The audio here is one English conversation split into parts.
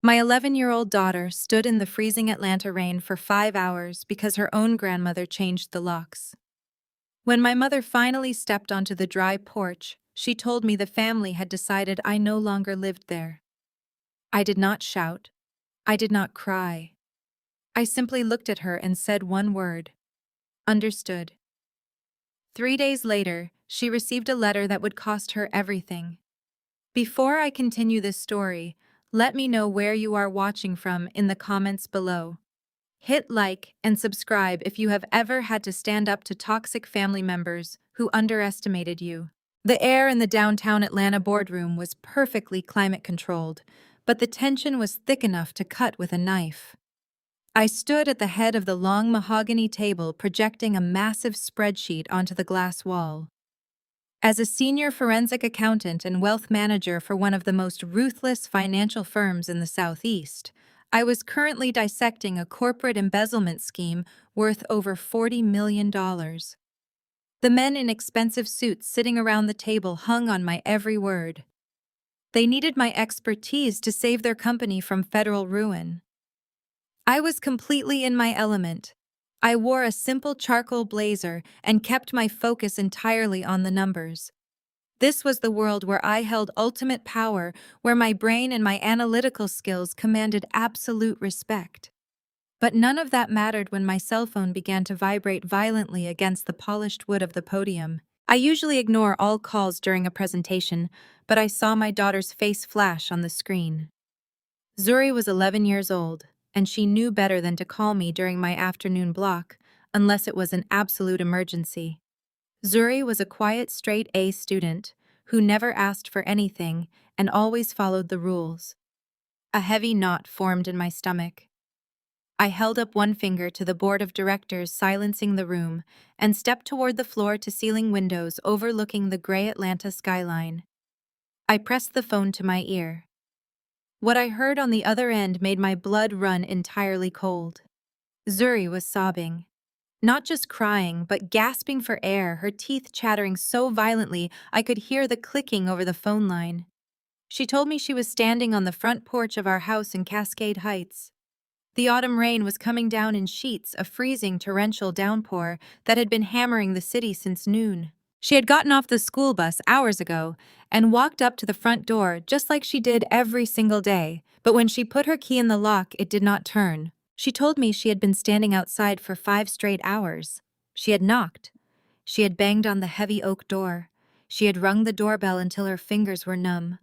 My 11-year-old daughter stood in the freezing Atlanta rain for 5 hours because her own grandmother changed the locks. When my mother finally stepped onto the dry porch, she told me the family had decided I no longer lived there. I did not shout. I did not cry. I simply looked at her and said one word: understood. 3 days later, she received a letter that would cost her everything. Before I continue this story, let me know where you are watching from in the comments below. Hit like and subscribe if you have ever had to stand up to toxic family members who underestimated you. The air in the downtown Atlanta boardroom was perfectly climate controlled, but the tension was thick enough to cut with a knife. I stood at the head of the long mahogany table projecting a massive spreadsheet onto the glass wall. As a senior forensic accountant and wealth manager for one of the most ruthless financial firms in the Southeast, I was currently dissecting a corporate embezzlement scheme worth over $40 million. The men in expensive suits sitting around the table hung on my every word. They needed my expertise to save their company from federal ruin. I was completely in my element. I wore a simple charcoal blazer and kept my focus entirely on the numbers. This was the world where I held ultimate power, where my brain and my analytical skills commanded absolute respect. But none of that mattered when my cell phone began to vibrate violently against the polished wood of the podium. I usually ignore all calls during a presentation, but I saw my daughter's face flash on the screen. Zuri was 11 years old, and she knew better than to call me during my afternoon block, unless it was an absolute emergency. Zuri was a quiet, straight-A student who never asked for anything and always followed the rules. A heavy knot formed in my stomach. I held up one finger to the board of directors silencing the room and stepped toward the floor-to-ceiling windows overlooking the gray Atlanta skyline. I pressed the phone to my ear. What I heard on the other end made my blood run entirely cold. Zuri was sobbing. Not just crying, but gasping for air, her teeth chattering so violently I could hear the clicking over the phone line. She told me she was standing on the front porch of our house in Cascade Heights. The autumn rain was coming down in sheets, a freezing torrential downpour that had been hammering the city since noon. She had gotten off the school bus hours ago and walked up to the front door just like she did every single day, but when she put her key in the lock, it did not turn. She told me she had been standing outside for 5 straight hours. She had knocked. She had banged on the heavy oak door. She had rung the doorbell until her fingers were numb.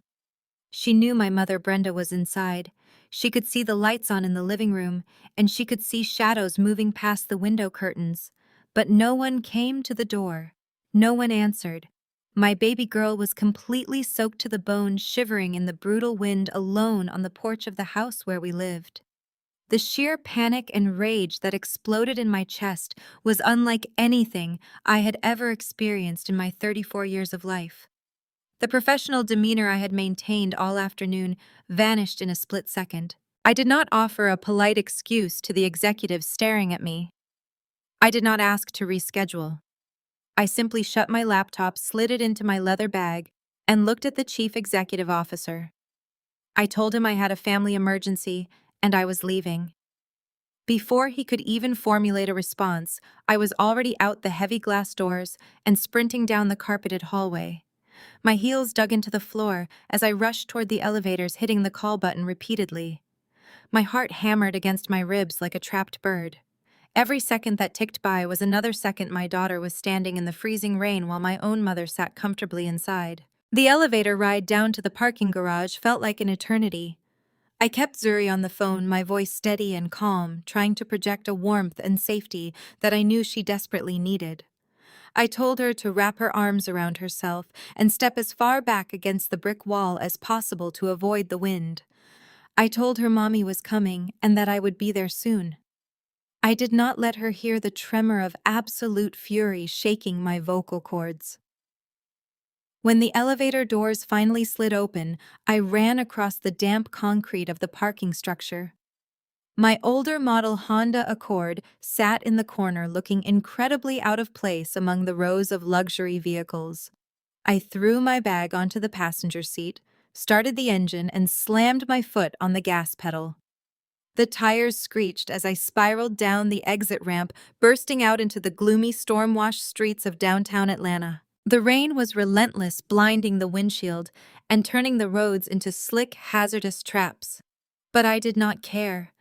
She knew my mother Brenda was inside. She could see the lights on in the living room, and she could see shadows moving past the window curtains. But no one came to the door. No one answered. My baby girl was completely soaked to the bone, shivering in the brutal wind alone on the porch of the house where we lived. The sheer panic and rage that exploded in my chest was unlike anything I had ever experienced in my 34 years of life. The professional demeanor I had maintained all afternoon vanished in a split second. I did not offer a polite excuse to the executives staring at me. I did not ask to reschedule. I simply shut my laptop, slid it into my leather bag, and looked at the chief executive officer. I told him I had a family emergency and I was leaving. Before he could even formulate a response, I was already out the heavy glass doors and sprinting down the carpeted hallway. My heels dug into the floor as I rushed toward the elevators, hitting the call button repeatedly. My heart hammered against my ribs like a trapped bird. Every second that ticked by was another second my daughter was standing in the freezing rain while my own mother sat comfortably inside. The elevator ride down to the parking garage felt like an eternity. I kept Zuri on the phone, my voice steady and calm, trying to project a warmth and safety that I knew she desperately needed. I told her to wrap her arms around herself and step as far back against the brick wall as possible to avoid the wind. I told her Mommy was coming and that I would be there soon. I did not let her hear the tremor of absolute fury shaking my vocal cords. When the elevator doors finally slid open, I ran across the damp concrete of the parking structure. My older model Honda Accord sat in the corner looking incredibly out of place among the rows of luxury vehicles. I threw my bag onto the passenger seat, started the engine, and slammed my foot on the gas pedal. The tires screeched as I spiraled down the exit ramp, bursting out into the gloomy, storm-washed streets of downtown Atlanta. The rain was relentless, blinding the windshield and turning the roads into slick, hazardous traps. But I did not care.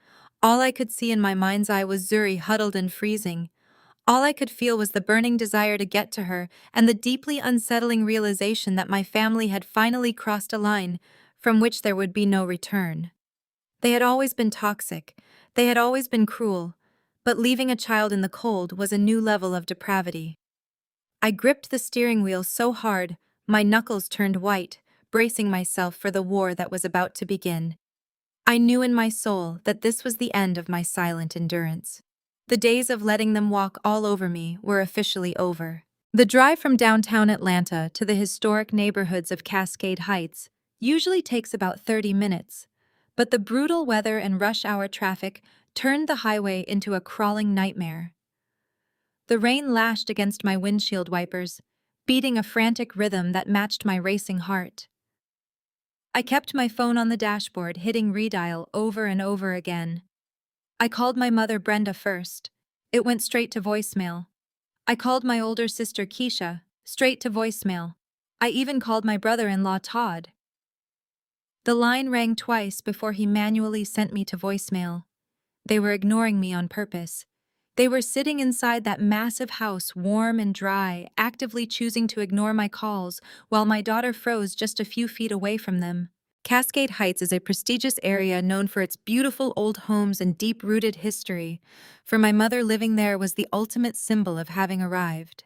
All I could see in my mind's eye was Zuri huddled and freezing. All I could feel was the burning desire to get to her and the deeply unsettling realization that my family had finally crossed a line from which there would be no return. They had always been toxic, they had always been cruel, but leaving a child in the cold was a new level of depravity. I gripped the steering wheel so hard, my knuckles turned white, bracing myself for the war that was about to begin. I knew in my soul that this was the end of my silent endurance. The days of letting them walk all over me were officially over. The drive from downtown Atlanta to the historic neighborhoods of Cascade Heights usually takes about 30 minutes, but the brutal weather and rush-hour traffic turned the highway into a crawling nightmare. The rain lashed against my windshield wipers, beating a frantic rhythm that matched my racing heart. I kept my phone on the dashboard, hitting redial over and over again. I called my mother Brenda first. It went straight to voicemail. I called my older sister Keisha, straight to voicemail. I even called my brother-in-law Todd. The line rang twice before he manually sent me to voicemail. They were ignoring me on purpose. They were sitting inside that massive house, warm and dry, actively choosing to ignore my calls, while my daughter froze just a few feet away from them. Cascade Heights is a prestigious area known for its beautiful old homes and deep-rooted history. For my mother, living there was the ultimate symbol of having arrived.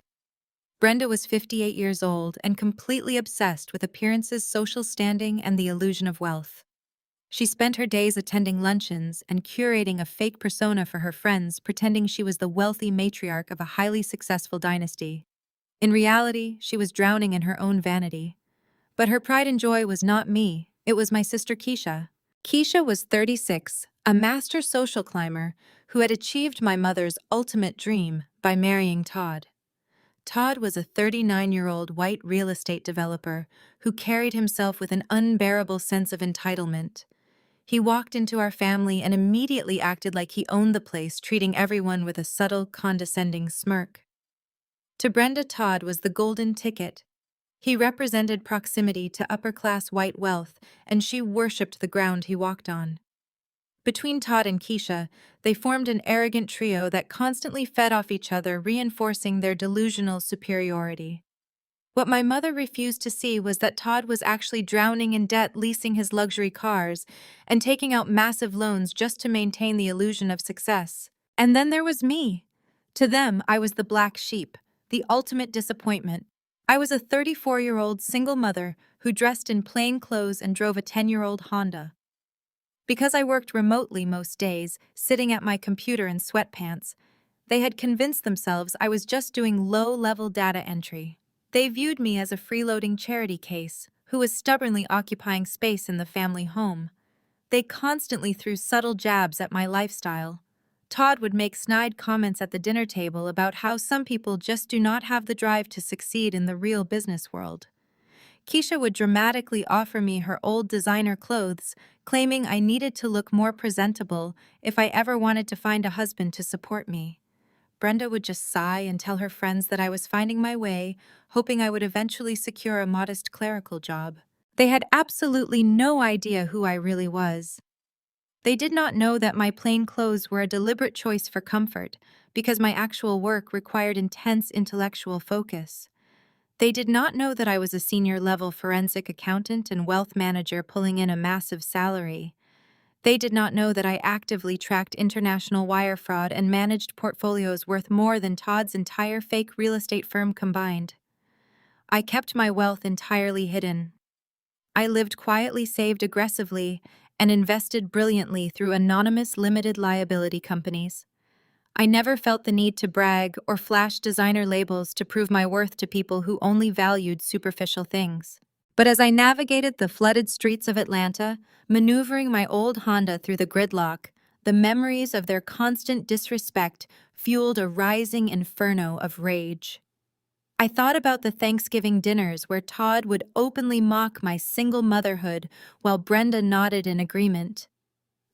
Brenda was 58 years old and completely obsessed with appearances, social standing, and the illusion of wealth. She spent her days attending luncheons and curating a fake persona for her friends, pretending she was the wealthy matriarch of a highly successful dynasty. In reality, she was drowning in her own vanity. But her pride and joy was not me, it was my sister Keisha. Keisha was 36, a master social climber who had achieved my mother's ultimate dream by marrying Todd. Todd was a 39-year-old white real estate developer who carried himself with an unbearable sense of entitlement. He walked into our family and immediately acted like he owned the place, treating everyone with a subtle, condescending smirk. To Brenda, Todd was the golden ticket. He represented proximity to upper-class white wealth, and she worshipped the ground he walked on. Between Todd and Keisha, they formed an arrogant trio that constantly fed off each other, reinforcing their delusional superiority. What my mother refused to see was that Todd was actually drowning in debt, leasing his luxury cars, and taking out massive loans just to maintain the illusion of success. And then there was me. To them, I was the black sheep, the ultimate disappointment. I was a 34-year-old single mother who dressed in plain clothes and drove a 10-year-old Honda. Because I worked remotely most days, sitting at my computer in sweatpants, they had convinced themselves I was just doing low-level data entry. They viewed me as a freeloading charity case who was stubbornly occupying space in the family home. They constantly threw subtle jabs at my lifestyle. Todd would make snide comments at the dinner table about how some people just do not have the drive to succeed in the real business world. Keisha would dramatically offer me her old designer clothes, claiming I needed to look more presentable if I ever wanted to find a husband to support me. Brenda would just sigh and tell her friends that I was finding my way, hoping I would eventually secure a modest clerical job. They had absolutely no idea who I really was. They did not know that my plain clothes were a deliberate choice for comfort, because my actual work required intense intellectual focus. They did not know that I was a senior-level forensic accountant and wealth manager pulling in a massive salary. They did not know that I actively tracked international wire fraud and managed portfolios worth more than Todd's entire fake real estate firm combined. I kept my wealth entirely hidden. I lived quietly, saved aggressively, and invested brilliantly through anonymous limited liability companies. I never felt the need to brag or flash designer labels to prove my worth to people who only valued superficial things. But as I navigated the flooded streets of Atlanta, maneuvering my old Honda through the gridlock, the memories of their constant disrespect fueled a rising inferno of rage. I thought about the Thanksgiving dinners where Todd would openly mock my single motherhood while Brenda nodded in agreement.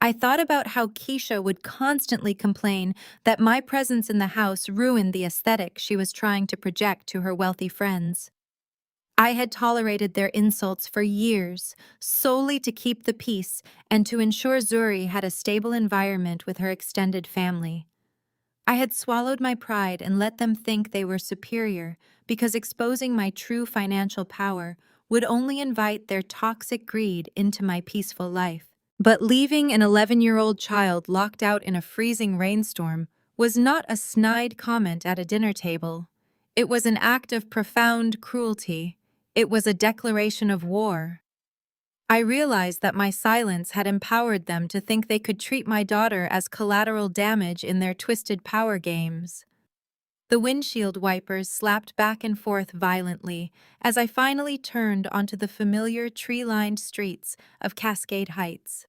I thought about how Keisha would constantly complain that my presence in the house ruined the aesthetic she was trying to project to her wealthy friends. I had tolerated their insults for years, solely to keep the peace and to ensure Zuri had a stable environment with her extended family. I had swallowed my pride and let them think they were superior because exposing my true financial power would only invite their toxic greed into my peaceful life. But leaving an 11-year-old child locked out in a freezing rainstorm was not a snide comment at a dinner table. It was an act of profound cruelty. It was a declaration of war. I realized that my silence had empowered them to think they could treat my daughter as collateral damage in their twisted power games. The windshield wipers slapped back and forth violently as I finally turned onto the familiar tree-lined streets of Cascade Heights.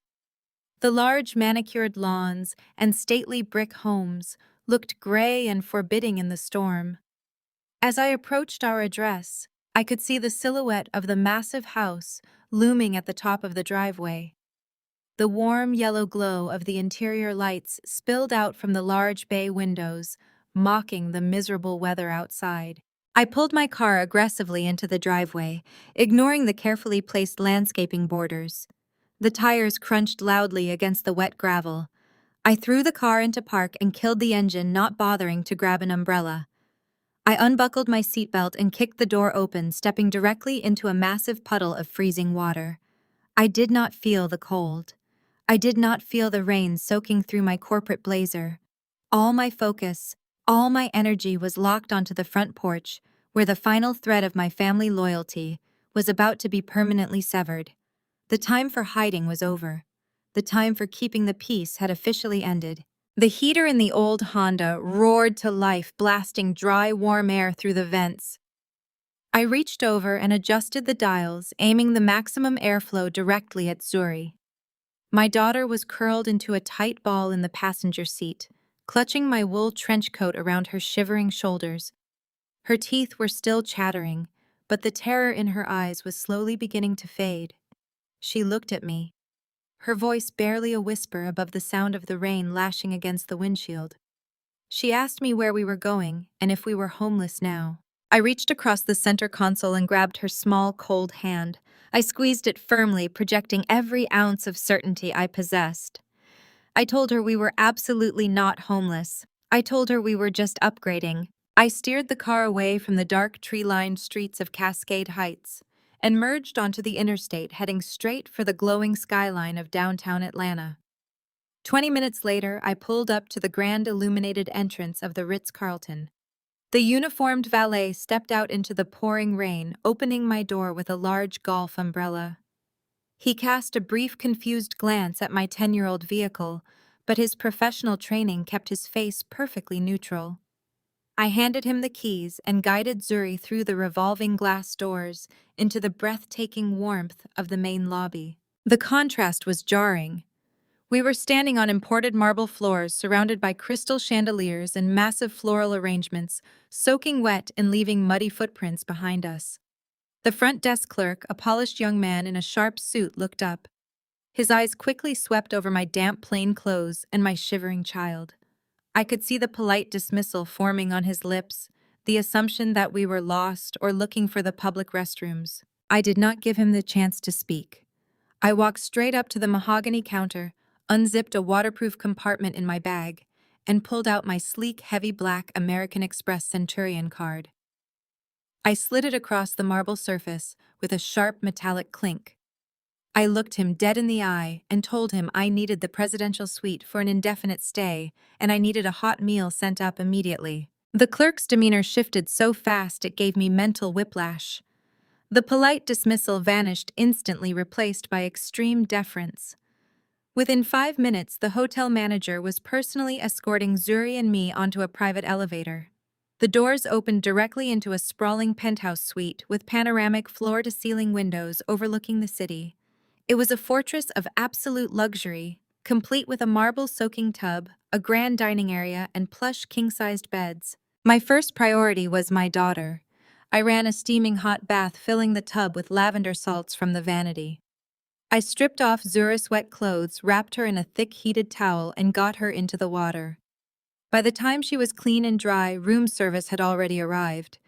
The large manicured lawns and stately brick homes looked gray and forbidding in the storm. As I approached our address, I could see the silhouette of the massive house looming at the top of the driveway. The warm yellow glow of the interior lights spilled out from the large bay windows, mocking the miserable weather outside. I pulled my car aggressively into the driveway, ignoring the carefully placed landscaping borders. The tires crunched loudly against the wet gravel. I threw the car into park and killed the engine, not bothering to grab an umbrella. I unbuckled my seatbelt and kicked the door open, stepping directly into a massive puddle of freezing water. I did not feel the cold. I did not feel the rain soaking through my corporate blazer. All my focus, all my energy was locked onto the front porch, where the final thread of my family loyalty was about to be permanently severed. The time for hiding was over. The time for keeping the peace had officially ended. The heater in the old Honda roared to life, blasting dry, warm air through the vents. I reached over and adjusted the dials, aiming the maximum airflow directly at Zuri. My daughter was curled into a tight ball in the passenger seat, clutching my wool trench coat around her shivering shoulders. Her teeth were still chattering, but the terror in her eyes was slowly beginning to fade. She looked at me, her voice barely a whisper above the sound of the rain lashing against the windshield. She asked me where we were going and if we were homeless now. I reached across the center console and grabbed her small, cold hand. I squeezed it firmly, projecting every ounce of certainty I possessed. I told her we were absolutely not homeless. I told her we were just upgrading. I steered the car away from the dark tree-lined streets of Cascade Heights and merged onto the interstate, heading straight for the glowing skyline of downtown Atlanta. 20 minutes later, I pulled up to the grand illuminated entrance of the Ritz-Carlton. The uniformed valet stepped out into the pouring rain, opening my door with a large golf umbrella. He cast a brief, confused glance at my 10-year-old vehicle, but his professional training kept his face perfectly neutral. I handed him the keys and guided Zuri through the revolving glass doors into the breathtaking warmth of the main lobby. The contrast was jarring. We were standing on imported marble floors surrounded by crystal chandeliers and massive floral arrangements, soaking wet and leaving muddy footprints behind us. The front desk clerk, a polished young man in a sharp suit, looked up. His eyes quickly swept over my damp plain clothes and my shivering child. I could see the polite dismissal forming on his lips, the assumption that we were lost or looking for the public restrooms. I did not give him the chance to speak. I walked straight up to the mahogany counter, unzipped a waterproof compartment in my bag, and pulled out my sleek, heavy black American Express Centurion card. I slid it across the marble surface with a sharp metallic clink. I looked him dead in the eye and told him I needed the presidential suite for an indefinite stay and I needed a hot meal sent up immediately. The clerk's demeanor shifted so fast it gave me mental whiplash. The polite dismissal vanished instantly, replaced by extreme deference. Within 5 minutes, the hotel manager was personally escorting Zuri and me onto a private elevator. The doors opened directly into a sprawling penthouse suite with panoramic floor-to-ceiling windows overlooking the city. It was a fortress of absolute luxury, complete with a marble-soaking tub, a grand dining area, and plush king-sized beds. My first priority was my daughter. I ran a steaming hot bath, filling the tub with lavender salts from the vanity. I stripped off Zura's wet clothes, wrapped her in a thick heated towel, and got her into the water. By the time she was clean and dry, room service had already arrived.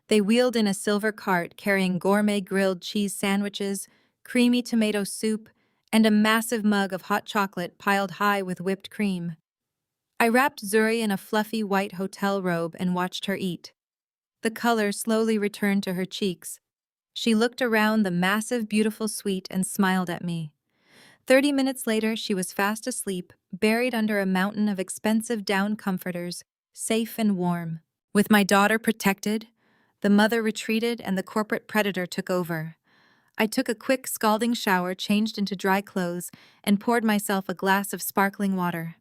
They wheeled in a silver cart carrying gourmet grilled cheese sandwiches, creamy tomato soup, and a massive mug of hot chocolate piled high with whipped cream. I wrapped Zuri in a fluffy white hotel robe and watched her eat. The color slowly returned to her cheeks. She looked around the massive, beautiful suite and smiled at me. 30 minutes later, she was fast asleep, buried under a mountain of expensive down comforters, safe and warm. With my daughter protected, the mother retreated and the corporate predator took over. I took a quick, scalding shower, changed into dry clothes, and poured myself a glass of sparkling water.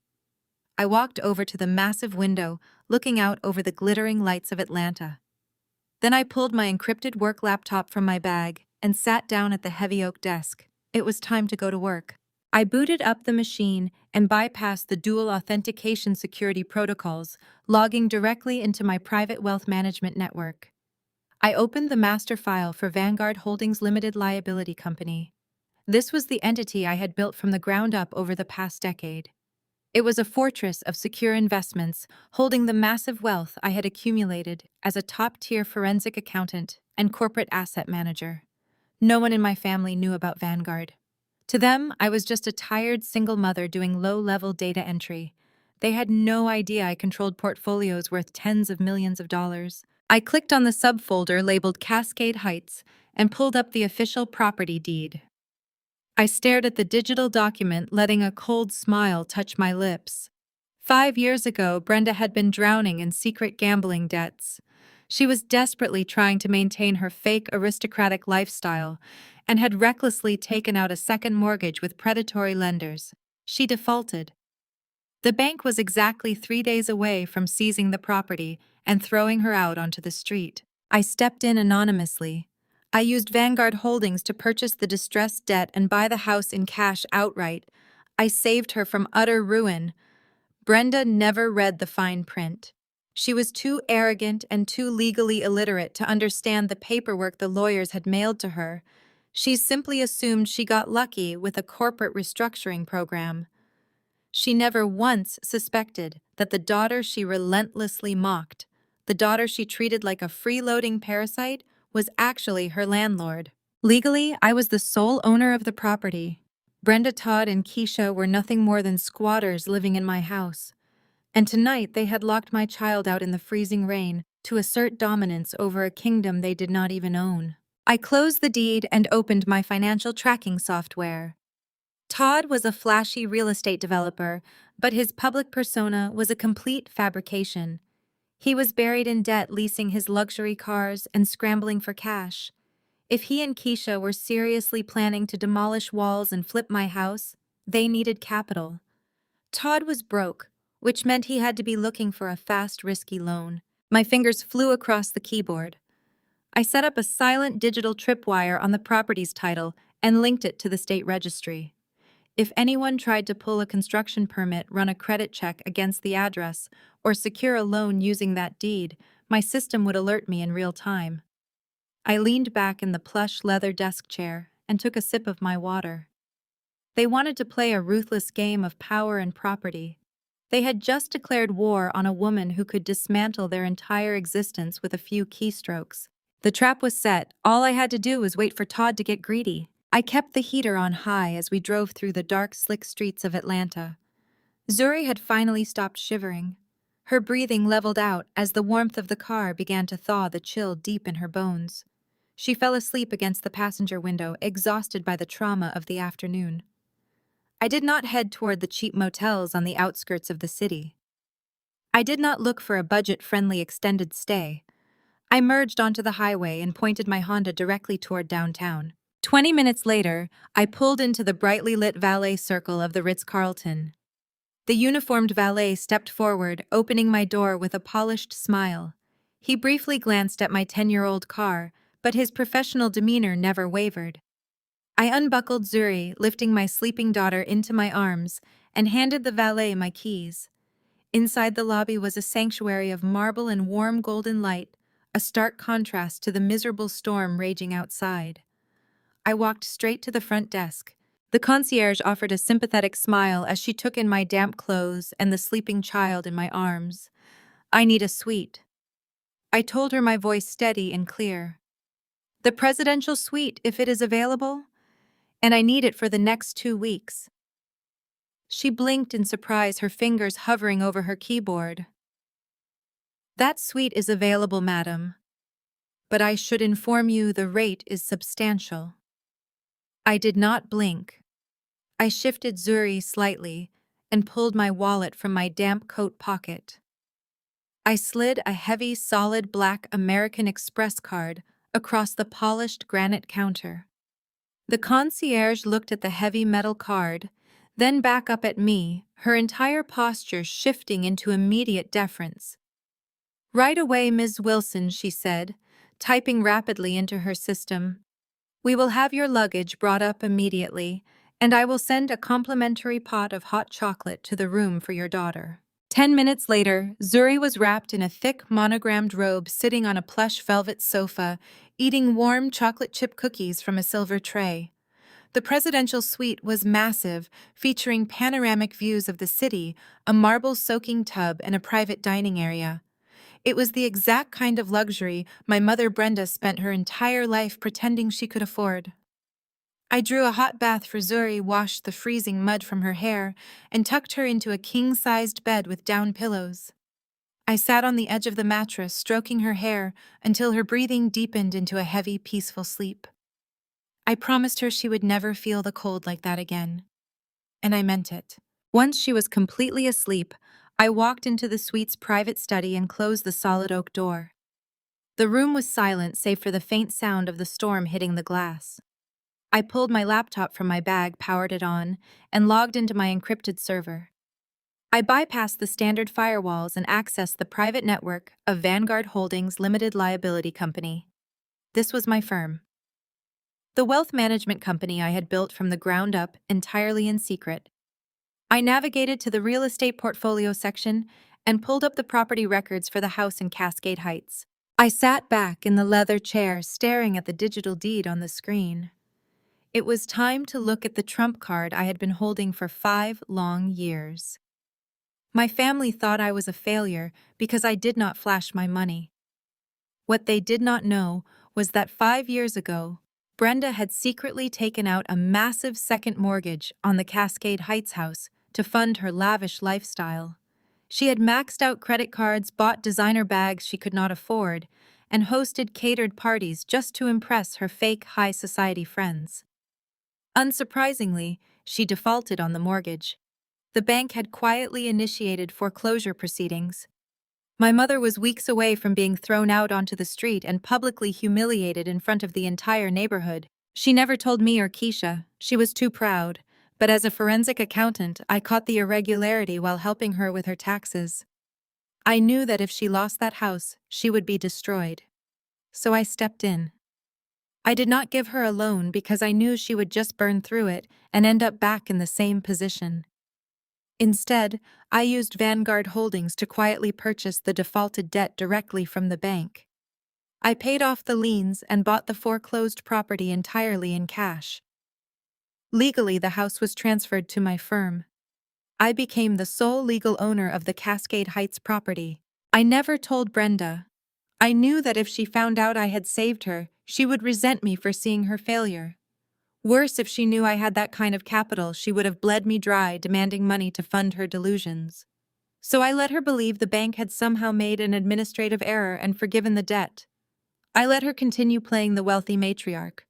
I walked over to the massive window, looking out over the glittering lights of Atlanta. Then I pulled my encrypted work laptop from my bag and sat down at the heavy oak desk. It was time to go to work. I booted up the machine and bypassed the dual authentication security protocols, logging directly into my private wealth management network. I opened the master file for Vanguard Holdings Limited Liability Company. This was the entity I had built from the ground up over the past decade. It was a fortress of secure investments, holding the massive wealth I had accumulated as a top-tier forensic accountant and corporate asset manager. No one in my family knew about Vanguard. To them, I was just a tired single mother doing low-level data entry. They had no idea I controlled portfolios worth tens of millions of dollars. I clicked on the subfolder labeled Cascade Heights and pulled up the official property deed. I stared at the digital document, letting a cold smile touch my lips. 5 years ago, Brenda had been drowning in secret gambling debts. She was desperately trying to maintain her fake aristocratic lifestyle and had recklessly taken out a second mortgage with predatory lenders. She defaulted. The bank was exactly 3 days away from seizing the property and throwing her out onto the street. I stepped in anonymously. I used Vanguard Holdings to purchase the distressed debt and buy the house in cash outright. I saved her from utter ruin. Brenda never read the fine print. She was too arrogant and too legally illiterate to understand the paperwork the lawyers had mailed to her. She simply assumed she got lucky with a corporate restructuring program. She never once suspected that the daughter she relentlessly mocked, the daughter she treated like a freeloading parasite, was actually her landlord. Legally, I was the sole owner of the property. Brenda, Todd, and Keisha were nothing more than squatters living in my house. And tonight they had locked my child out in the freezing rain to assert dominance over a kingdom they did not even own. I closed the deed and opened my financial tracking software. Todd was a flashy real estate developer, but his public persona was a complete fabrication. He was buried in debt, leasing his luxury cars and scrambling for cash. If he and Keisha were seriously planning to demolish walls and flip my house, they needed capital. Todd was broke, which meant he had to be looking for a fast, risky loan. My fingers flew across the keyboard. I set up a silent digital tripwire on the property's title and linked it to the state registry. If anyone tried to pull a construction permit, run a credit check against the address, or secure a loan using that deed, my system would alert me in real time. I leaned back in the plush leather desk chair and took a sip of my water. They wanted to play a ruthless game of power and property. They had just declared war on a woman who could dismantle their entire existence with a few keystrokes. The trap was set. All I had to do was wait for Todd to get greedy. I kept the heater on high as we drove through the dark, slick streets of Atlanta. Zuri had finally stopped shivering. Her breathing leveled out as the warmth of the car began to thaw the chill deep in her bones. She fell asleep against the passenger window, exhausted by the trauma of the afternoon. I did not head toward the cheap motels on the outskirts of the city. I did not look for a budget-friendly extended stay. I merged onto the highway and pointed my Honda directly toward downtown. 20 minutes later, I pulled into the brightly lit valet circle of the Ritz-Carlton. The uniformed valet stepped forward, opening my door with a polished smile. He briefly glanced at my 10-year-old car, but his professional demeanor never wavered. I unbuckled Zuri, lifting my sleeping daughter into my arms, and handed the valet my keys. Inside the lobby was a sanctuary of marble and warm golden light, a stark contrast to the miserable storm raging outside. I walked straight to the front desk. The concierge offered a sympathetic smile as she took in my damp clothes and the sleeping child in my arms. "I need a suite." I told her, my voice steady and clear. "The presidential suite, if it is available, and I need it for the next 2 weeks." She blinked in surprise, her fingers hovering over her keyboard. "That suite is available, madam, but I should inform you the rate is substantial." I did not blink. I shifted Zuri slightly and pulled my wallet from my damp coat pocket. I slid a heavy, solid black American Express card across the polished granite counter. The concierge looked at the heavy metal card, then back up at me, her entire posture shifting into immediate deference. "Right away, Ms. Wilson," she said, typing rapidly into her system. "We will have your luggage brought up immediately, and I will send a complimentary pot of hot chocolate to the room for your daughter." 10 minutes later, Zuri was wrapped in a thick, monogrammed robe sitting on a plush velvet sofa, eating warm chocolate chip cookies from a silver tray. The presidential suite was massive, featuring panoramic views of the city, a marble soaking tub, and a private dining area. It was the exact kind of luxury my mother Brenda spent her entire life pretending she could afford. I drew a hot bath for Zuri, washed the freezing mud from her hair, and tucked her into a king-sized bed with down pillows. I sat on the edge of the mattress, stroking her hair until her breathing deepened into a heavy, peaceful sleep. I promised her she would never feel the cold like that again. And I meant it. Once she was completely asleep, I walked into the suite's private study and closed the solid oak door. The room was silent save for the faint sound of the storm hitting the glass. I pulled my laptop from my bag, powered it on, and logged into my encrypted server. I bypassed the standard firewalls and accessed the private network of Vanguard Holdings Limited Liability Company. This was my firm. The wealth management company I had built from the ground up entirely in secret. I navigated to the real estate portfolio section and pulled up the property records for the house in Cascade Heights. I sat back in the leather chair, staring at the digital deed on the screen. It was time to look at the trump card I had been holding for 5 long years. My family thought I was a failure because I did not flash my money. What they did not know was that 5 years ago, Brenda had secretly taken out a massive second mortgage on the Cascade Heights house to fund her lavish lifestyle. She had maxed out credit cards, bought designer bags she could not afford, and hosted catered parties just to impress her fake high society friends. Unsurprisingly, she defaulted on the mortgage. The bank had quietly initiated foreclosure proceedings. My mother was weeks away from being thrown out onto the street and publicly humiliated in front of the entire neighborhood. She never told me or Keisha. She was too proud. But as a forensic accountant, I caught the irregularity while helping her with her taxes. I knew that if she lost that house, she would be destroyed. So I stepped in. I did not give her a loan because I knew she would just burn through it and end up back in the same position. Instead, I used Vanguard Holdings to quietly purchase the defaulted debt directly from the bank. I paid off the liens and bought the foreclosed property entirely in cash. Legally, the house was transferred to my firm. I became the sole legal owner of the Cascade Heights property. I never told Brenda. I knew that if she found out I had saved her, she would resent me for seeing her failure. Worse, if she knew I had that kind of capital, she would have bled me dry, demanding money to fund her delusions. So I let her believe the bank had somehow made an administrative error and forgiven the debt. I let her continue playing the wealthy matriarch.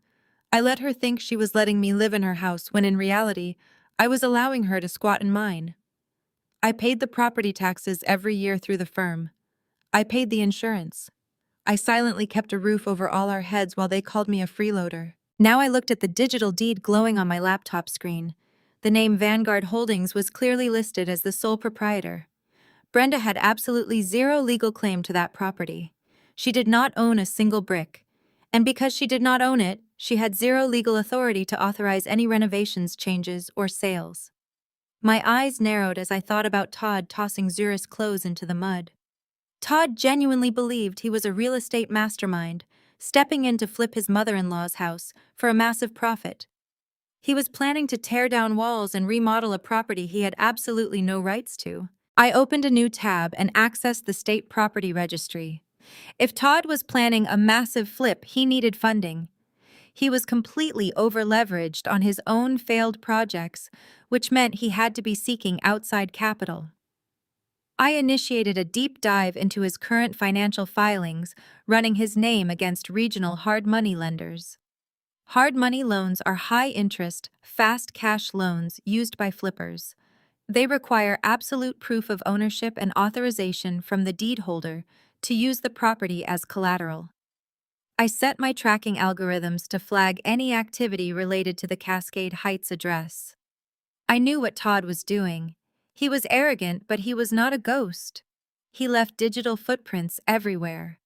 I let her think she was letting me live in her house when in reality, I was allowing her to squat in mine. I paid the property taxes every year through the firm. I paid the insurance. I silently kept a roof over all our heads while they called me a freeloader. Now I looked at the digital deed glowing on my laptop screen. The name Vanguard Holdings was clearly listed as the sole proprietor. Brenda had absolutely zero legal claim to that property. She did not own a single brick. And because she did not own it, she had zero legal authority to authorize any renovations, changes, or sales. My eyes narrowed as I thought about Todd tossing Zuri's clothes into the mud. Todd genuinely believed he was a real estate mastermind, stepping in to flip his mother-in-law's house for a massive profit. He was planning to tear down walls and remodel a property he had absolutely no rights to. I opened a new tab and accessed the state property registry. If Todd was planning a massive flip, he needed funding. He was completely over-leveraged on his own failed projects, which meant he had to be seeking outside capital. I initiated a deep dive into his current financial filings, running his name against regional hard money lenders. Hard money loans are high-interest, fast cash loans used by flippers. They require absolute proof of ownership and authorization from the deed holder to use the property as collateral. I set my tracking algorithms to flag any activity related to the Cascade Heights address. I knew what Todd was doing. He was arrogant, but he was not a ghost. He left digital footprints everywhere.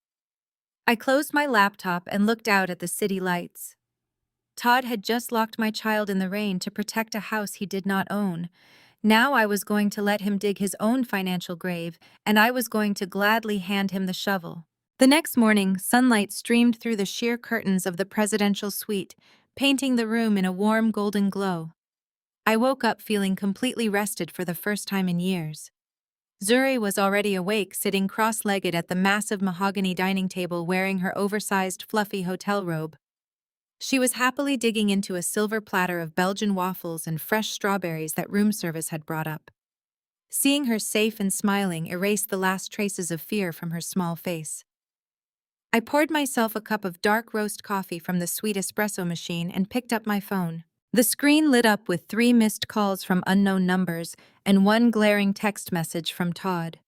I closed my laptop and looked out at the city lights. Todd had just locked my child in the rain to protect a house he did not own. Now I was going to let him dig his own financial grave, and I was going to gladly hand him the shovel. The next morning, sunlight streamed through the sheer curtains of the presidential suite, painting the room in a warm golden glow. I woke up feeling completely rested for the first time in years. Zuri was already awake, sitting cross-legged at the massive mahogany dining table wearing her oversized, fluffy hotel robe. She was happily digging into a silver platter of Belgian waffles and fresh strawberries that room service had brought up. Seeing her safe and smiling erased the last traces of fear from her small face. I poured myself a cup of dark roast coffee from the sweet espresso machine and picked up my phone. The screen lit up with 3 missed calls from unknown numbers and 1 glaring text message from Todd.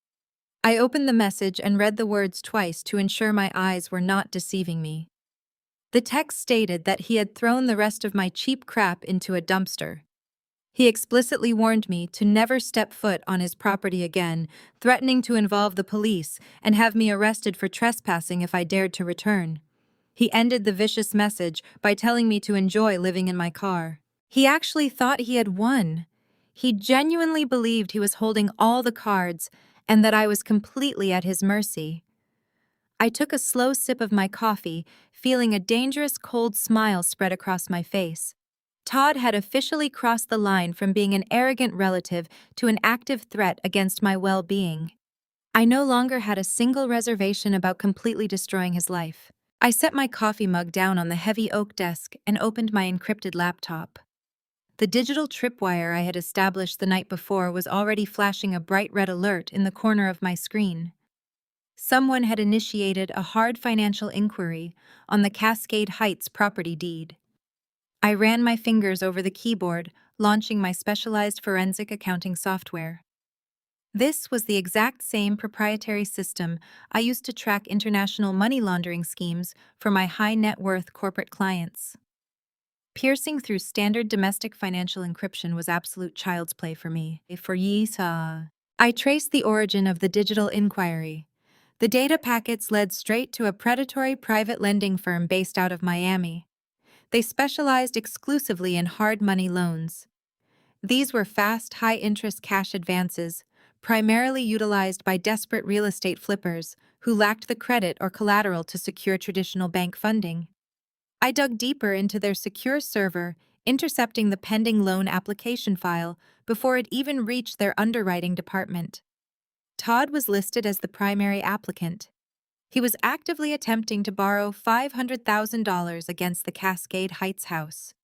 I opened the message and read the words twice to ensure my eyes were not deceiving me. The text stated that he had thrown the rest of my cheap crap into a dumpster. He explicitly warned me to never step foot on his property again, threatening to involve the police and have me arrested for trespassing if I dared to return. He ended the vicious message by telling me to enjoy living in my car. He actually thought he had won. He genuinely believed he was holding all the cards and that I was completely at his mercy. I took a slow sip of my coffee, feeling a dangerous cold smile spread across my face. Todd had officially crossed the line from being an arrogant relative to an active threat against my well-being. I no longer had a single reservation about completely destroying his life. I set my coffee mug down on the heavy oak desk and opened my encrypted laptop. The digital tripwire I had established the night before was already flashing a bright red alert in the corner of my screen. Someone had initiated a hard financial inquiry on the Cascade Heights property deed. I ran my fingers over the keyboard, launching my specialized forensic accounting software. This was the exact same proprietary system I used to track international money laundering schemes for my high-net-worth corporate clients. Piercing through standard domestic financial encryption was absolute child's play for me. I traced the origin of the digital inquiry. The data packets led straight to a predatory private lending firm based out of Miami. They specialized exclusively in hard money loans. These were fast, high-interest cash advances, primarily utilized by desperate real estate flippers who lacked the credit or collateral to secure traditional bank funding. I dug deeper into their secure server, intercepting the pending loan application file before it even reached their underwriting department. Todd was listed as the primary applicant. He was actively attempting to borrow $500,000 against the Cascade Heights house.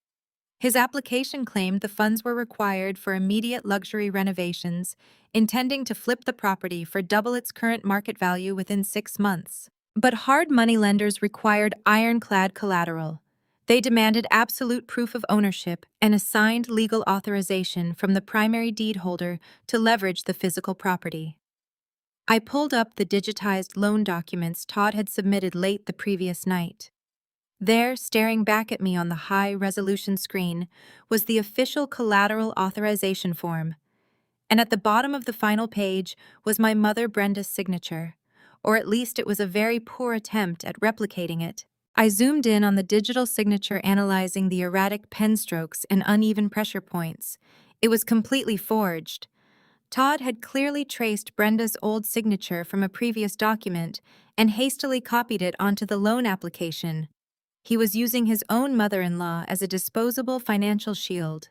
His application claimed the funds were required for immediate luxury renovations, intending to flip the property for double its current market value within 6 months. But hard money lenders required ironclad collateral. They demanded absolute proof of ownership and a signed legal authorization from the primary deed holder to leverage the physical property. I pulled up the digitized loan documents Todd had submitted late the previous night. There, staring back at me on the high-resolution screen, was the official collateral authorization form. And at the bottom of the final page was my mother Brenda's signature, or at least it was a very poor attempt at replicating it. I zoomed in on the digital signature, analyzing the erratic pen strokes and uneven pressure points. It was completely forged. Todd had clearly traced Brenda's old signature from a previous document and hastily copied it onto the loan application. He was using his own mother-in-law as a disposable financial shield.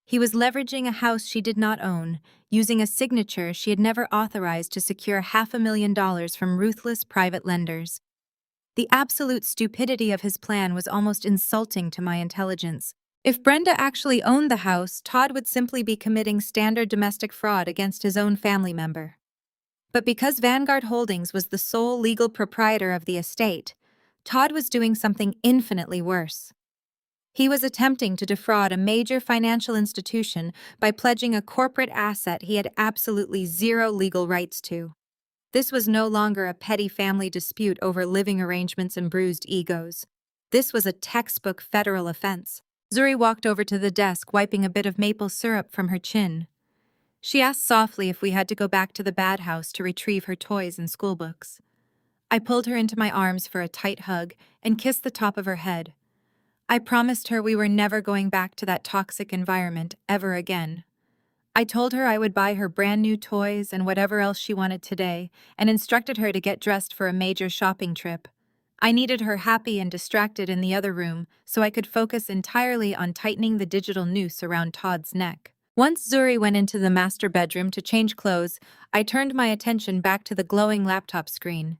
He was leveraging a house she did not own, using a signature she had never authorized to secure $500,000 from ruthless private lenders. The absolute stupidity of his plan was almost insulting to my intelligence. If Brenda actually owned the house, Todd would simply be committing standard domestic fraud against his own family member. But because Vanguard Holdings was the sole legal proprietor of the estate, Todd was doing something infinitely worse. He was attempting to defraud a major financial institution by pledging a corporate asset he had absolutely zero legal rights to. This was no longer a petty family dispute over living arrangements and bruised egos. This was a textbook federal offense. Zuri walked over to the desk, wiping a bit of maple syrup from her chin. She asked softly if we had to go back to the bad house to retrieve her toys and schoolbooks. I pulled her into my arms for a tight hug and kissed the top of her head. I promised her we were never going back to that toxic environment ever again. I told her I would buy her brand new toys and whatever else she wanted today, and instructed her to get dressed for a major shopping trip. I needed her happy and distracted in the other room so I could focus entirely on tightening the digital noose around Todd's neck. Once Zuri went into the master bedroom to change clothes, I turned my attention back to the glowing laptop screen.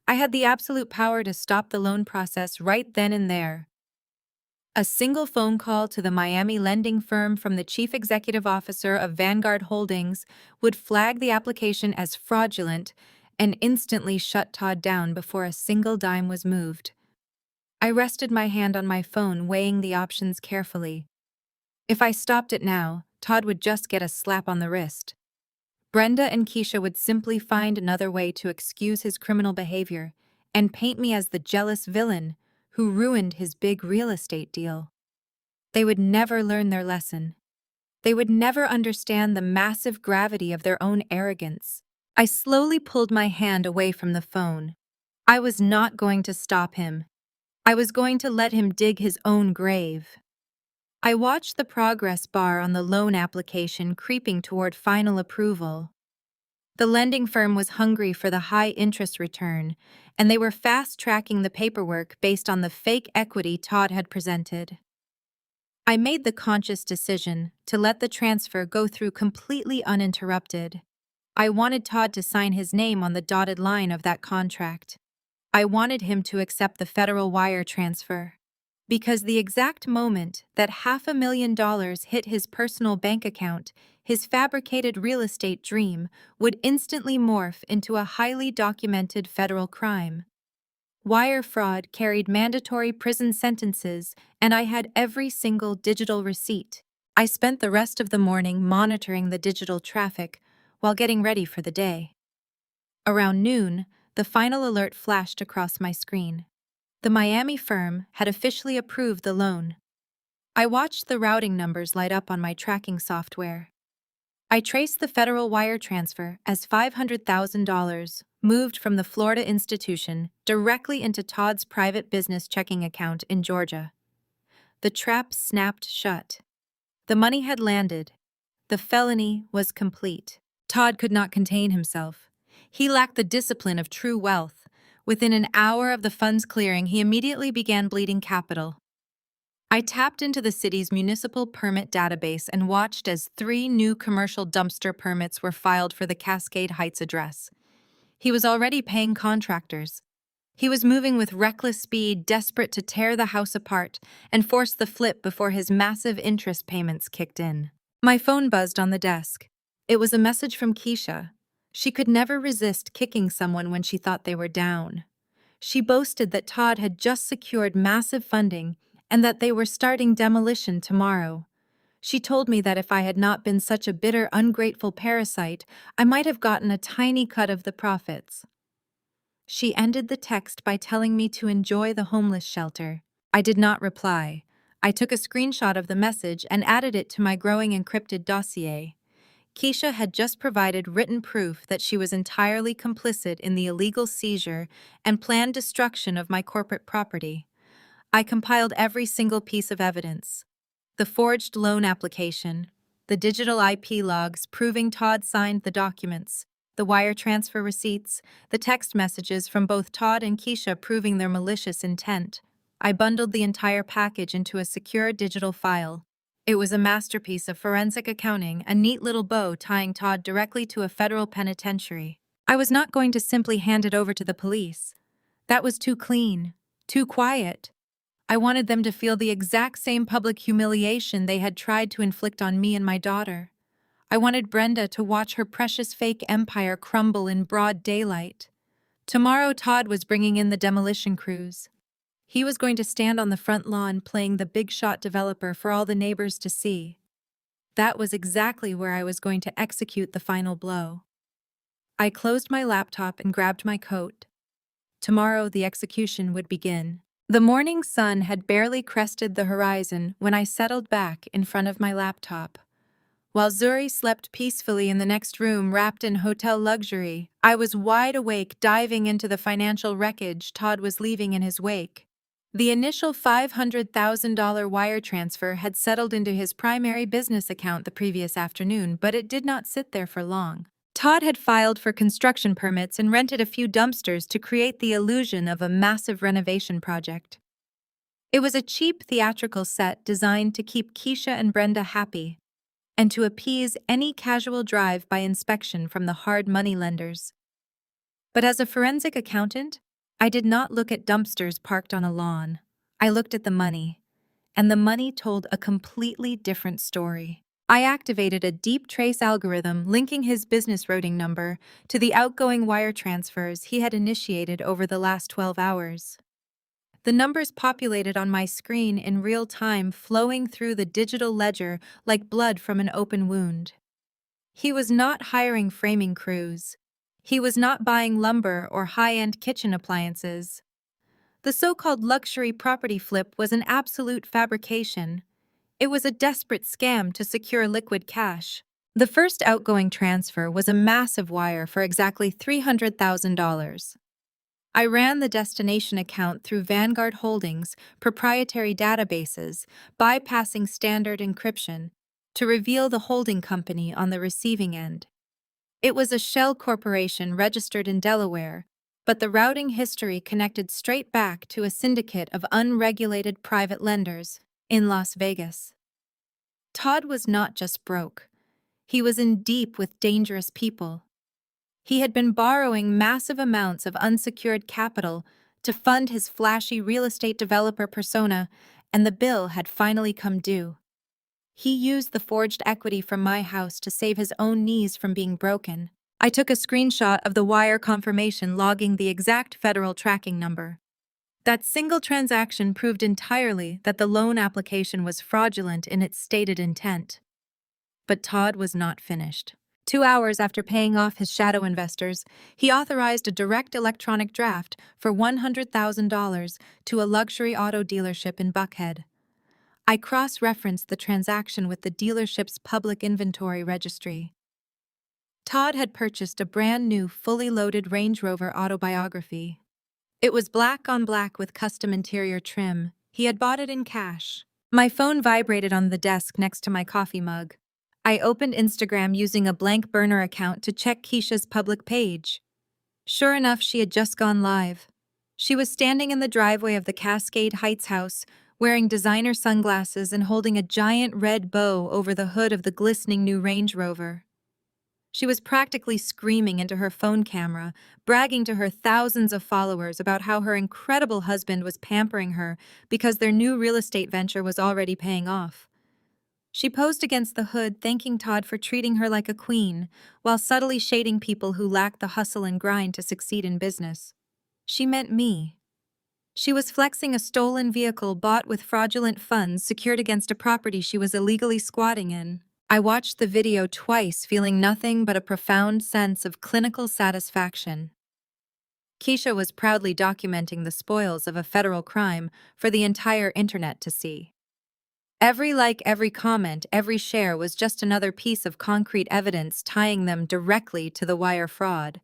I had the absolute power to stop the loan process right then and there. A single phone call to the Miami lending firm from the chief executive officer of Vanguard Holdings would flag the application as fraudulent and instantly shut Todd down before a single dime was moved. I rested my hand on my phone, weighing the options carefully. If I stopped it now, Todd would just get a slap on the wrist. Brenda and Keisha would simply find another way to excuse his criminal behavior and paint me as the jealous villain who ruined his big real estate deal. They would never learn their lesson. They would never understand the massive gravity of their own arrogance. I slowly pulled my hand away from the phone. I was not going to stop him. I was going to let him dig his own grave. I watched the progress bar on the loan application creeping toward final approval. The lending firm was hungry for the high interest return, and they were fast-tracking the paperwork based on the fake equity Todd had presented. I made the conscious decision to let the transfer go through completely uninterrupted. I wanted Todd to sign his name on the dotted line of that contract. I wanted him to accept the federal wire transfer. Because the exact moment that $500,000 hit his personal bank account, his fabricated real estate dream would instantly morph into a highly documented federal crime. Wire fraud carried mandatory prison sentences, and I had every single digital receipt. I spent the rest of the morning monitoring the digital traffic while getting ready for the day. Around noon, the final alert flashed across my screen. The Miami firm had officially approved the loan. I watched the routing numbers light up on my tracking software. I traced the federal wire transfer as $500,000 moved from the Florida institution directly into Todd's private business checking account in Georgia. The trap snapped shut. The money had landed. The felony was complete. Todd could not contain himself. He lacked the discipline of true wealth. Within an hour of the funds clearing, he immediately began bleeding capital. I tapped into the city's municipal permit database and watched as 3 new commercial dumpster permits were filed for the Cascade Heights address. He was already paying contractors. He was moving with reckless speed, desperate to tear the house apart and force the flip before his massive interest payments kicked in. My phone buzzed on the desk. It was a message from Keisha. She could never resist kicking someone when she thought they were down. She boasted that Todd had just secured massive funding and that they were starting demolition tomorrow. She told me that if I had not been such a bitter, ungrateful parasite, I might have gotten a tiny cut of the profits. She ended the text by telling me to enjoy the homeless shelter. I did not reply. I took a screenshot of the message and added it to my growing encrypted dossier. Keisha had just provided written proof that she was entirely complicit in the illegal seizure and planned destruction of my corporate property. I compiled every single piece of evidence. The forged loan application, The digital IP logs proving Todd signed the documents, the wire transfer receipts, the text messages from both Todd and Keisha proving their malicious intent. I bundled the entire package into a secure digital file. It was a masterpiece of forensic accounting, a neat little bow tying Todd directly to a federal penitentiary. I was not going to simply hand it over to the police. That was too clean, too quiet. I wanted them to feel the exact same public humiliation they had tried to inflict on me and my daughter. I wanted Brenda to watch her precious fake empire crumble in broad daylight. Tomorrow, Todd was bringing in the demolition crews. He was going to stand on the front lawn playing the big shot developer for all the neighbors to see. That was exactly where I was going to execute the final blow. I closed my laptop and grabbed my coat. Tomorrow, the execution would begin. The morning sun had barely crested the horizon when I settled back in front of my laptop. While Zuri slept peacefully in the next room wrapped in hotel luxury, I was wide awake diving into the financial wreckage Todd was leaving in his wake. The initial $500,000 wire transfer had settled into his primary business account the previous afternoon, but it did not sit there for long. Todd had filed for construction permits and rented a few dumpsters to create the illusion of a massive renovation project. It was a cheap theatrical set designed to keep Keisha and Brenda happy and to appease any casual drive-by inspection from the hard money lenders. But as a forensic accountant, I did not look at dumpsters parked on a lawn. I looked at the money, and the money told a completely different story. I activated a deep trace algorithm linking his business routing number to the outgoing wire transfers he had initiated over the last 12 hours. The numbers populated on my screen in real time, flowing through the digital ledger like blood from an open wound. He was not hiring framing crews. He was not buying lumber or high-end kitchen appliances. The so-called luxury property flip was an absolute fabrication. It was a desperate scam to secure liquid cash. The first outgoing transfer was a massive wire for exactly $300,000. I ran the destination account through Vanguard Holdings' proprietary databases, bypassing standard encryption, to reveal the holding company on the receiving end. It was a shell corporation registered in Delaware, but the routing history connected straight back to a syndicate of unregulated private lenders in Las Vegas. Todd was not just broke. He was in deep with dangerous people. He had been borrowing massive amounts of unsecured capital to fund his flashy real estate developer persona, and the bill had finally come due. He used the forged equity from my house to save his own knees from being broken. I took a screenshot of the wire confirmation logging the exact federal tracking number. That single transaction proved entirely that the loan application was fraudulent in its stated intent. But Todd was not finished. 2 hours after paying off his shadow investors, he authorized a direct electronic draft for $100,000 to a luxury auto dealership in Buckhead. I cross-referenced the transaction with the dealership's public inventory registry. Todd had purchased a brand-new, fully loaded Range Rover autobiography. It was black on black with custom interior trim. He had bought it in cash. My phone vibrated on the desk next to my coffee mug. I opened Instagram using a blank burner account to check Keisha's public page. Sure enough, she had just gone live. She was standing in the driveway of the Cascade Heights house, wearing designer sunglasses and holding a giant red bow over the hood of the glistening new Range Rover. She was practically screaming into her phone camera, bragging to her thousands of followers about how her incredible husband was pampering her because their new real estate venture was already paying off. She posed against the hood, thanking Todd for treating her like a queen, while subtly shading people who lacked the hustle and grind to succeed in business. She meant me. She was flexing a stolen vehicle bought with fraudulent funds secured against a property she was illegally squatting in. I watched the video twice, feeling nothing but a profound sense of clinical satisfaction. Keisha was proudly documenting the spoils of a federal crime for the entire internet to see. Every like, every comment, every share was just another piece of concrete evidence tying them directly to the wire fraud.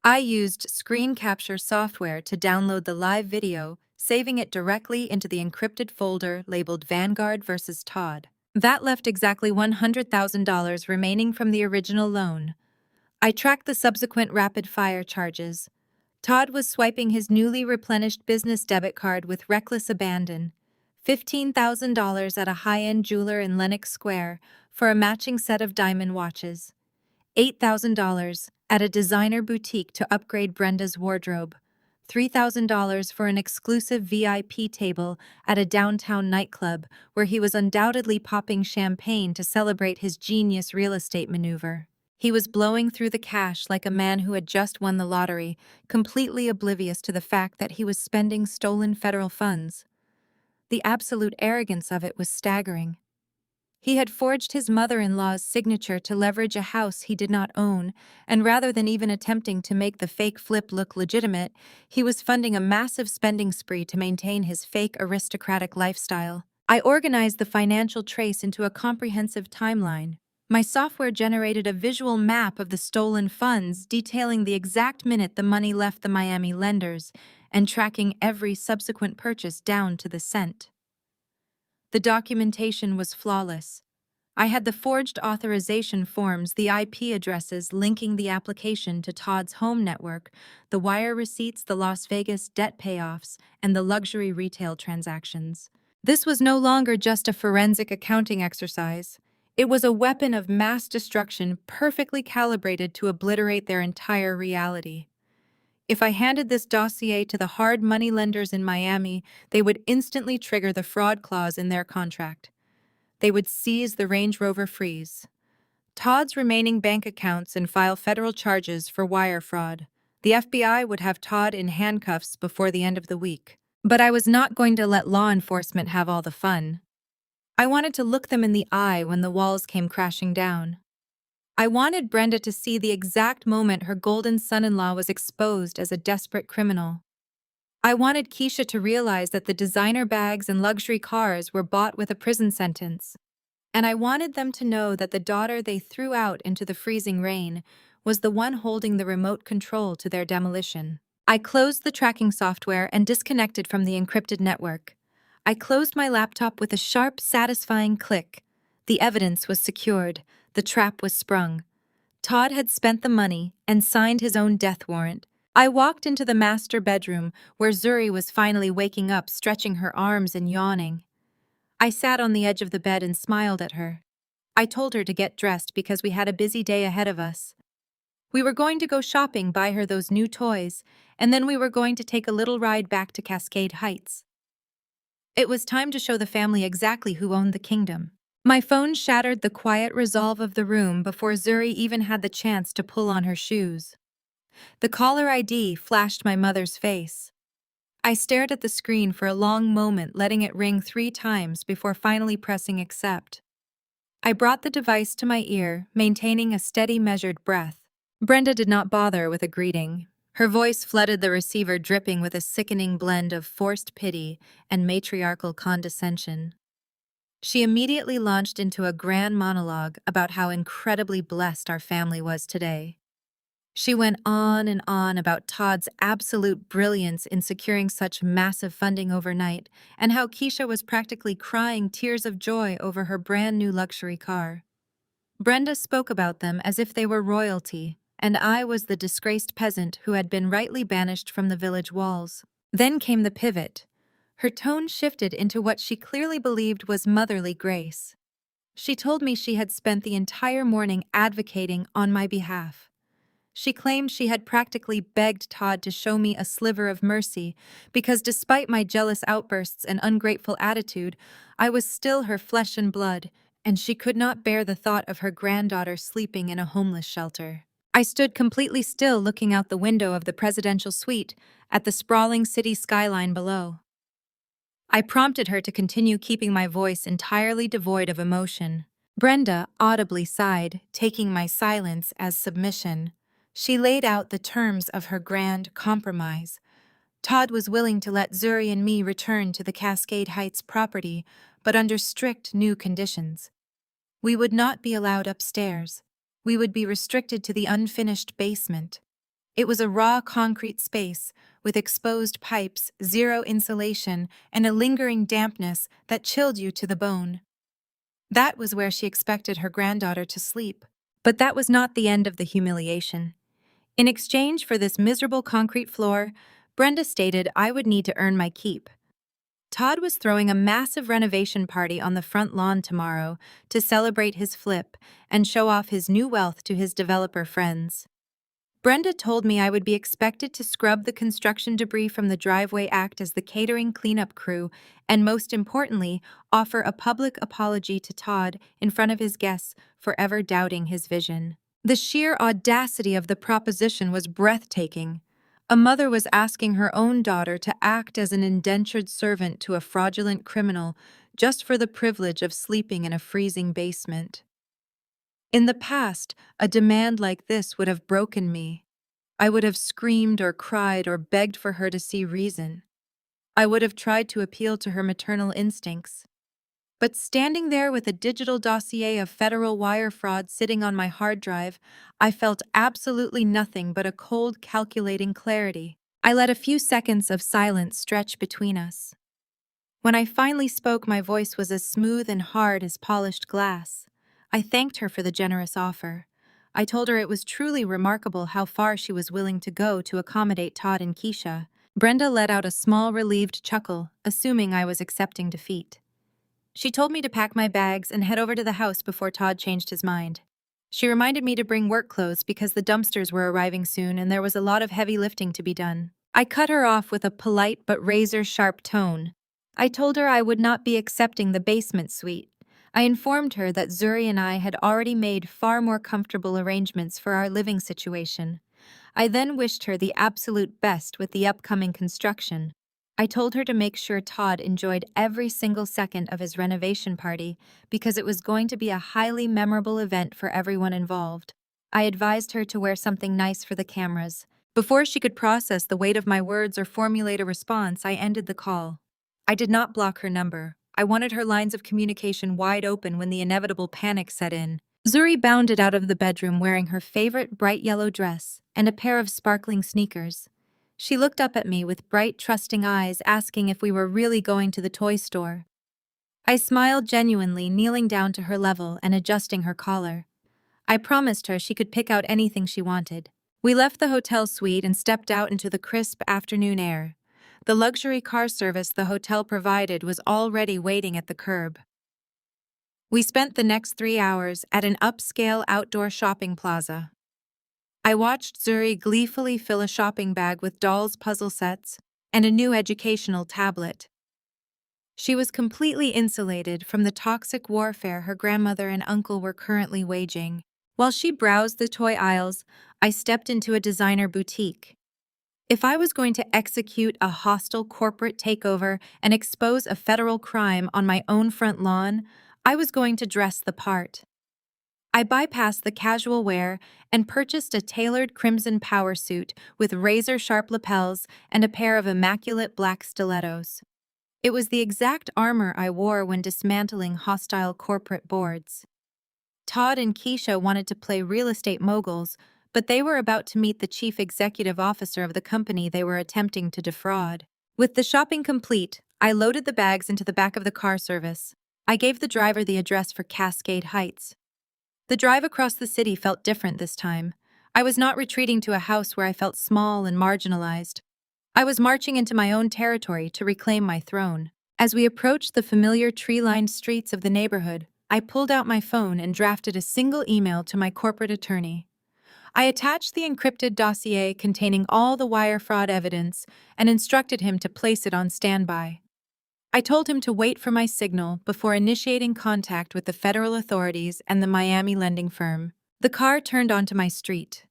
I used screen capture software to download the live video, saving it directly into the encrypted folder labeled Vanguard vs. Todd. That left exactly $100,000 remaining from the original loan. I tracked the subsequent rapid-fire charges. Todd was swiping his newly replenished business debit card with reckless abandon. $15,000 at a high-end jeweler in Lenox Square for a matching set of diamond watches. $8,000 at a designer boutique to upgrade Brenda's wardrobe. $3,000 for an exclusive VIP table at a downtown nightclub where he was undoubtedly popping champagne to celebrate his genius real estate maneuver. He was blowing through the cash like a man who had just won the lottery, completely oblivious to the fact that he was spending stolen federal funds. The absolute arrogance of it was staggering. He had forged his mother-in-law's signature to leverage a house he did not own, and rather than even attempting to make the fake flip look legitimate, he was funding a massive spending spree to maintain his fake aristocratic lifestyle. I organized the financial trace into a comprehensive timeline. My software generated a visual map of the stolen funds, detailing the exact minute the money left the Miami lenders and tracking every subsequent purchase down to the cent. The documentation was flawless. I had the forged authorization forms, the IP addresses linking the application to Todd's home network, the wire receipts, the Las Vegas debt payoffs, and the luxury retail transactions. This was no longer just a forensic accounting exercise. It was a weapon of mass destruction perfectly calibrated to obliterate their entire reality. If I handed this dossier to the hard money lenders in Miami, they would instantly trigger the fraud clause in their contract. They would seize the Range Rover Freeze, Todd's remaining bank accounts, and file federal charges for wire fraud. The FBI would have Todd in handcuffs before the end of the week. But I was not going to let law enforcement have all the fun. I wanted to look them in the eye when the walls came crashing down. I wanted Brenda to see the exact moment her golden son-in-law was exposed as a desperate criminal. I wanted Keisha to realize that the designer bags and luxury cars were bought with a prison sentence. And I wanted them to know that the daughter they threw out into the freezing rain was the one holding the remote control to their demolition. I closed the tracking software and disconnected from the encrypted network. I closed my laptop with a sharp, satisfying click. The evidence was secured. The trap was sprung. Todd had spent the money and signed his own death warrant. I walked into the master bedroom where Zuri was finally waking up, stretching her arms and yawning. I sat on the edge of the bed and smiled at her. I told her to get dressed because we had a busy day ahead of us. We were going to go shopping, buy her those new toys, and then we were going to take a little ride back to Cascade Heights. It was time to show the family exactly who owned the kingdom. My phone shattered the quiet resolve of the room before Zuri even had the chance to pull on her shoes. The caller ID flashed my mother's face. I stared at the screen for a long moment, letting it ring 3 times before finally pressing accept. I brought the device to my ear, maintaining a steady, measured breath. Brenda did not bother with a greeting. Her voice flooded the receiver, dripping with a sickening blend of forced pity and matriarchal condescension. She immediately launched into a grand monologue about how incredibly blessed our family was today. She went on and on about Todd's absolute brilliance in securing such massive funding overnight, and how Keisha was practically crying tears of joy over her brand new luxury car. Brenda spoke about them as if they were royalty, and I was the disgraced peasant who had been rightly banished from the village walls. Then came the pivot. Her tone shifted into what she clearly believed was motherly grace. She told me she had spent the entire morning advocating on my behalf. She claimed she had practically begged Todd to show me a sliver of mercy because despite my jealous outbursts and ungrateful attitude, I was still her flesh and blood, and she could not bear the thought of her granddaughter sleeping in a homeless shelter. I stood completely still, looking out the window of the presidential suite at the sprawling city skyline below. I prompted her to continue, keeping my voice entirely devoid of emotion. Brenda audibly sighed, taking my silence as submission. She laid out the terms of her grand compromise. Todd was willing to let Zuri and me return to the Cascade Heights property, but under strict new conditions. We would not be allowed upstairs. We would be restricted to the unfinished basement. It was a raw concrete space with exposed pipes, zero insulation, and a lingering dampness that chilled you to the bone. That was where she expected her granddaughter to sleep. But that was not the end of the humiliation. In exchange for this miserable concrete floor, Brenda stated I would need to earn my keep. Todd was throwing a massive renovation party on the front lawn tomorrow to celebrate his flip and show off his new wealth to his developer friends. Brenda told me I would be expected to scrub the construction debris from the driveway, act as the catering cleanup crew, and most importantly, offer a public apology to Todd in front of his guests for ever doubting his vision. The sheer audacity of the proposition was breathtaking. A mother was asking her own daughter to act as an indentured servant to a fraudulent criminal just for the privilege of sleeping in a freezing basement. In the past, a demand like this would have broken me. I would have screamed or cried or begged for her to see reason. I would have tried to appeal to her maternal instincts. But standing there with a digital dossier of federal wire fraud sitting on my hard drive, I felt absolutely nothing but a cold, calculating clarity. I let a few seconds of silence stretch between us. When I finally spoke, my voice was as smooth and hard as polished glass. I thanked her for the generous offer. I told her it was truly remarkable how far she was willing to go to accommodate Todd and Keisha. Brenda let out a small, relieved chuckle, assuming I was accepting defeat. She told me to pack my bags and head over to the house before Todd changed his mind. She reminded me to bring work clothes because the dumpsters were arriving soon and there was a lot of heavy lifting to be done. I cut her off with a polite but razor-sharp tone. I told her I would not be accepting the basement suite. I informed her that Zuri and I had already made far more comfortable arrangements for our living situation. I then wished her the absolute best with the upcoming construction. I told her to make sure Todd enjoyed every single second of his renovation party because it was going to be a highly memorable event for everyone involved. I advised her to wear something nice for the cameras. Before she could process the weight of my words or formulate a response, I ended the call. I did not block her number. I wanted her lines of communication wide open when the inevitable panic set in. Zuri bounded out of the bedroom wearing her favorite bright yellow dress and a pair of sparkling sneakers. She looked up at me with bright, trusting eyes, asking if we were really going to the toy store. I smiled genuinely, kneeling down to her level and adjusting her collar. I promised her she could pick out anything she wanted. We left the hotel suite and stepped out into the crisp afternoon air. The luxury car service the hotel provided was already waiting at the curb. We spent the next 3 hours at an upscale outdoor shopping plaza. I watched Zuri gleefully fill a shopping bag with dolls' puzzle sets and a new educational tablet. She was completely insulated from the toxic warfare her grandmother and uncle were currently waging. While she browsed the toy aisles, I stepped into a designer boutique. If I was going to execute a hostile corporate takeover and expose a federal crime on my own front lawn, I was going to dress the part. I bypassed the casual wear and purchased a tailored crimson power suit with razor-sharp lapels and a pair of immaculate black stilettos. It was the exact armor I wore when dismantling hostile corporate boards. Todd and Keisha wanted to play real estate moguls, but they were about to meet the chief executive officer of the company they were attempting to defraud. With the shopping complete, I loaded the bags into the back of the car service. I gave the driver the address for Cascade Heights. The drive across the city felt different this time. I was not retreating to a house where I felt small and marginalized. I was marching into my own territory to reclaim my throne. As we approached the familiar tree-lined streets of the neighborhood, I pulled out my phone and drafted a single email to my corporate attorney. I attached the encrypted dossier containing all the wire fraud evidence and instructed him to place it on standby. I told him to wait for my signal before initiating contact with the federal authorities and the Miami lending firm. The car turned onto my street.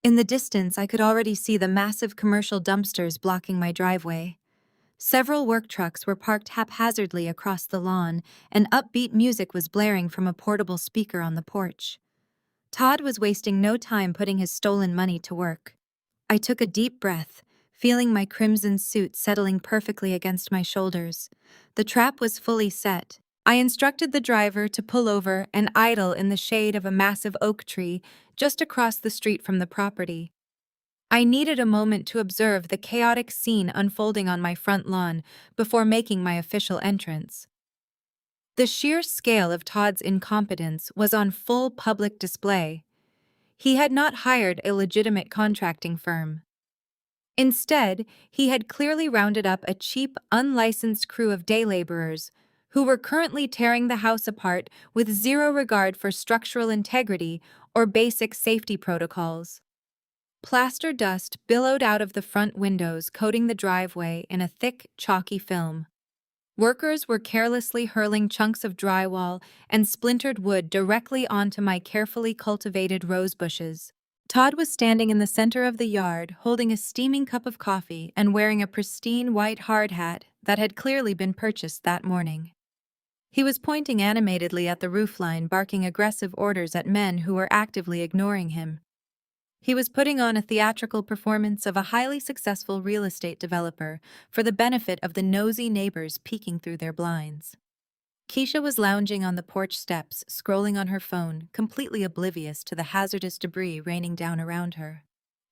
In the distance, I could already see the massive commercial dumpsters blocking my driveway. Several work trucks were parked haphazardly across the lawn, and upbeat music was blaring from a portable speaker on the porch. Todd was wasting no time putting his stolen money to work. I took a deep breath, feeling my crimson suit settling perfectly against my shoulders. The trap was fully set. I instructed the driver to pull over and idle in the shade of a massive oak tree just across the street from the property. I needed a moment to observe the chaotic scene unfolding on my front lawn before making my official entrance. The sheer scale of Todd's incompetence was on full public display. He had not hired a legitimate contracting firm. Instead, he had clearly rounded up a cheap, unlicensed crew of day laborers who were currently tearing the house apart with zero regard for structural integrity or basic safety protocols. Plaster dust billowed out of the front windows, coating the driveway in a thick, chalky film. Workers were carelessly hurling chunks of drywall and splintered wood directly onto my carefully cultivated rose bushes. Todd was standing in the center of the yard, holding a steaming cup of coffee and wearing a pristine white hard hat that had clearly been purchased that morning. He was pointing animatedly at the roofline, barking aggressive orders at men who were actively ignoring him. He was putting on a theatrical performance of a highly successful real estate developer for the benefit of the nosy neighbors peeking through their blinds. Keisha was lounging on the porch steps, scrolling on her phone, completely oblivious to the hazardous debris raining down around her.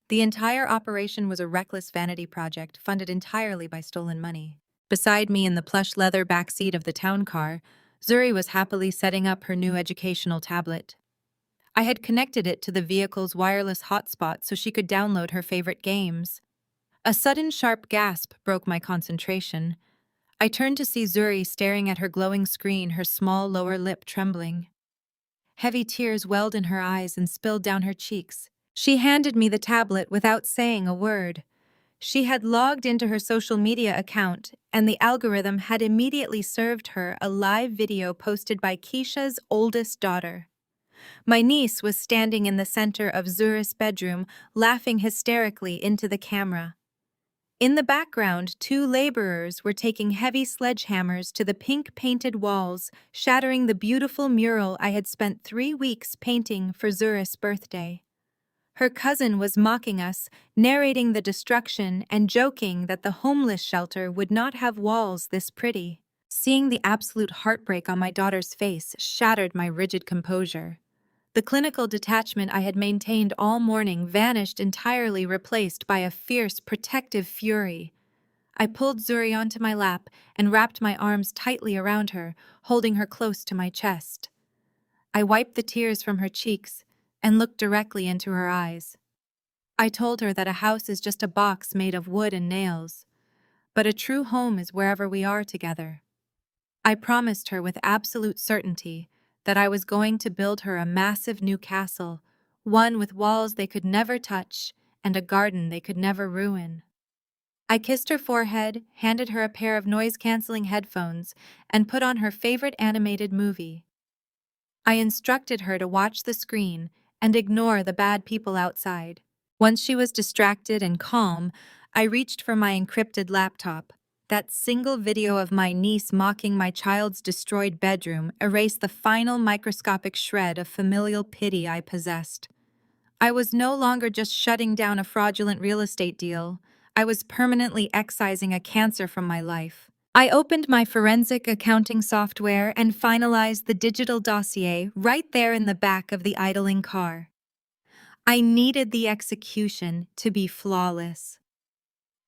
The entire operation was a reckless vanity project funded entirely by stolen money. Beside me in the plush leather backseat of the town car, Zuri was happily setting up her new educational tablet. I had connected it to the vehicle's wireless hotspot so she could download her favorite games. A sudden sharp gasp broke my concentration. I turned to see Zuri staring at her glowing screen, her small lower lip trembling. Heavy tears welled in her eyes and spilled down her cheeks. She handed me the tablet without saying a word. She had logged into her social media account, and the algorithm had immediately served her a live video posted by Keisha's oldest daughter. My niece was standing in the center of Zuri's bedroom, laughing hysterically into the camera. In the background, two laborers were taking heavy sledgehammers to the pink-painted walls, shattering the beautiful mural I had spent 3 weeks painting for Zuri's birthday. Her cousin was mocking us, narrating the destruction and joking that the homeless shelter would not have walls this pretty. Seeing the absolute heartbreak on my daughter's face shattered my rigid composure. The clinical detachment I had maintained all morning vanished entirely, replaced by a fierce, protective fury. I pulled Zuri onto my lap and wrapped my arms tightly around her, holding her close to my chest. I wiped the tears from her cheeks and looked directly into her eyes. I told her that a house is just a box made of wood and nails, but a true home is wherever we are together. I promised her with absolute certainty that I was going to build her a massive new castle, one with walls they could never touch and a garden they could never ruin. I kissed her forehead, handed her a pair of noise-canceling headphones, and put on her favorite animated movie. I instructed her to watch the screen and ignore the bad people outside. Once she was distracted and calm, I reached for my encrypted laptop. That single video of my niece mocking my child's destroyed bedroom erased the final microscopic shred of familial pity I possessed. I was no longer just shutting down a fraudulent real estate deal. I was permanently excising a cancer from my life. I opened my forensic accounting software and finalized the digital dossier right there in the back of the idling car. I needed the execution to be flawless.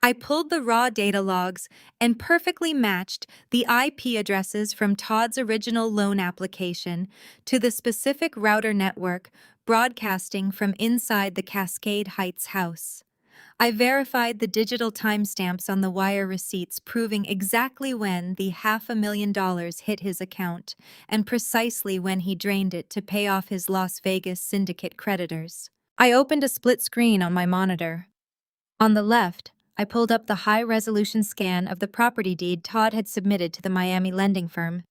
I pulled the raw data logs and perfectly matched the IP addresses from Todd's original loan application to the specific router network broadcasting from inside the Cascade Heights house. I verified the digital timestamps on the wire receipts, proving exactly when the $500,000 hit his account and precisely when he drained it to pay off his Las Vegas syndicate creditors. I opened a split screen on my monitor. On the left, I pulled up the high-resolution scan of the property deed Todd had submitted to the Miami lending firm.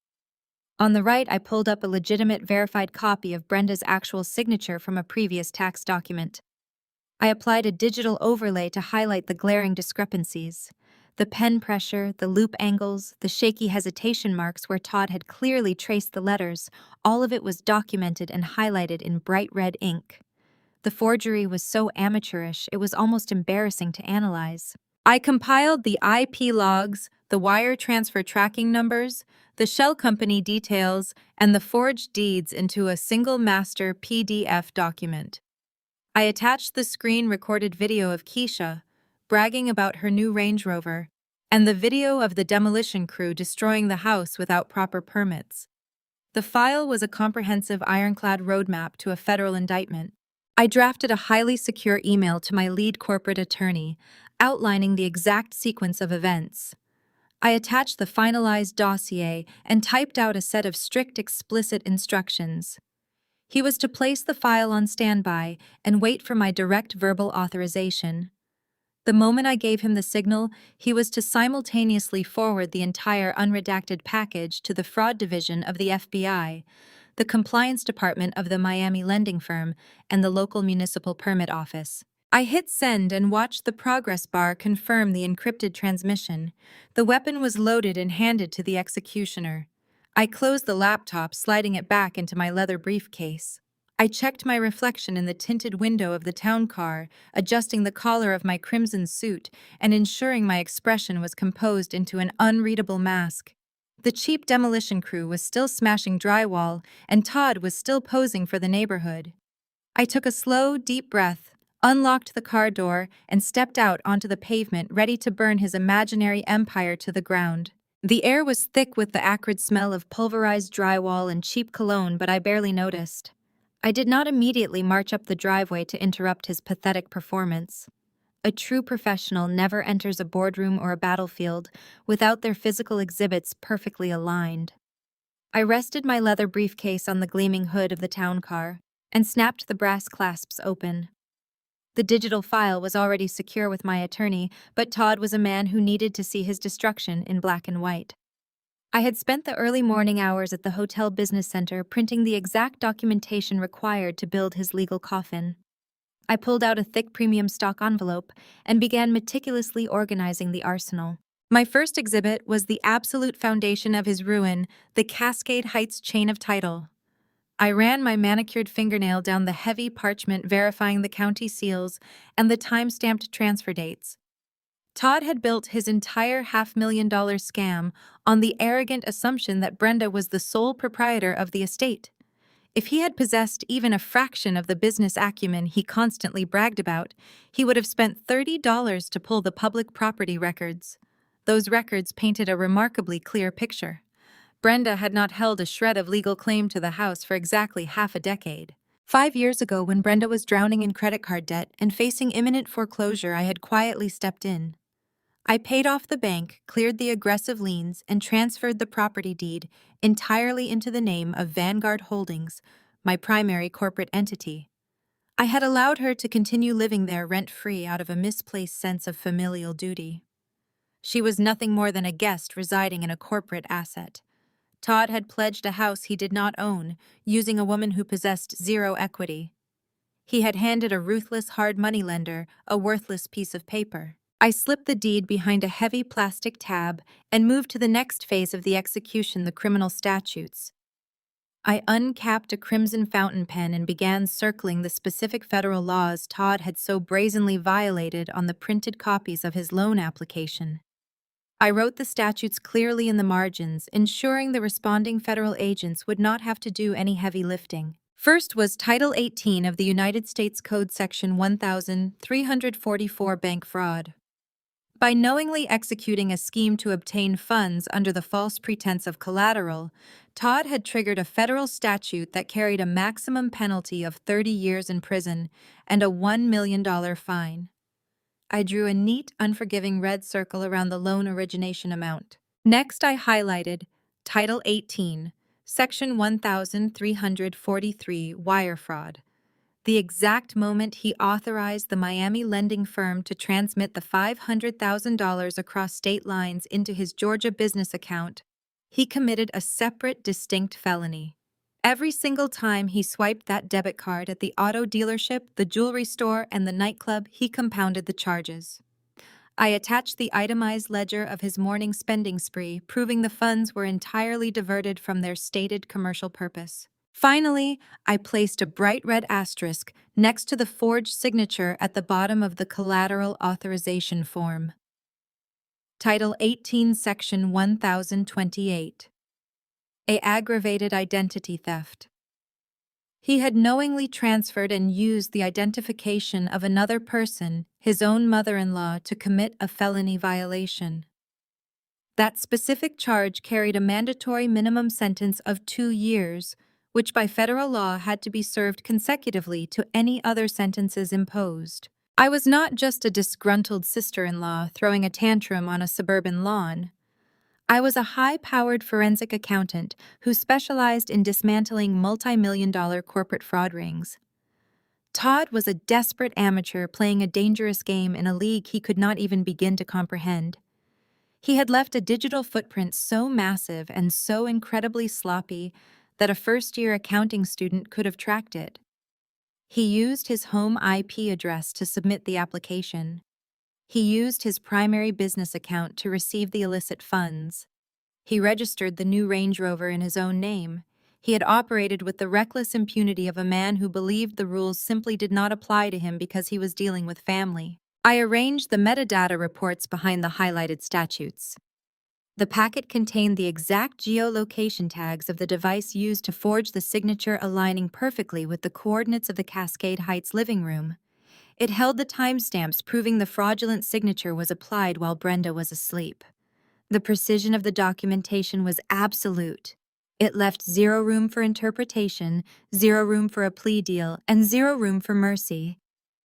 On the right, I pulled up a legitimate verified copy of Brenda's actual signature from a previous tax document. I applied a digital overlay to highlight the glaring discrepancies. The pen pressure, the loop angles, the shaky hesitation marks where Todd had clearly traced the letters, all of it was documented and highlighted in bright red ink. The forgery was so amateurish, it was almost embarrassing to analyze. I compiled the IP logs, the wire transfer tracking numbers, the shell company details, and the forged deeds into a single master PDF document. I attached the screen-recorded video of Keisha, bragging about her new Range Rover, and the video of the demolition crew destroying the house without proper permits. The file was a comprehensive ironclad roadmap to a federal indictment. I drafted a highly secure email to my lead corporate attorney, outlining the exact sequence of events. I attached the finalized dossier and typed out a set of strict, explicit instructions. He was to place the file on standby and wait for my direct verbal authorization. The moment I gave him the signal, he was to simultaneously forward the entire unredacted package to the fraud division of the FBI, the compliance department of the Miami lending firm, and the local municipal permit office. I hit send and watched the progress bar confirm the encrypted transmission. The weapon was loaded and handed to the executioner. I closed the laptop, sliding it back into my leather briefcase. I checked my reflection in the tinted window of the town car, adjusting the collar of my crimson suit and ensuring my expression was composed into an unreadable mask. The cheap demolition crew was still smashing drywall, and Todd was still posing for the neighborhood. I took a slow, deep breath, unlocked the car door, and stepped out onto the pavement, ready to burn his imaginary empire to the ground. The air was thick with the acrid smell of pulverized drywall and cheap cologne, but I barely noticed. I did not immediately march up the driveway to interrupt his pathetic performance. A true professional never enters a boardroom or a battlefield without their physical exhibits perfectly aligned. I rested my leather briefcase on the gleaming hood of the town car and snapped the brass clasps open. The digital file was already secure with my attorney, but Todd was a man who needed to see his destruction in black and white. I had spent the early morning hours at the hotel business center printing the exact documentation required to build his legal coffin. I pulled out a thick premium stock envelope and began meticulously organizing the arsenal. My first exhibit was the absolute foundation of his ruin, the Cascade Heights chain of title. I ran my manicured fingernail down the heavy parchment verifying the county seals and the time-stamped transfer dates. Todd had built his entire $500,000 scam on the arrogant assumption that Brenda was the sole proprietor of the estate. If he had possessed even a fraction of the business acumen he constantly bragged about, he would have spent $30 to pull the public property records. Those records painted a remarkably clear picture. Brenda had not held a shred of legal claim to the house for exactly half a decade. 5 years ago, when Brenda was drowning in credit card debt and facing imminent foreclosure, I had quietly stepped in. I paid off the bank, cleared the aggressive liens, and transferred the property deed entirely into the name of Vanguard Holdings, my primary corporate entity. I had allowed her to continue living there rent-free out of a misplaced sense of familial duty. She was nothing more than a guest residing in a corporate asset. Todd had pledged a house he did not own, using a woman who possessed zero equity. He had handed a ruthless hard money lender a worthless piece of paper. I slipped the deed behind a heavy plastic tab and moved to the next phase of the execution, the criminal statutes. I uncapped a crimson fountain pen and began circling the specific federal laws Todd had so brazenly violated on the printed copies of his loan application. I wrote the statutes clearly in the margins, ensuring the responding federal agents would not have to do any heavy lifting. First was Title 18 of the United States Code Section 1344, bank fraud. By knowingly executing a scheme to obtain funds under the false pretense of collateral, Todd had triggered a federal statute that carried a maximum penalty of 30 years in prison and a $1 million fine. I drew a neat, unforgiving red circle around the loan origination amount. Next, I highlighted Title 18, Section 1343, wire fraud. The exact moment he authorized the Miami lending firm to transmit the $500,000 across state lines into his Georgia business account, he committed a separate, distinct felony. Every single time he swiped that debit card at the auto dealership, the jewelry store, and the nightclub, he compounded the charges. I attached the itemized ledger of his morning spending spree, proving the funds were entirely diverted from their stated commercial purpose. Finally, I placed a bright red asterisk next to the forged signature at the bottom of the collateral authorization form. Title 18, Section 1028. A aggravated identity theft. He had knowingly transferred and used the identification of another person, his own mother-in-law, to commit a felony violation. That specific charge carried a mandatory minimum sentence of 2 years, which by federal law had to be served consecutively to any other sentences imposed. I was not just a disgruntled sister-in-law throwing a tantrum on a suburban lawn. I was a high-powered forensic accountant who specialized in dismantling multi-million-dollar corporate fraud rings. Todd was a desperate amateur playing a dangerous game in a league he could not even begin to comprehend. He had left a digital footprint so massive and so incredibly sloppy that a first-year accounting student could have tracked it. He used his home IP address to submit the application. He used his primary business account to receive the illicit funds. He registered the new Range Rover in his own name. He had operated with the reckless impunity of a man who believed the rules simply did not apply to him because he was dealing with family. I arranged the metadata reports behind the highlighted statutes. The packet contained the exact geolocation tags of the device used to forge the signature, aligning perfectly with the coordinates of the Cascade Heights living room. It held the timestamps proving the fraudulent signature was applied while Brenda was asleep. The precision of the documentation was absolute. It left zero room for interpretation, zero room for a plea deal, and zero room for mercy.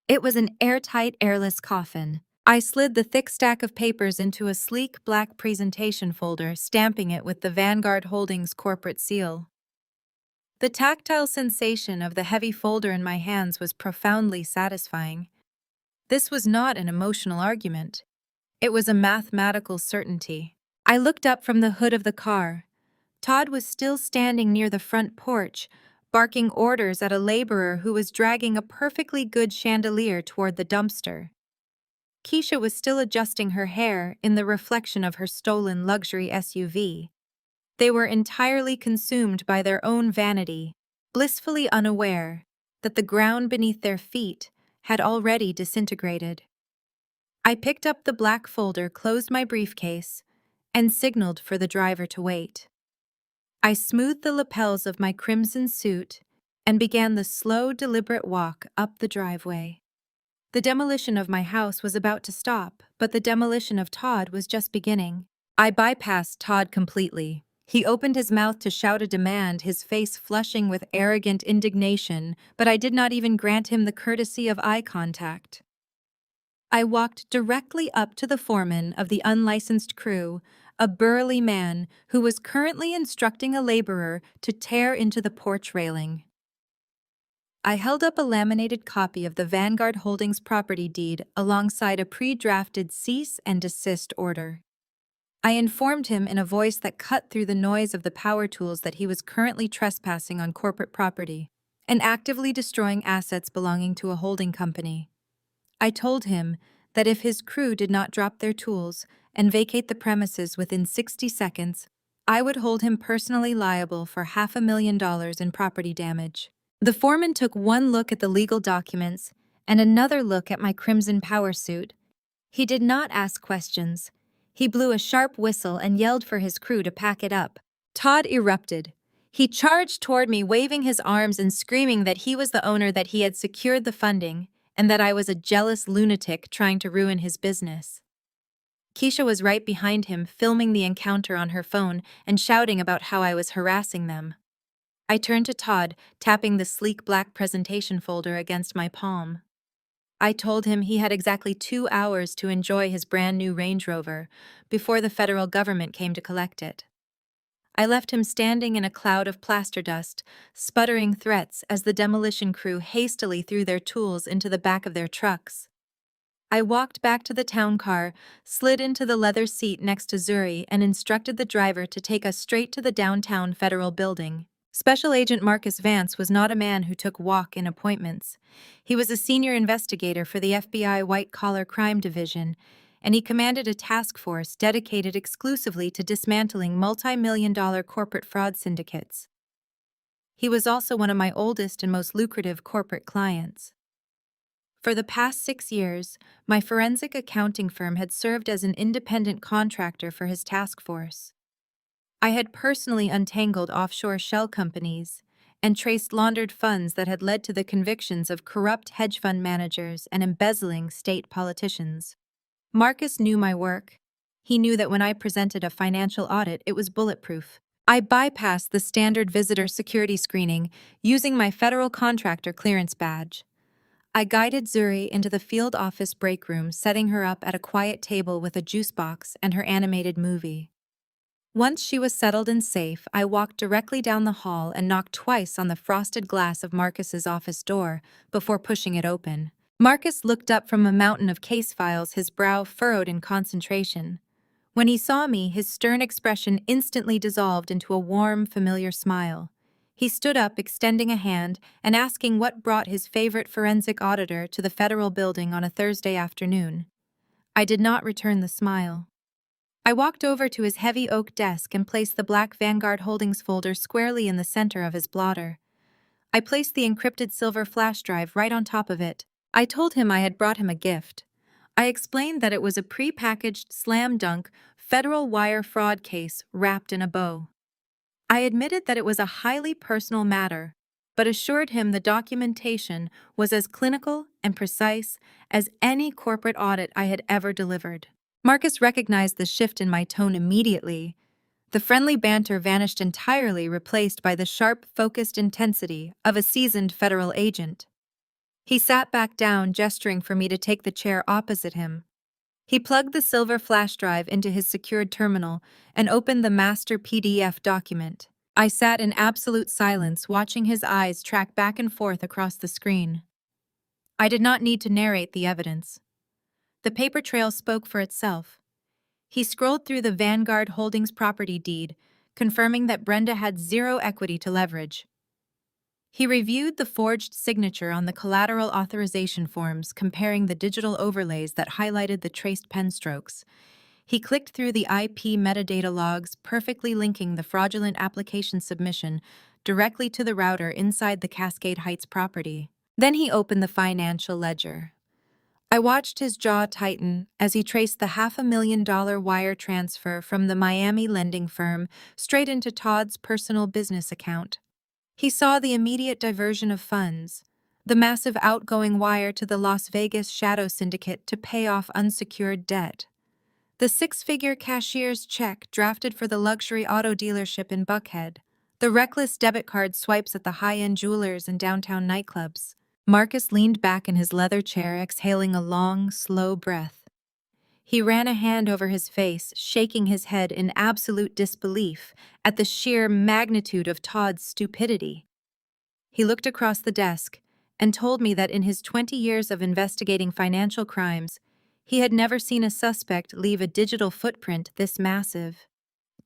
It was an airtight, airless coffin. I slid the thick stack of papers into a sleek black presentation folder, stamping it with the Vanguard Holdings corporate seal. The tactile sensation of the heavy folder in my hands was profoundly satisfying. This was not an emotional argument. It was a mathematical certainty. I looked up from the hood of the car. Todd was still standing near the front porch, barking orders at a laborer who was dragging a perfectly good chandelier toward the dumpster. Keisha was still adjusting her hair in the reflection of her stolen luxury SUV. They were entirely consumed by their own vanity, blissfully unaware that the ground beneath their feet had already disintegrated. I picked up the black folder, closed my briefcase, and signaled for the driver to wait. I smoothed the lapels of my crimson suit and began the slow, deliberate walk up the driveway. The demolition of my house was about to stop, but the demolition of Todd was just beginning. I bypassed Todd completely. He opened his mouth to shout a demand, his face flushing with arrogant indignation, but I did not even grant him the courtesy of eye contact. I walked directly up to the foreman of the unlicensed crew, a burly man who was currently instructing a laborer to tear into the porch railing. I held up a laminated copy of the Vanguard Holdings property deed alongside a pre-drafted cease and desist order. I informed him in a voice that cut through the noise of the power tools that he was currently trespassing on corporate property and actively destroying assets belonging to a holding company. I told him that if his crew did not drop their tools and vacate the premises within 60 seconds, I would hold him personally liable for $500,000 in property damage. The foreman took one look at the legal documents and another look at my crimson power suit. He did not ask questions. He blew a sharp whistle and yelled for his crew to pack it up. Todd erupted. He charged toward me, waving his arms and screaming that he was the owner, that he had secured the funding, and that I was a jealous lunatic trying to ruin his business. Keisha was right behind him, filming the encounter on her phone and shouting about how I was harassing them. I turned to Todd, tapping the sleek black presentation folder against my palm. I told him he had exactly 2 hours to enjoy his brand new Range Rover before the federal government came to collect it. I left him standing in a cloud of plaster dust, sputtering threats as the demolition crew hastily threw their tools into the back of their trucks. I walked back to the town car, slid into the leather seat next to Zuri, and instructed the driver to take us straight to the downtown federal building. Special Agent Marcus Vance was not a man who took walk-in appointments. He was a senior investigator for the FBI White-Collar Crime Division, and he commanded a task force dedicated exclusively to dismantling multi-million-dollar corporate fraud syndicates. He was also one of my oldest and most lucrative corporate clients. For the past 6 years, my forensic accounting firm had served as an independent contractor for his task force. I had personally untangled offshore shell companies and traced laundered funds that had led to the convictions of corrupt hedge fund managers and embezzling state politicians. Marcus knew my work. He knew that when I presented a financial audit, it was bulletproof. I bypassed the standard visitor security screening using my federal contractor clearance badge. I guided Zuri into the field office break room, setting her up at a quiet table with a juice box and her animated movie. Once she was settled and safe, I walked directly down the hall and knocked twice on the frosted glass of Marcus's office door before pushing it open. Marcus looked up from a mountain of case files, his brow furrowed in concentration. When he saw me, his stern expression instantly dissolved into a warm, familiar smile. He stood up, extending a hand and asking what brought his favorite forensic auditor to the federal building on a Thursday afternoon. I did not return the smile. I walked over to his heavy oak desk and placed the black Vanguard Holdings folder squarely in the center of his blotter. I placed the encrypted silver flash drive right on top of it. I told him I had brought him a gift. I explained that it was a pre-packaged slam-dunk federal wire fraud case wrapped in a bow. I admitted that it was a highly personal matter, but assured him the documentation was as clinical and precise as any corporate audit I had ever delivered. Marcus recognized the shift in my tone immediately. The friendly banter vanished entirely, replaced by the sharp, focused intensity of a seasoned federal agent. He sat back down, gesturing for me to take the chair opposite him. He plugged the silver flash drive into his secured terminal and opened the master PDF document. I sat in absolute silence, watching his eyes track back and forth across the screen. I did not need to narrate the evidence. The paper trail spoke for itself. He scrolled through the Vanguard Holdings property deed, confirming that Brenda had zero equity to leverage. He reviewed the forged signature on the collateral authorization forms, comparing the digital overlays that highlighted the traced pen strokes. He clicked through the IP metadata logs, perfectly linking the fraudulent application submission directly to the router inside the Cascade Heights property. Then he opened the financial ledger. I watched his jaw tighten as he traced the $500,000 wire transfer from the Miami lending firm straight into Todd's personal business account. He saw the immediate diversion of funds, the massive outgoing wire to the Las Vegas shadow syndicate to pay off unsecured debt, the six-figure cashier's check drafted for the luxury auto dealership in Buckhead, the reckless debit card swipes at the high-end jewelers and downtown nightclubs. Marcus leaned back in his leather chair, exhaling a long, slow breath. He ran a hand over his face, shaking his head in absolute disbelief at the sheer magnitude of Todd's stupidity. He looked across the desk and told me that in his 20 years of investigating financial crimes, he had never seen a suspect leave a digital footprint this massive.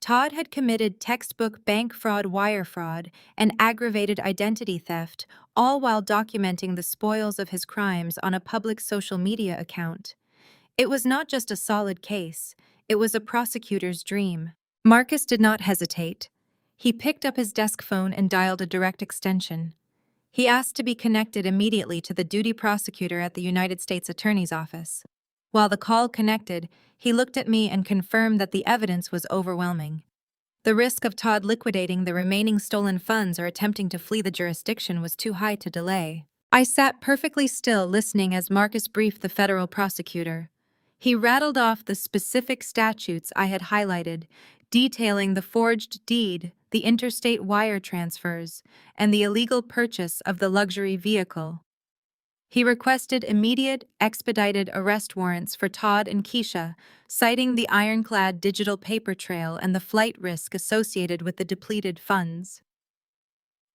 Todd had committed textbook bank fraud, wire fraud, and aggravated identity theft, all while documenting the spoils of his crimes on a public social media account. It was not just a solid case, it was a prosecutor's dream. Marcus did not hesitate. He picked up his desk phone and dialed a direct extension. He asked to be connected immediately to the duty prosecutor at the United States Attorney's Office. While the call connected, he looked at me and confirmed that the evidence was overwhelming. The risk of Todd liquidating the remaining stolen funds or attempting to flee the jurisdiction was too high to delay. I sat perfectly still, listening as Marcus briefed the federal prosecutor. He rattled off the specific statutes I had highlighted, detailing the forged deed, the interstate wire transfers, and the illegal purchase of the luxury vehicle. He requested immediate, expedited arrest warrants for Todd and Keisha, citing the ironclad digital paper trail and the flight risk associated with the depleted funds.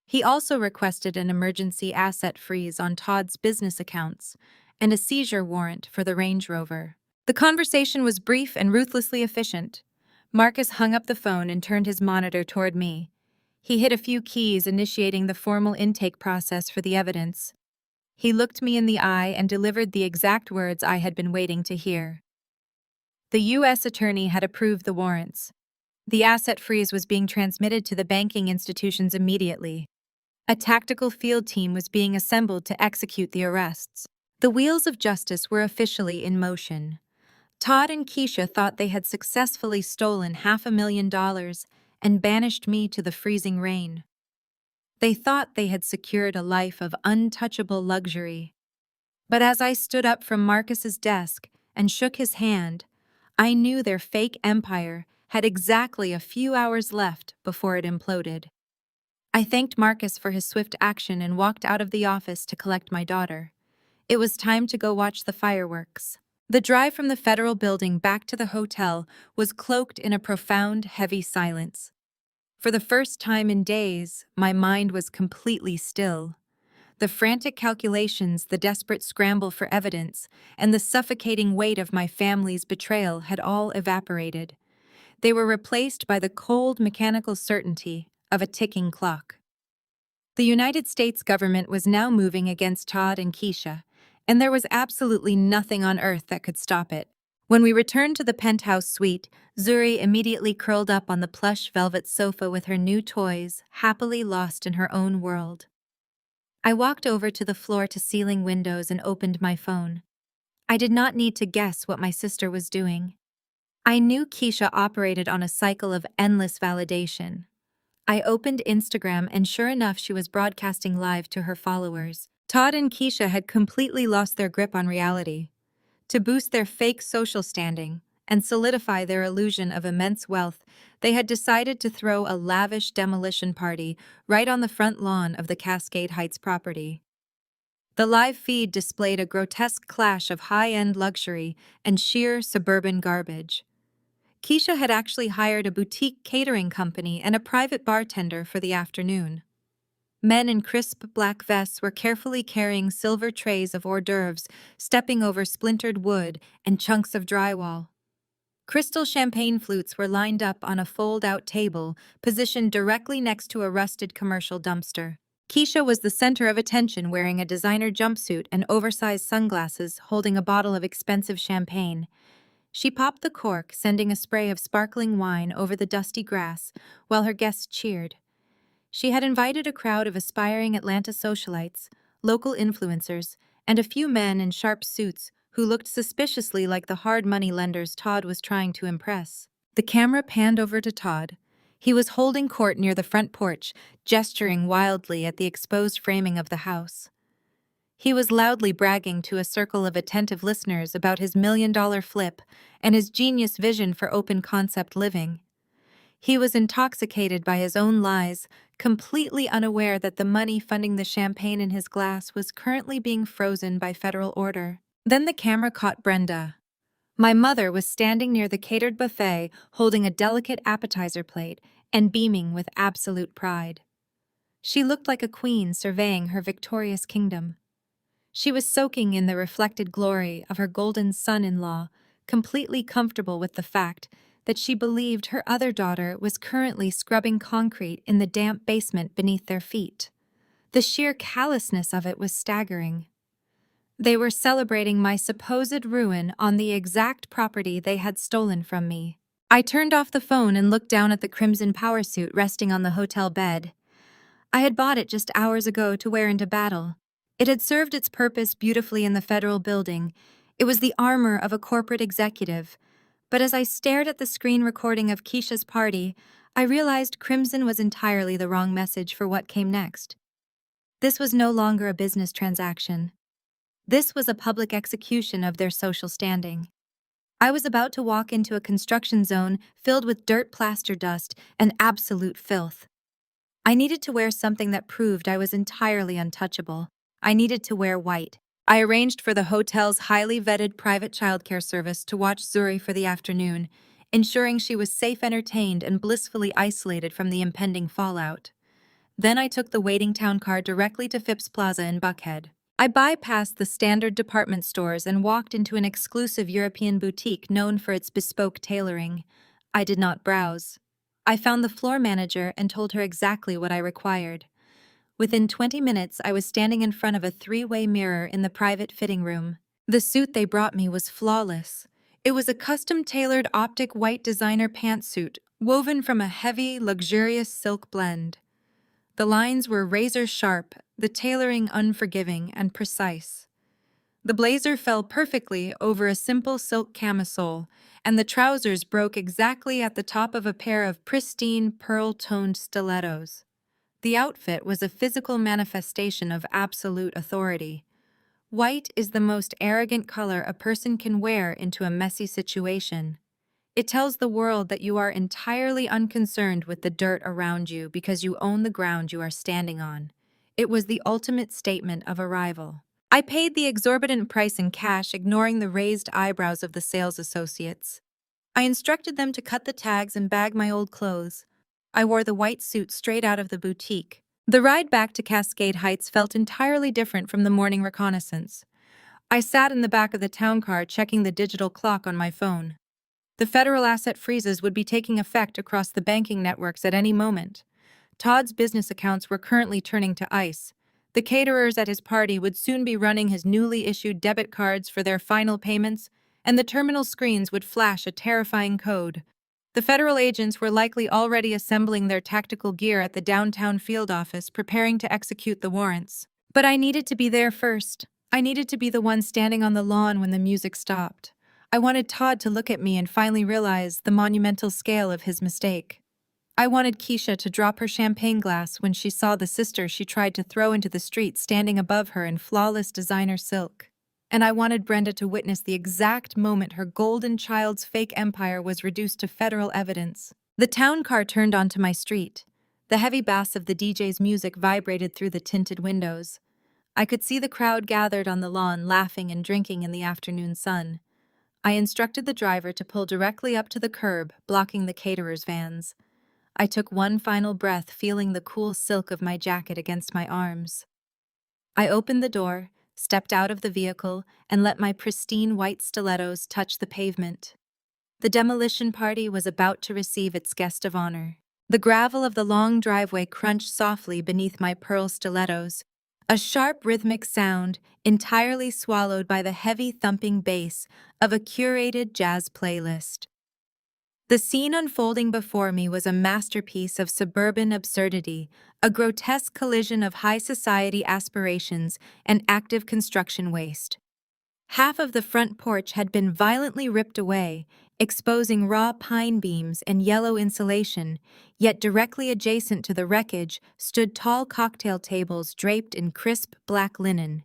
He also requested an emergency asset freeze on Todd's business accounts and a seizure warrant for the Range Rover. The conversation was brief and ruthlessly efficient. Marcus hung up the phone and turned his monitor toward me. He hit a few keys, initiating the formal intake process for the evidence. He looked me in the eye and delivered the exact words I had been waiting to hear. The U.S. attorney had approved the warrants. The asset freeze was being transmitted to the banking institutions immediately. A tactical field team was being assembled to execute the arrests. The wheels of justice were officially in motion. Todd and Keisha thought they had successfully stolen $500,000 and banished me to the freezing rain. They thought they had secured a life of untouchable luxury. But as I stood up from Marcus's desk and shook his hand, I knew their fake empire had exactly a few hours left before it imploded. I thanked Marcus for his swift action and walked out of the office to collect my daughter. It was time to go watch the fireworks. The drive from the federal building back to the hotel was cloaked in a profound, heavy silence. For the first time in days, my mind was completely still. The frantic calculations, the desperate scramble for evidence, and the suffocating weight of my family's betrayal had all evaporated. They were replaced by the cold, mechanical certainty of a ticking clock. The United States government was now moving against Todd and Keisha, and there was absolutely nothing on earth that could stop it. When we returned to the penthouse suite, Zuri immediately curled up on the plush velvet sofa with her new toys, happily lost in her own world. I walked over to the floor-to-ceiling windows and opened my phone. I did not need to guess what my sister was doing. I knew Keisha operated on a cycle of endless validation. I opened Instagram and sure enough she was broadcasting live to her followers. Todd and Keisha had completely lost their grip on reality. To boost their fake social standing and solidify their illusion of immense wealth, they had decided to throw a lavish demolition party right on the front lawn of the Cascade Heights property. The live feed displayed a grotesque clash of high-end luxury and sheer suburban garbage. Keisha had actually hired a boutique catering company and a private bartender for the afternoon. Men in crisp black vests were carefully carrying silver trays of hors d'oeuvres, stepping over splintered wood and chunks of drywall. Crystal champagne flutes were lined up on a fold-out table, positioned directly next to a rusted commercial dumpster. Keisha was the center of attention, wearing a designer jumpsuit and oversized sunglasses, holding a bottle of expensive champagne. She popped the cork, sending a spray of sparkling wine over the dusty grass, while her guests cheered. She had invited a crowd of aspiring Atlanta socialites, local influencers, and a few men in sharp suits who looked suspiciously like the hard money lenders Todd was trying to impress. The camera panned over to Todd. He was holding court near the front porch, gesturing wildly at the exposed framing of the house. He was loudly bragging to a circle of attentive listeners about his million-dollar flip and his genius vision for open-concept living. He was intoxicated by his own lies, completely unaware that the money funding the champagne in his glass was currently being frozen by federal order. Then the camera caught Brenda. My mother was standing near the catered buffet, holding a delicate appetizer plate and beaming with absolute pride. She looked like a queen surveying her victorious kingdom. She was soaking in the reflected glory of her golden son-in-law, completely comfortable with the fact that she believed her other daughter was currently scrubbing concrete in the damp basement beneath their feet. The sheer callousness of it was staggering. They were celebrating my supposed ruin on the exact property they had stolen from me. I turned off the phone and looked down at the crimson power suit resting on the hotel bed. I had bought it just hours ago to wear into battle. It had served its purpose beautifully in the federal building. It was the armor of a corporate executive. But as I stared at the screen recording of Keisha's party, I realized crimson was entirely the wrong message for what came next. This was no longer a business transaction. This was a public execution of their social standing. I was about to walk into a construction zone filled with dirt, plaster dust, and absolute filth. I needed to wear something that proved I was entirely untouchable. I needed to wear white. I arranged for the hotel's highly vetted private childcare service to watch Zuri for the afternoon, ensuring she was safe, entertained, and blissfully isolated from the impending fallout. Then I took the waiting town car directly to Phipps Plaza in Buckhead. I bypassed the standard department stores and walked into an exclusive European boutique known for its bespoke tailoring. I did not browse. I found the floor manager and told her exactly what I required. Within 20 minutes, I was standing in front of a three-way mirror in the private fitting room. The suit they brought me was flawless. It was a custom-tailored optic white designer pantsuit, woven from a heavy, luxurious silk blend. The lines were razor-sharp, the tailoring unforgiving and precise. The blazer fell perfectly over a simple silk camisole, and the trousers broke exactly at the top of a pair of pristine, pearl-toned stilettos. The outfit was a physical manifestation of absolute authority. White is the most arrogant color a person can wear into a messy situation. It tells the world that you are entirely unconcerned with the dirt around you because you own the ground you are standing on. It was the ultimate statement of arrival. I paid the exorbitant price in cash, ignoring the raised eyebrows of the sales associates. I instructed them to cut the tags and bag my old clothes. I wore the white suit straight out of the boutique. The ride back to Cascade Heights felt entirely different from the morning reconnaissance. I sat in the back of the town car checking the digital clock on my phone. The federal asset freezes would be taking effect across the banking networks at any moment. Todd's business accounts were currently turning to ice. The caterers at his party would soon be running his newly issued debit cards for their final payments, and the terminal screens would flash a terrifying code. The federal agents were likely already assembling their tactical gear at the downtown field office, preparing to execute the warrants. But I needed to be there first. I needed to be the one standing on the lawn when the music stopped. I wanted Todd to look at me and finally realize the monumental scale of his mistake. I wanted Keisha to drop her champagne glass when she saw the sister she tried to throw into the street standing above her in flawless designer silk. And I wanted Brenda to witness the exact moment her golden child's fake empire was reduced to federal evidence. The town car turned onto my street. The heavy bass of the DJ's music vibrated through the tinted windows. I could see the crowd gathered on the lawn laughing and drinking in the afternoon sun. I instructed the driver to pull directly up to the curb, blocking the caterers' vans. I took one final breath, feeling the cool silk of my jacket against my arms. I opened the door, stepped out of the vehicle, and let my pristine white stilettos touch the pavement. The demolition party was about to receive its guest of honor. The gravel of the long driveway crunched softly beneath my pearl stilettos, a sharp rhythmic sound entirely swallowed by the heavy thumping bass of a curated jazz playlist. The scene unfolding before me was a masterpiece of suburban absurdity, a grotesque collision of high society aspirations and active construction waste. Half of the front porch had been violently ripped away, exposing raw pine beams and yellow insulation, yet directly adjacent to the wreckage stood tall cocktail tables draped in crisp black linen.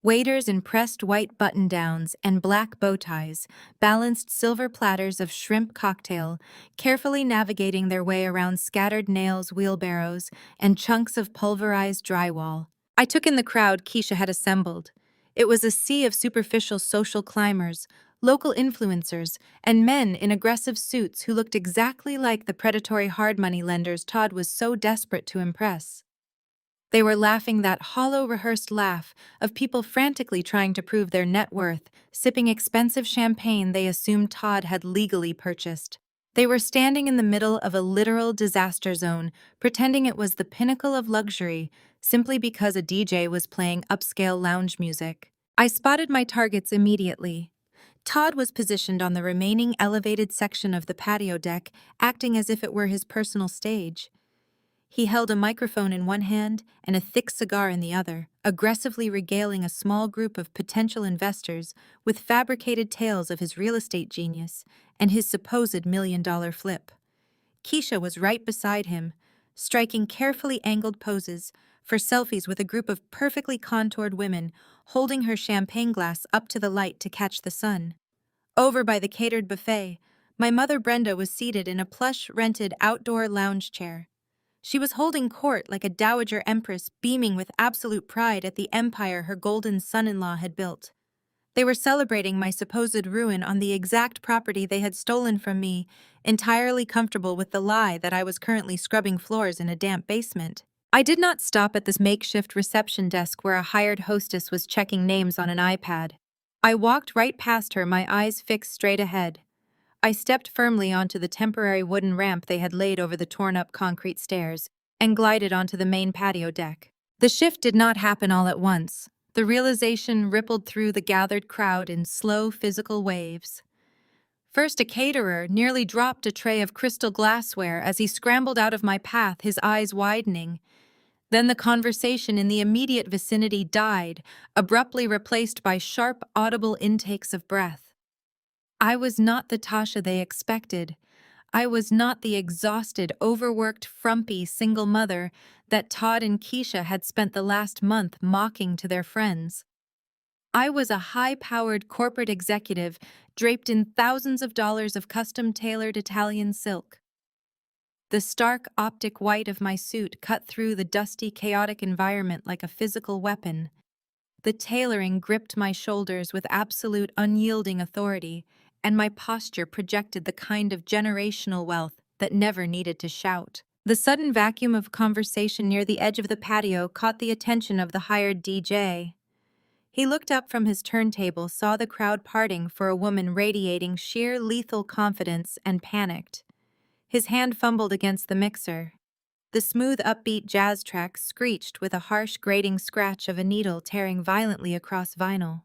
Waiters in pressed white button-downs and black bow ties balanced silver platters of shrimp cocktail, carefully navigating their way around scattered nails, wheelbarrows, and chunks of pulverized drywall. I took in the crowd Keisha had assembled. It was a sea of superficial social climbers, local influencers, and men in aggressive suits who looked exactly like the predatory hard money lenders Todd was so desperate to impress. They were laughing that hollow, rehearsed laugh of people frantically trying to prove their net worth, sipping expensive champagne they assumed Todd had legally purchased. They were standing in the middle of a literal disaster zone, pretending it was the pinnacle of luxury, simply because a DJ was playing upscale lounge music. I spotted my targets immediately. Todd was positioned on the remaining elevated section of the patio deck, acting as if it were his personal stage. He held a microphone in one hand and a thick cigar in the other, aggressively regaling a small group of potential investors with fabricated tales of his real estate genius and his supposed million-dollar flip. Keisha was right beside him, striking carefully angled poses for selfies with a group of perfectly contoured women holding her champagne glass up to the light to catch the sun. Over by the catered buffet, my mother Brenda was seated in a plush, rented outdoor lounge chair. She was holding court like a dowager empress, beaming with absolute pride at the empire her golden son-in-law had built. They were celebrating my supposed ruin on the exact property they had stolen from me, entirely comfortable with the lie that I was currently scrubbing floors in a damp basement. I did not stop at this makeshift reception desk where a hired hostess was checking names on an iPad. I walked right past her, my eyes fixed straight ahead. I stepped firmly onto the temporary wooden ramp they had laid over the torn-up concrete stairs and glided onto the main patio deck. The shift did not happen all at once. The realization rippled through the gathered crowd in slow physical waves. First, a caterer nearly dropped a tray of crystal glassware as he scrambled out of my path, his eyes widening. Then the conversation in the immediate vicinity died, abruptly replaced by sharp, audible intakes of breath. I was not the Tasha they expected. I was not the exhausted, overworked, frumpy single mother that Todd and Keisha had spent the last month mocking to their friends. I was a high-powered corporate executive draped in thousands of dollars of custom-tailored Italian silk. The stark optic white of my suit cut through the dusty, chaotic environment like a physical weapon. The tailoring gripped my shoulders with absolute unyielding authority, and my posture projected the kind of generational wealth that never needed to shout. The sudden vacuum of conversation near the edge of the patio caught the attention of the hired DJ. He looked up from his turntable, saw the crowd parting for a woman radiating sheer lethal confidence, and panicked. His hand fumbled against the mixer. The smooth, upbeat jazz track screeched with a harsh, grating scratch of a needle tearing violently across vinyl.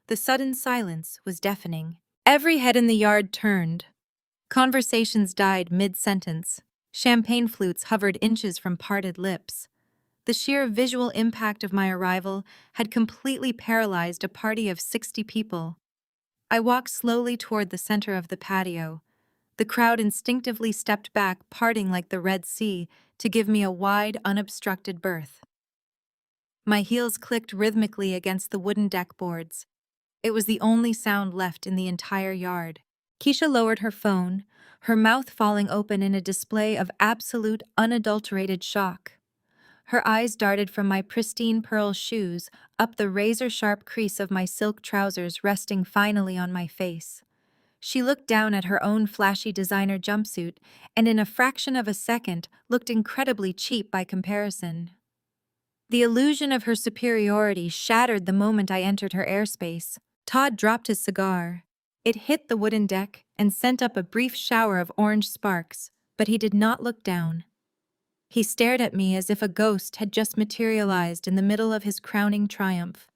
The sudden silence was deafening. Every head in the yard turned. Conversations died mid-sentence. Champagne flutes hovered inches from parted lips. The sheer visual impact of my arrival had completely paralyzed a party of 60 people. I walked slowly toward the center of the patio. The crowd instinctively stepped back, parting like the Red Sea, to give me a wide, unobstructed berth. My heels clicked rhythmically against the wooden deck boards. It was the only sound left in the entire yard. Keisha lowered her phone, her mouth falling open in a display of absolute, unadulterated shock. Her eyes darted from my pristine pearl shoes up the razor-sharp crease of my silk trousers, resting finally on my face. She looked down at her own flashy designer jumpsuit and in a fraction of a second looked incredibly cheap by comparison. The illusion of her superiority shattered the moment I entered her airspace. Todd dropped his cigar. It hit the wooden deck and sent up a brief shower of orange sparks, but he did not look down. He stared at me as if a ghost had just materialized in the middle of his crowning triumph.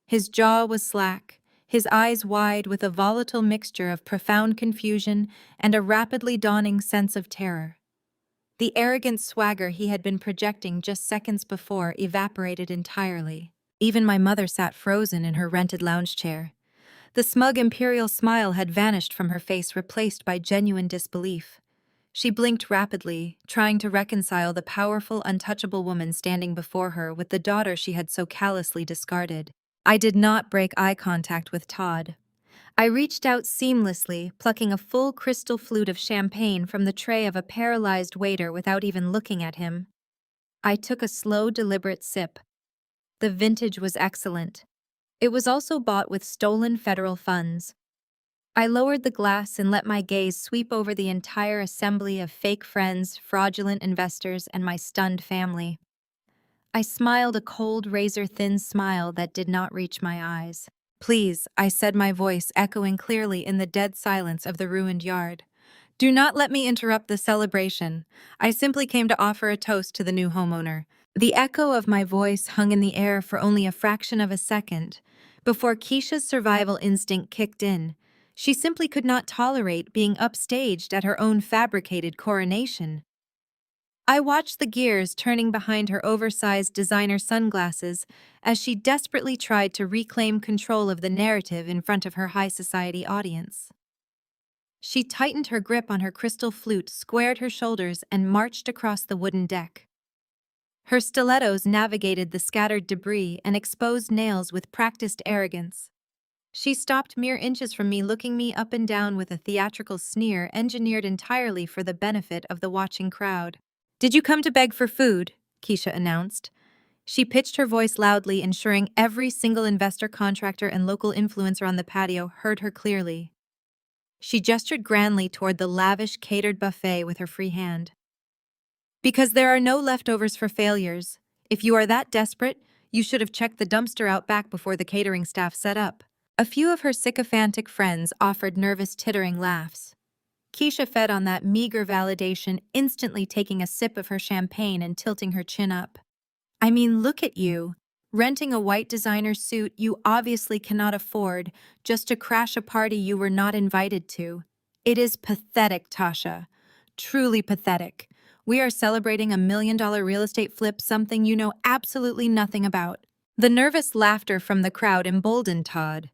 His jaw was slack, his eyes wide with a volatile mixture of profound confusion and a rapidly dawning sense of terror. The arrogant swagger he had been projecting just seconds before evaporated entirely. Even my mother sat frozen in her rented lounge chair. The smug imperial smile had vanished from her face, replaced by genuine disbelief. She blinked rapidly, trying to reconcile the powerful, untouchable woman standing before her with the daughter she had so callously discarded. I did not break eye contact with Todd. I reached out seamlessly, plucking a full crystal flute of champagne from the tray of a paralyzed waiter without even looking at him. I took a slow, deliberate sip. The vintage was excellent. It was also bought with stolen federal funds. I lowered the glass and let my gaze sweep over the entire assembly of fake friends, fraudulent investors, and my stunned family. I smiled a cold, razor-thin smile that did not reach my eyes. "Please," I said, my voice echoing clearly in the dead silence of the ruined yard. "Do not let me interrupt the celebration. I simply came to offer a toast to the new homeowner." The echo of my voice hung in the air for only a fraction of a second, before Keisha's survival instinct kicked in. She simply could not tolerate being upstaged at her own fabricated coronation. I watched the gears turning behind her oversized designer sunglasses as she desperately tried to reclaim control of the narrative in front of her high society audience. She tightened her grip on her crystal flute, squared her shoulders, and marched across the wooden deck. Her stilettos navigated the scattered debris and exposed nails with practiced arrogance. She stopped mere inches from me, looking me up and down with a theatrical sneer engineered entirely for the benefit of the watching crowd. "Did you come to beg for food?" Keisha announced. She pitched her voice loudly, ensuring every single investor, contractor, and local influencer on the patio heard her clearly. She gestured grandly toward the lavish, catered buffet with her free hand. "Because there are no leftovers for failures. If you are that desperate, you should have checked the dumpster out back before the catering staff set up." A few of her sycophantic friends offered nervous, tittering laughs. Keisha fed on that meager validation, instantly taking a sip of her champagne and tilting her chin up. "I mean, look at you. Renting a white designer suit you obviously cannot afford just to crash a party you were not invited to. It is pathetic, Tasha. Truly pathetic. We are celebrating a $1 million real estate flip, something you know absolutely nothing about." The nervous laughter from the crowd emboldened Todd.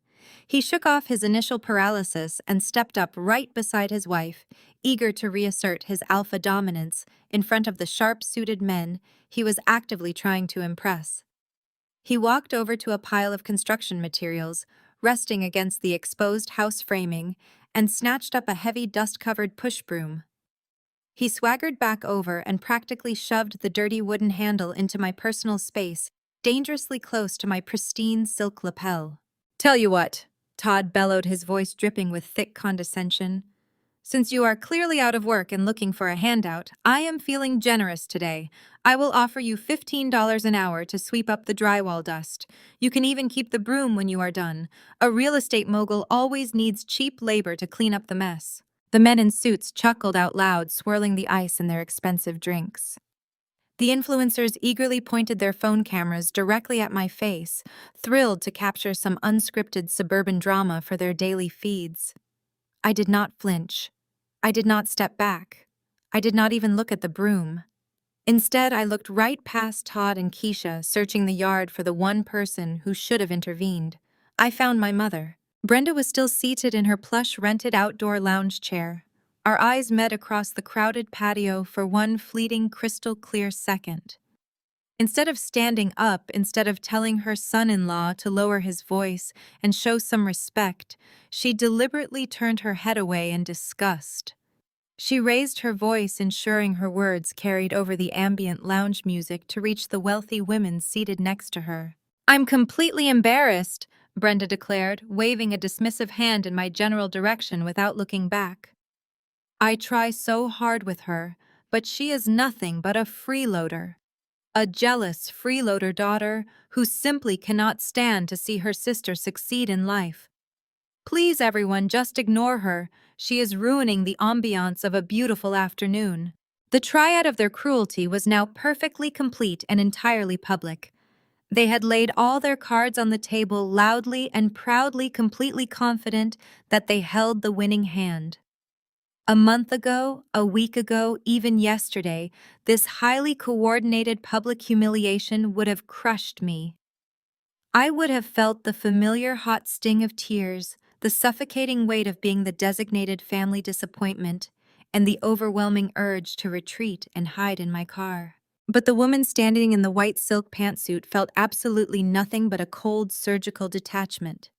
He shook off his initial paralysis and stepped up right beside his wife, eager to reassert his alpha dominance in front of the sharp-suited men he was actively trying to impress. He walked over to a pile of construction materials, resting against the exposed house framing, and snatched up a heavy dust-covered push broom. He swaggered back over and practically shoved the dirty wooden handle into my personal space, dangerously close to my pristine silk lapel. "Tell you what," Todd bellowed, his voice dripping with thick condescension. "Since you are clearly out of work and looking for a handout, I am feeling generous today. I will offer you $15 an hour to sweep up the drywall dust. You can even keep the broom when you are done. A real estate mogul always needs cheap labor to clean up the mess." The men in suits chuckled out loud, swirling the ice in their expensive drinks. The influencers eagerly pointed their phone cameras directly at my face, thrilled to capture some unscripted suburban drama for their daily feeds. I did not flinch. I did not step back. I did not even look at the broom. Instead, I looked right past Todd and Keisha, searching the yard for the one person who should have intervened. I found my mother. Brenda was still seated in her plush rented outdoor lounge chair. Our eyes met across the crowded patio for one fleeting crystal-clear second. Instead of telling her son-in-law to lower his voice and show some respect, she deliberately turned her head away in disgust. She raised her voice, ensuring her words carried over the ambient lounge music to reach the wealthy women seated next to her. "I'm completely embarrassed," Brenda declared, waving a dismissive hand in my general direction without looking back. "I try so hard with her, but she is nothing but a freeloader. A jealous freeloader daughter who simply cannot stand to see her sister succeed in life. Please, everyone, just ignore her. She is ruining the ambiance of a beautiful afternoon." The triad of their cruelty was now perfectly complete and entirely public. They had laid all their cards on the table, loudly and proudly, completely confident that they held the winning hand. A month ago, a week ago, even yesterday, this highly coordinated public humiliation would have crushed me. I would have felt the familiar hot sting of tears, the suffocating weight of being the designated family disappointment, and the overwhelming urge to retreat and hide in my car. But the woman standing in the white silk pantsuit felt absolutely nothing but a cold surgical detachment.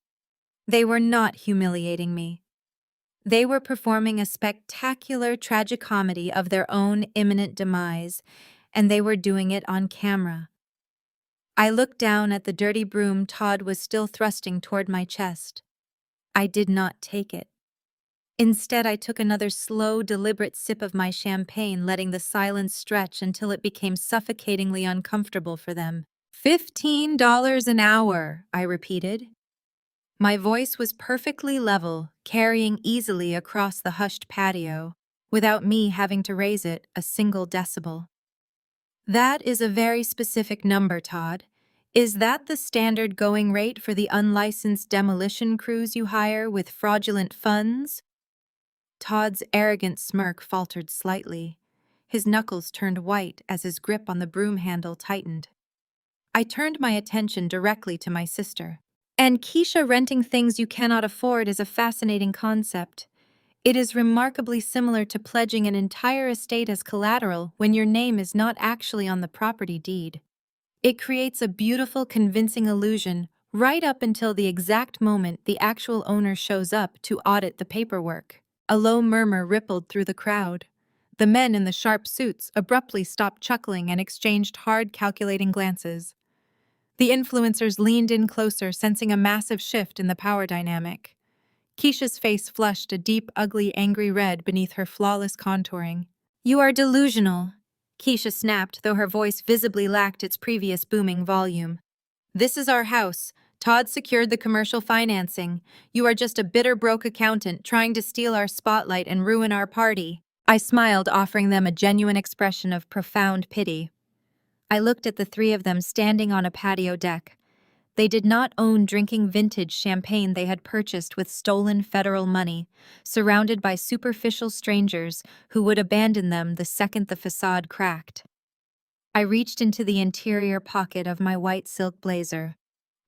They were not humiliating me. They were performing a spectacular tragicomedy of their own imminent demise, and they were doing it on camera. I looked down at the dirty broom Todd was still thrusting toward my chest. I did not take it. Instead, I took another slow, deliberate sip of my champagne, letting the silence stretch until it became suffocatingly uncomfortable for them. $15 an hour, I repeated. My voice was perfectly level, carrying easily across the hushed patio, without me having to raise it a single decibel. "That is a very specific number, Todd. Is that the standard going rate for the unlicensed demolition crews you hire with fraudulent funds?" Todd's arrogant smirk faltered slightly. His knuckles turned white as his grip on the broom handle tightened. I turned my attention directly to my sister. "And Keisha, renting things you cannot afford is a fascinating concept. It is remarkably similar to pledging an entire estate as collateral when your name is not actually on the property deed. It creates a beautiful, convincing illusion right up until the exact moment the actual owner shows up to audit the paperwork." A low murmur rippled through the crowd. The men in the sharp suits abruptly stopped chuckling and exchanged hard, calculating glances. The influencers leaned in closer, sensing a massive shift in the power dynamic. Keisha's face flushed a deep, ugly, angry red beneath her flawless contouring. "You are delusional," Keisha snapped, though her voice visibly lacked its previous booming volume. "This is our house. Todd secured the commercial financing. You are just a bitter, broke accountant trying to steal our spotlight and ruin our party." I smiled, offering them a genuine expression of profound pity. I looked at the three of them standing on a patio deck. They did not own drinking vintage champagne they had purchased with stolen federal money, surrounded by superficial strangers who would abandon them the second the facade cracked. I reached into the interior pocket of my white silk blazer.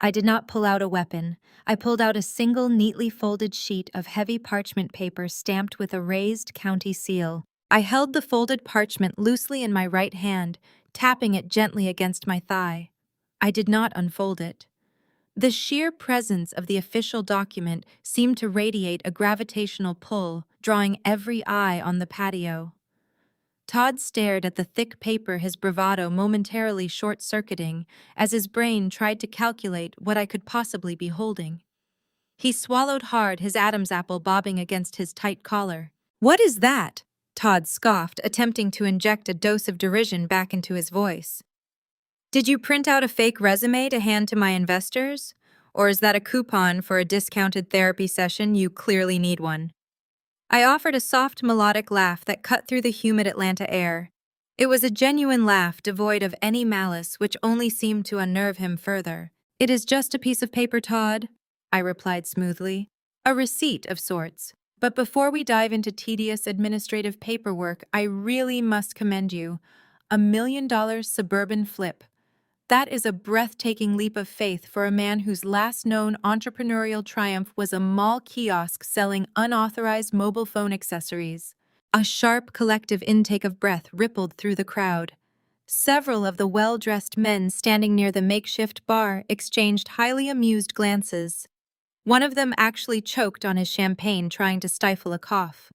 I did not pull out a weapon. I pulled out a single neatly folded sheet of heavy parchment paper stamped with a raised county seal. I held the folded parchment loosely in my right hand, tapping it gently against my thigh. I did not unfold it. The sheer presence of the official document seemed to radiate a gravitational pull, drawing every eye on the patio. Todd stared at the thick paper, his bravado momentarily short-circuiting as his brain tried to calculate what I could possibly be holding. He swallowed hard, his Adam's apple bobbing against his tight collar. "What is that?" Todd scoffed, attempting to inject a dose of derision back into his voice. "Did you print out a fake resume to hand to my investors? Or is that a coupon for a discounted therapy session? You clearly need one." I offered a soft melodic laugh that cut through the humid Atlanta air. It was a genuine laugh devoid of any malice, which only seemed to unnerve him further. "It is just a piece of paper, Todd," I replied smoothly. "A receipt of sorts. But before we dive into tedious administrative paperwork, I really must commend you. $1 million suburban flip. That is a breathtaking leap of faith for a man whose last known entrepreneurial triumph was a mall kiosk selling unauthorized mobile phone accessories." A sharp collective intake of breath rippled through the crowd. Several of the well-dressed men standing near the makeshift bar exchanged highly amused glances. One of them actually choked on his champagne, trying to stifle a cough.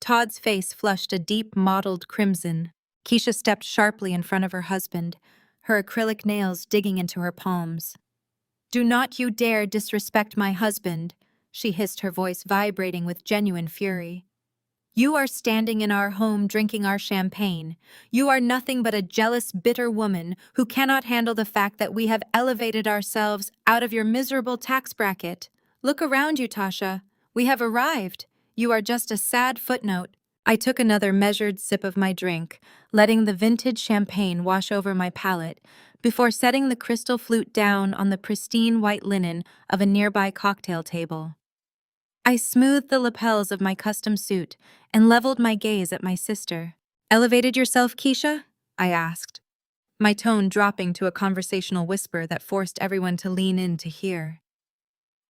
Todd's face flushed a deep mottled crimson. Keisha stepped sharply in front of her husband, her acrylic nails digging into her palms. "Do not you dare disrespect my husband," she hissed, her voice vibrating with genuine fury. "You are standing in our home drinking our champagne. You are nothing but a jealous, bitter woman who cannot handle the fact that we have elevated ourselves out of your miserable tax bracket. Look around you, Tasha. We have arrived. You are just a sad footnote." I took another measured sip of my drink, letting the vintage champagne wash over my palate, before setting the crystal flute down on the pristine white linen of a nearby cocktail table. I smoothed the lapels of my custom suit and leveled my gaze at my sister. "Elevated yourself, Keisha?" I asked, my tone dropping to a conversational whisper that forced everyone to lean in to hear.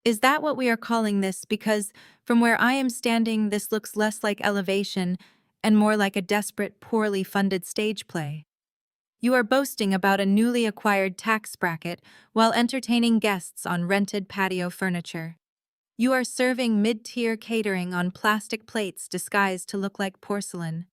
"Is that what we are calling this? Because from where I am standing, this looks less like elevation and more like a desperate, poorly funded stage play. You are boasting about a newly acquired tax bracket while entertaining guests on rented patio furniture. You are serving mid-tier catering on plastic plates disguised to look like porcelain.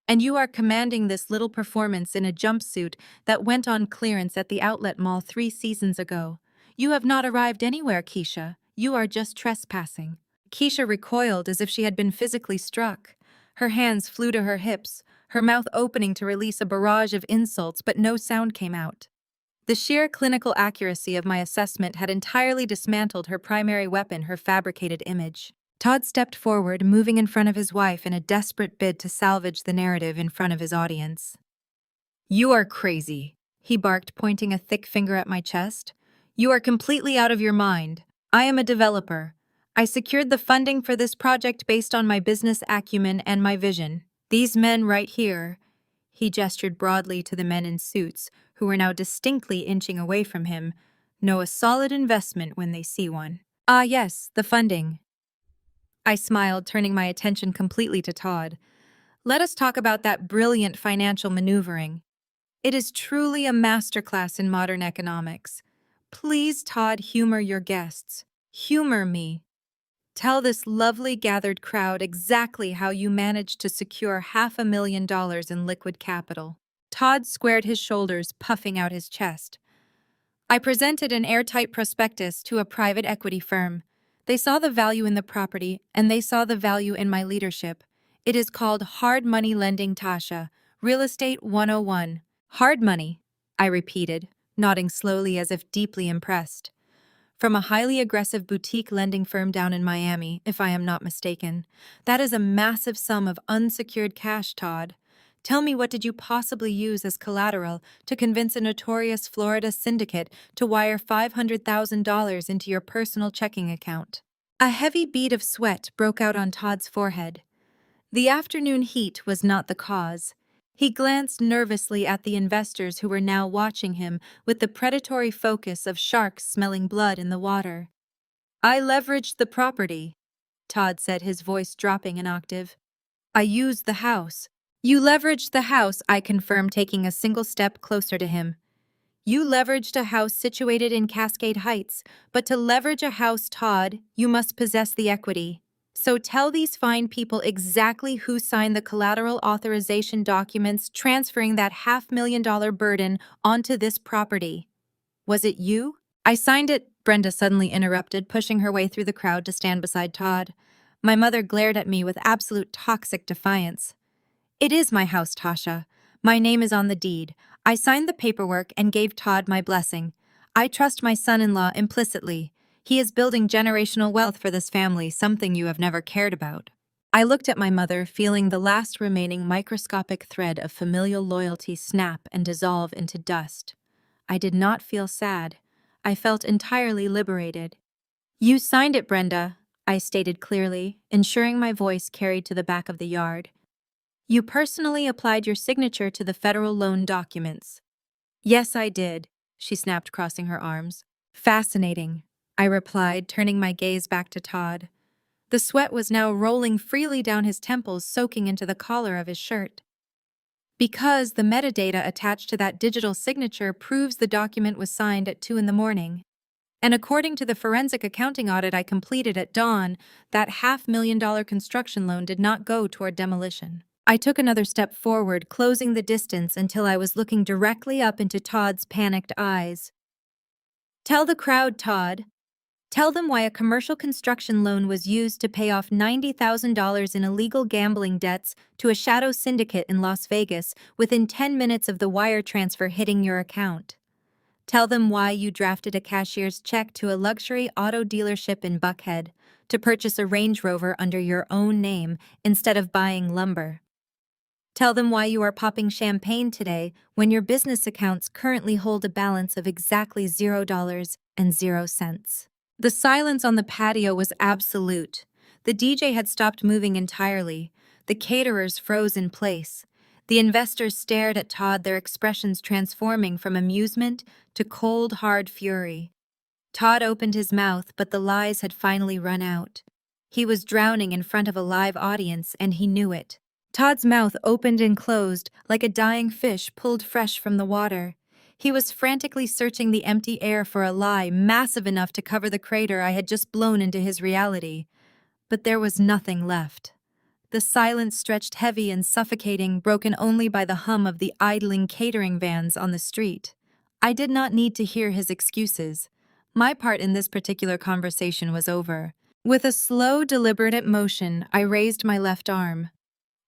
And you are commanding this little performance in a jumpsuit that went on clearance at the outlet mall 3 seasons ago. You have not arrived anywhere, Keisha. You are just trespassing." Keisha recoiled as if she had been physically struck. Her hands flew to her hips, her mouth opening to release a barrage of insults, but no sound came out. The sheer clinical accuracy of my assessment had entirely dismantled her primary weapon, her fabricated image. Todd stepped forward, moving in front of his wife in a desperate bid to salvage the narrative in front of his audience. "You are crazy," he barked, pointing a thick finger at my chest. "You are completely out of your mind. I am a developer. I secured the funding for this project based on my business acumen and my vision. These men right here," he gestured broadly to the men in suits, who were now distinctly inching away from him, "know a solid investment when they see one." "Ah, yes, the funding." I smiled, turning my attention completely to Todd. "Let us talk about that brilliant financial maneuvering. It is truly a masterclass in modern economics. Please, Todd, humor your guests. Humor me. Tell this lovely gathered crowd exactly how you managed to secure $500,000 in liquid capital." Todd squared his shoulders, puffing out his chest. "I presented an airtight prospectus to a private equity firm. They saw the value in the property, and they saw the value in my leadership. It is called hard money lending, Tasha. Real estate 101. Hard money," I repeated, nodding slowly as if deeply impressed. "From a highly aggressive boutique lending firm down in Miami, if I am not mistaken. That is a massive sum of unsecured cash, Todd. Tell me, what did you possibly use as collateral to convince a notorious Florida syndicate to wire $500,000 into your personal checking account?" A heavy bead of sweat broke out on Todd's forehead. The afternoon heat was not the cause. He glanced nervously at the investors who were now watching him with the predatory focus of sharks smelling blood in the water. "I leveraged the property," Todd said, his voice dropping an octave. "I used the house." "You leveraged the house," I confirmed, taking a single step closer to him. You leveraged a house situated in Cascade Heights, but to leverage a house, Todd, you must possess the equity. So tell these fine people exactly who signed the collateral authorization documents transferring that $500,000 burden onto this property. Was it you? I signed it, Brenda suddenly interrupted, pushing her way through the crowd to stand beside Todd. My mother glared at me with absolute toxic defiance. It is my house, Tasha. My name is on the deed. I signed the paperwork and gave Todd my blessing. I trust my son-in-law implicitly. He is building generational wealth for this family, something you have never cared about. I looked at my mother, feeling the last remaining microscopic thread of familial loyalty snap and dissolve into dust. I did not feel sad. I felt entirely liberated. You signed it, Brenda, I stated clearly, ensuring my voice carried to the back of the yard. You personally applied your signature to the federal loan documents. Yes, I did, she snapped, crossing her arms. Fascinating, I replied, turning my gaze back to Todd. The sweat was now rolling freely down his temples, soaking into the collar of his shirt. Because the metadata attached to that digital signature proves the document was signed at 2 in the morning. And according to the forensic accounting audit I completed at dawn, that $500,000 construction loan did not go toward demolition. I took another step forward, closing the distance until I was looking directly up into Todd's panicked eyes. Tell the crowd, Todd. Tell them why a commercial construction loan was used to pay off $90,000 in illegal gambling debts to a shadow syndicate in Las Vegas within 10 minutes of the wire transfer hitting your account. Tell them why you drafted a cashier's check to a luxury auto dealership in Buckhead to purchase a Range Rover under your own name instead of buying lumber. Tell them why you are popping champagne today when your business accounts currently hold a balance of exactly $0.00. The silence on the patio was absolute. The DJ had stopped moving entirely. The caterers froze in place. The investors stared at Todd, their expressions transforming from amusement to cold, hard fury. Todd opened his mouth, but the lies had finally run out. He was drowning in front of a live audience, and he knew it. Todd's mouth opened and closed like a dying fish pulled fresh from the water. He was frantically searching the empty air for a lie massive enough to cover the crater I had just blown into his reality. But there was nothing left. The silence stretched heavy and suffocating, broken only by the hum of the idling catering vans on the street. I did not need to hear his excuses. My part in this particular conversation was over. With a slow, deliberate motion, I raised my left arm.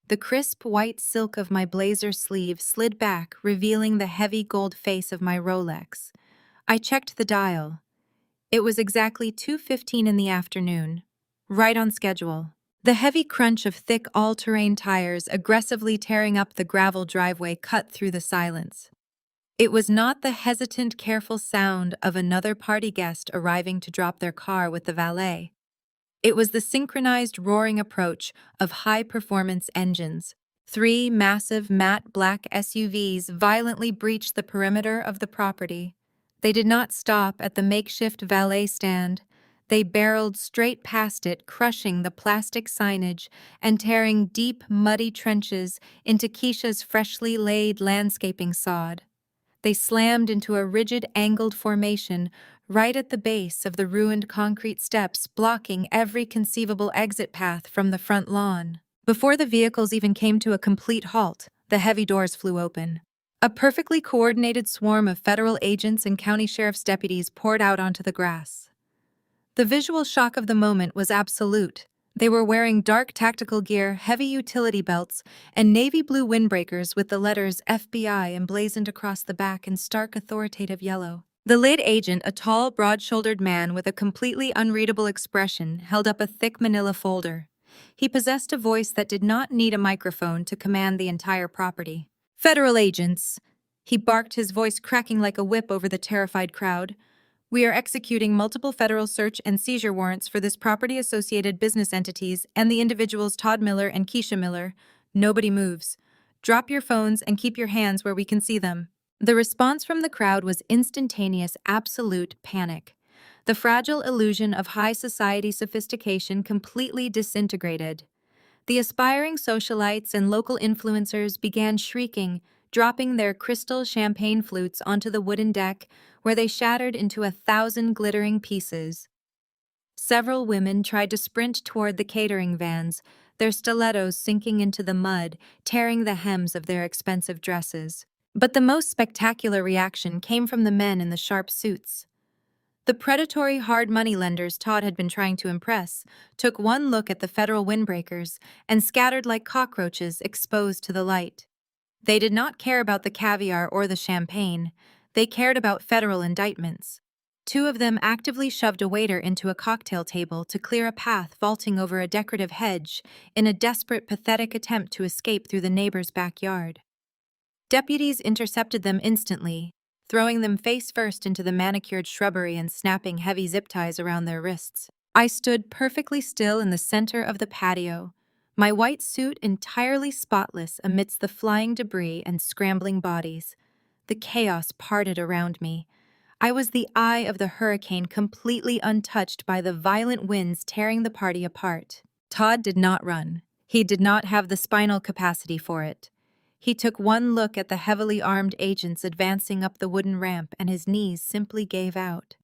The crisp white silk of my blazer sleeve slid back, revealing the heavy gold face of my Rolex. I checked the dial. It was exactly 2:15 in the afternoon, right on schedule. The heavy crunch of thick all-terrain tires aggressively tearing up the gravel driveway cut through the silence. It was not the hesitant, careful sound of another party guest arriving to drop their car with the valet. It was the synchronized roaring approach of high-performance engines. 3 massive matte black SUVs violently breached the perimeter of the property. They did not stop at the makeshift valet stand. They barreled straight past it, crushing the plastic signage and tearing deep, muddy trenches into Keisha's freshly laid landscaping sod. They slammed into a rigid, angled formation right at the base of the ruined concrete steps, blocking every conceivable exit path from the front lawn. Before the vehicles even came to a complete halt, the heavy doors flew open. A perfectly coordinated swarm of federal agents and county sheriff's deputies poured out onto the grass. The visual shock of the moment was absolute. They were wearing dark tactical gear, heavy utility belts, and navy blue windbreakers with the letters FBI emblazoned across the back in stark authoritative yellow. The lead agent, a tall, broad-shouldered man with a completely unreadable expression, held up a thick manila folder. He possessed a voice that did not need a microphone to command the entire property. Federal agents, he barked, his voice cracking like a whip over the terrified crowd. We are executing multiple federal search and seizure warrants for this property-associated business entities and the individuals Todd Miller and Keisha Miller. Nobody moves. Drop your phones and keep your hands where we can see them. The response from the crowd was instantaneous, absolute panic. The fragile illusion of high society sophistication completely disintegrated. The aspiring socialites and local influencers began shrieking, dropping their crystal champagne flutes onto the wooden deck, where they shattered into 1,000 glittering pieces. Several women tried to sprint toward the catering vans, their stilettos sinking into the mud, tearing the hems of their expensive dresses. But the most spectacular reaction came from the men in the sharp suits. The predatory hard money lenders Todd had been trying to impress took one look at the federal windbreakers and scattered like cockroaches exposed to the light. They did not care about the caviar or the champagne. They cared about federal indictments. Two of them actively shoved a waiter into a cocktail table to clear a path vaulting over a decorative hedge in a desperate, pathetic attempt to escape through the neighbor's backyard. Deputies intercepted them instantly, throwing them face first into the manicured shrubbery and snapping heavy zip ties around their wrists. I stood perfectly still in the center of the patio, my white suit entirely spotless amidst the flying debris and scrambling bodies. The chaos parted around me. I was the eye of the hurricane, completely untouched by the violent winds tearing the party apart. Todd did not run. He did not have the spinal capacity for it. He took one look at the heavily armed agents advancing up the wooden ramp, and his knees simply gave out.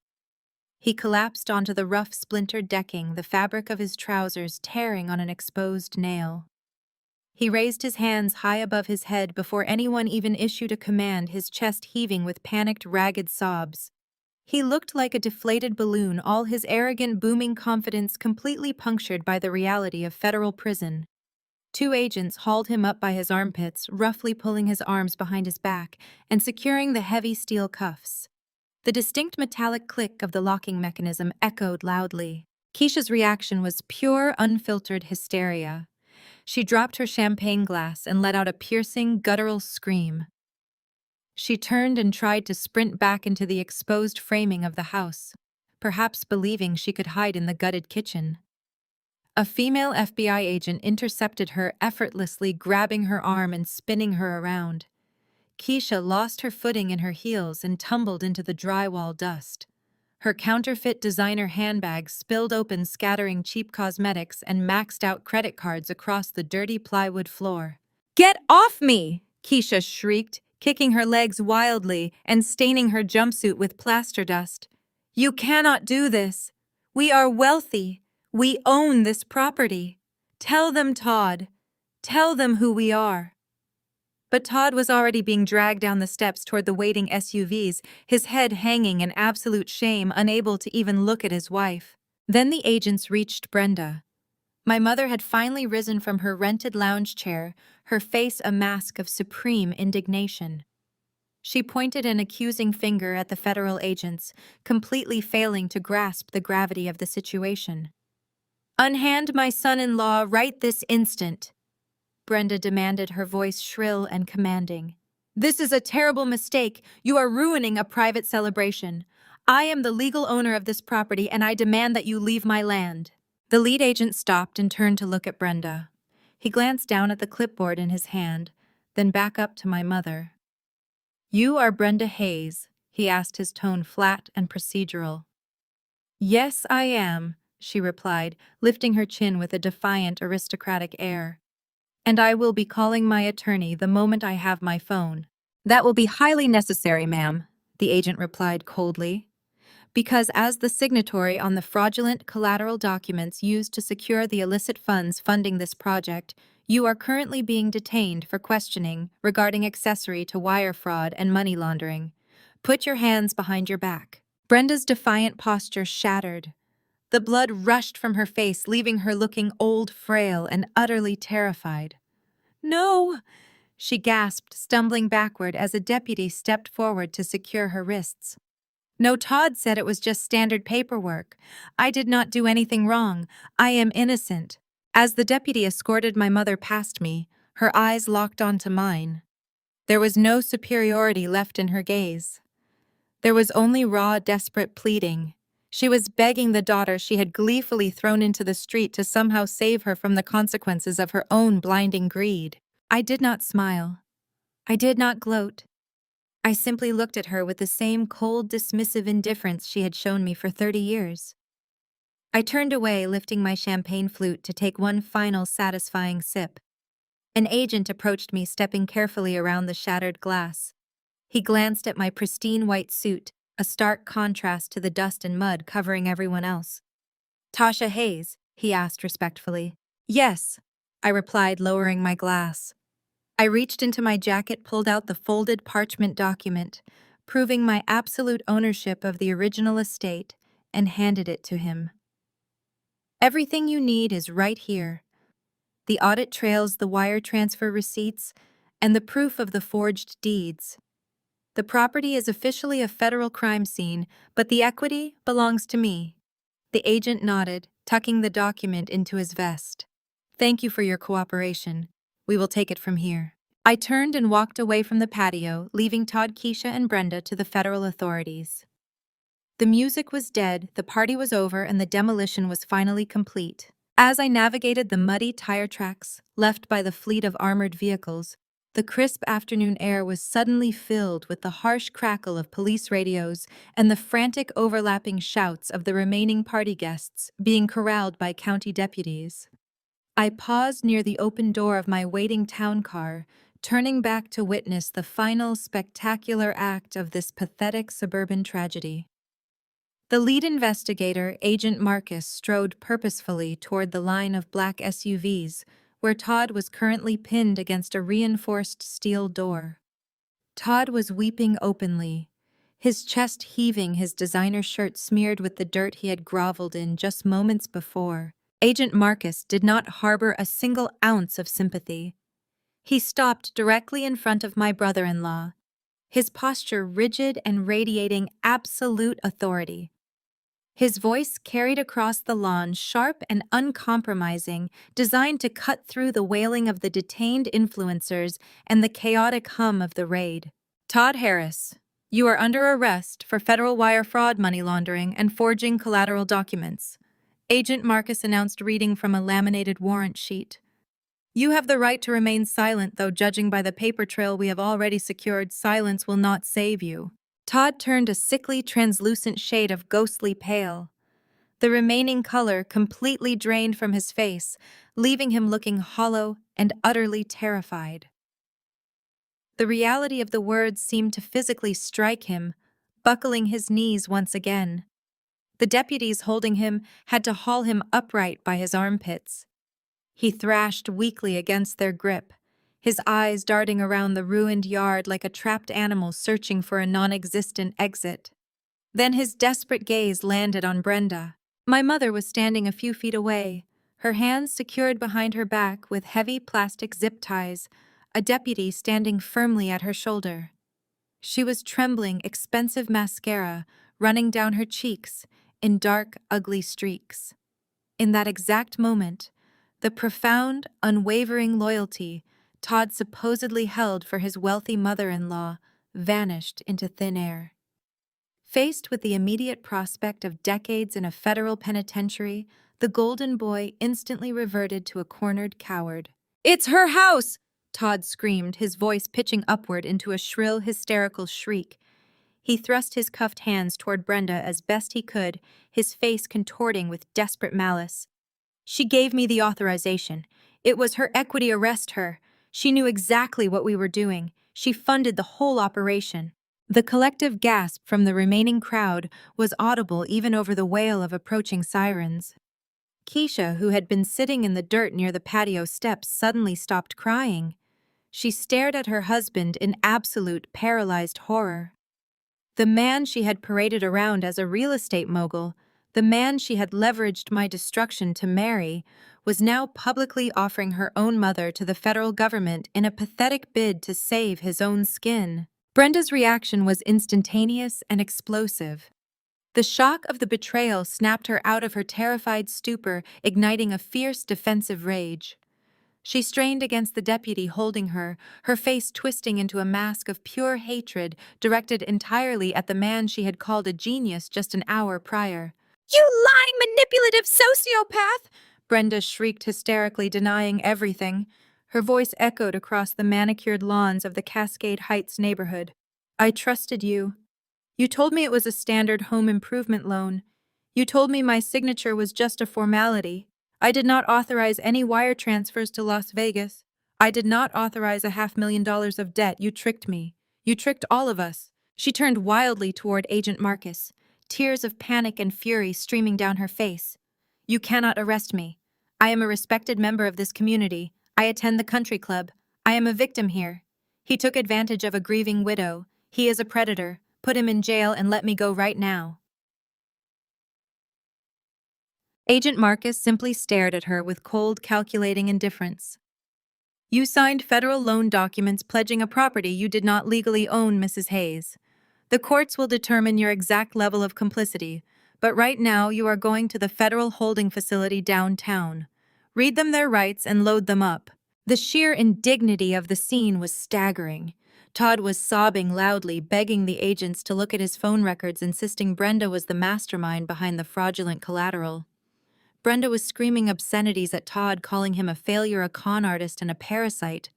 He collapsed onto the rough, splintered decking, the fabric of his trousers tearing on an exposed nail. He raised his hands high above his head before anyone even issued a command, his chest heaving with panicked, ragged sobs. He looked like a deflated balloon, all his arrogant, booming confidence completely punctured by the reality of federal prison. Two agents hauled him up by his armpits, roughly pulling his arms behind his back and securing the heavy steel cuffs. The distinct metallic click of the locking mechanism echoed loudly. Keisha's reaction was pure, unfiltered hysteria. She dropped her champagne glass and let out a piercing, guttural scream. She turned and tried to sprint back into the exposed framing of the house, perhaps believing she could hide in the gutted kitchen. A female FBI agent intercepted her, effortlessly grabbing her arm and spinning her around. Keisha lost her footing in her heels and tumbled into the drywall dust. Her counterfeit designer handbag spilled open, scattering cheap cosmetics and maxed-out credit cards across the dirty plywood floor. "Get off me!" Keisha shrieked, kicking her legs wildly and staining her jumpsuit with plaster dust. "You cannot do this. We are wealthy. We own this property. Tell them, Todd. Tell them who we are." But Todd was already being dragged down the steps toward the waiting SUVs, his head hanging in absolute shame, unable to even look at his wife. Then the agents reached Brenda. My mother had finally risen from her rented lounge chair, her face a mask of supreme indignation. She pointed an accusing finger at the federal agents, completely failing to grasp the gravity of the situation. "Unhand my son-in-law right this instant," Brenda demanded, her voice shrill and commanding. "This is a terrible mistake. You are ruining a private celebration. I am the legal owner of this property, and I demand that you leave my land." The lead agent stopped and turned to look at Brenda. He glanced down at the clipboard in his hand, then back up to my mother. "You are Brenda Hayes?" he asked, his tone flat and procedural. "Yes, I am," she replied, lifting her chin with a defiant, aristocratic air. "And I will be calling my attorney the moment I have my phone." "That will be highly necessary, ma'am," the agent replied coldly. "Because as the signatory on the fraudulent collateral documents used to secure the illicit funds funding this project, you are currently being detained for questioning regarding accessory to wire fraud and money laundering. Put your hands behind your back." Brenda's defiant posture shattered. The blood rushed from her face, leaving her looking old, frail, and utterly terrified. "No!" she gasped, stumbling backward as a deputy stepped forward to secure her wrists. "No, Todd said it was just standard paperwork. I did not do anything wrong. I am innocent." As the deputy escorted my mother past me, her eyes locked onto mine. There was no superiority left in her gaze. There was only raw, desperate pleading. She was begging the daughter she had gleefully thrown into the street to somehow save her from the consequences of her own blinding greed. I did not smile. I did not gloat. I simply looked at her with the same cold, dismissive indifference she had shown me for 30 years. I turned away, lifting my champagne flute to take one final satisfying sip. An agent approached me, stepping carefully around the shattered glass. He glanced at my pristine white suit, a stark contrast to the dust and mud covering everyone else. "Tasha Hayes?" he asked respectfully. "Yes," I replied, lowering my glass. I reached into my jacket, pulled out the folded parchment document, proving my absolute ownership of the original estate, and handed it to him. "Everything you need is right here. The audit trails, the wire transfer receipts, and the proof of the forged deeds. The property is officially a federal crime scene, but the equity belongs to me." The agent nodded, tucking the document into his vest. "Thank you for your cooperation. We will take it from here." I turned and walked away from the patio, leaving Todd, Keisha, and Brenda to the federal authorities. The music was dead, the party was over, and the demolition was finally complete. As I navigated the muddy tire tracks left by the fleet of armored vehicles, the crisp afternoon air was suddenly filled with the harsh crackle of police radios and the frantic overlapping shouts of the remaining party guests being corralled by county deputies. I paused near the open door of my waiting town car, turning back to witness the final spectacular act of this pathetic suburban tragedy. The lead investigator, Agent Marcus, strode purposefully toward the line of black SUVs, where Todd was currently pinned against a reinforced steel door. Todd was weeping openly, his chest heaving, his designer shirt smeared with the dirt he had groveled in just moments before. Agent Marcus did not harbor a single ounce of sympathy. He stopped directly in front of my brother-in-law, his posture rigid and radiating absolute authority. His voice carried across the lawn, sharp and uncompromising, designed to cut through the wailing of the detained influencers and the chaotic hum of the raid. "Todd Harris, you are under arrest for federal wire fraud, money laundering, and forging collateral documents," Agent Marcus announced, reading from a laminated warrant sheet. "You have the right to remain silent, though judging by the paper trail we have already secured, silence will not save you." Todd turned a sickly, translucent shade of ghostly pale. The remaining color completely drained from his face, leaving him looking hollow and utterly terrified. The reality of the words seemed to physically strike him, buckling his knees once again. The deputies holding him had to haul him upright by his armpits. He thrashed weakly against their grip, his eyes darting around the ruined yard like a trapped animal searching for a non-existent exit. Then his desperate gaze landed on Brenda. My mother was standing a few feet away, her hands secured behind her back with heavy plastic zip ties, a deputy standing firmly at her shoulder. She was trembling, expensive mascara running down her cheeks in dark, ugly streaks. In that exact moment, the profound, unwavering loyalty Todd supposedly held for his wealthy mother-in-law vanished into thin air. Faced with the immediate prospect of decades in a federal penitentiary, the golden boy instantly reverted to a cornered coward. "It's her house!" Todd screamed, his voice pitching upward into a shrill, hysterical shriek. He thrust his cuffed hands toward Brenda as best he could, his face contorting with desperate malice. "She gave me the authorization. It was her equity. Arrest her. She knew exactly what we were doing. She funded the whole operation." The collective gasp from the remaining crowd was audible even over the wail of approaching sirens. Keisha, who had been sitting in the dirt near the patio steps, suddenly stopped crying. She stared at her husband in absolute paralyzed horror. The man she had paraded around as a real estate mogul, the man she had leveraged my destruction to marry, was now publicly offering her own mother to the federal government in a pathetic bid to save his own skin. Brenda's reaction was instantaneous and explosive. The shock of the betrayal snapped her out of her terrified stupor, igniting a fierce defensive rage. She strained against the deputy holding her, her face twisting into a mask of pure hatred directed entirely at the man she had called a genius just an hour prior. "You lying, manipulative sociopath!" Brenda shrieked hysterically, denying everything. Her voice echoed across the manicured lawns of the Cascade Heights neighborhood. "I trusted you. You told me it was a standard home improvement loan. You told me my signature was just a formality. I did not authorize any wire transfers to Las Vegas. I did not authorize $500,000 of debt. You tricked me. You tricked all of us. She turned wildly toward Agent Marcus, tears of panic and fury streaming down her face. You cannot arrest me. I am a respected member of this community. I attend the country club. I am a victim here. He took advantage of a grieving widow. He is a predator. Put him in jail and let me go right now. Agent Marcus simply stared at her with cold, calculating indifference. You signed federal loan documents pledging a property you did not legally own, Mrs. Hayes. The courts will determine your exact level of complicity, but right now you are going to the federal holding facility downtown. Read them their rights and load them up. The sheer indignity of the scene was staggering. Todd was sobbing loudly, begging the agents to look at his phone records, insisting Brenda was the mastermind behind the fraudulent collateral. Brenda was screaming obscenities at Todd, calling him a failure, a con artist, and a parasite.